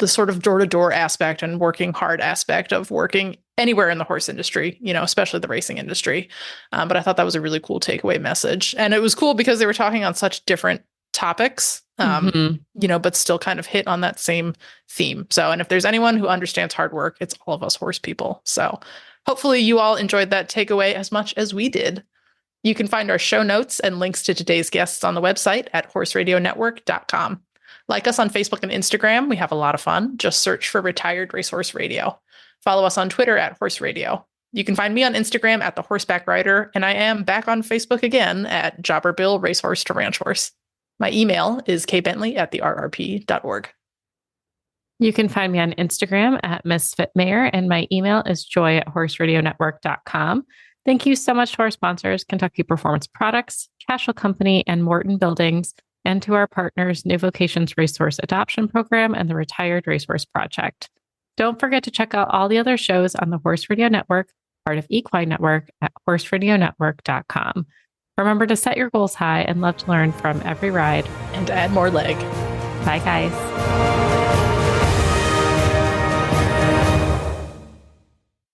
[SPEAKER 2] sort of door-to-door aspect and working hard aspect of working anywhere in the horse industry, you know, especially the racing industry. But I thought that was a really cool takeaway message. And it was cool because they were talking on such different topics, you know, but still kind of hit on that same theme. So, and if there's anyone who understands hard work, it's all of us horse people. So hopefully you all enjoyed that takeaway as much as we did. You can find our show notes and links to today's guests on the website at horseradionetwork.com. Like us on Facebook and Instagram. We have a lot of fun. Just search for Retired Racehorse Radio. Follow us on Twitter at Horse Radio. You can find me on Instagram at The Horseback Rider, and I am back on Facebook again at Jobber Bill Racehorse to Ranch Horse. My email is kbentley@therrp.org.
[SPEAKER 3] You can find me on Instagram at Misfit Mayor, and my email is joy@horseradionetwork.com. Thank you so much to our sponsors, Kentucky Performance Products, Cashel Company, and Morton Buildings, and to our partners, New Vocations Racehorse Adoption Program and the Retired Racehorse Project. Don't forget to check out all the other shows on the Horse Radio Network, part of Equine Network, at horseradionetwork.com. Remember to set your goals high and love to learn from every ride.
[SPEAKER 2] And add more leg.
[SPEAKER 3] Bye, guys.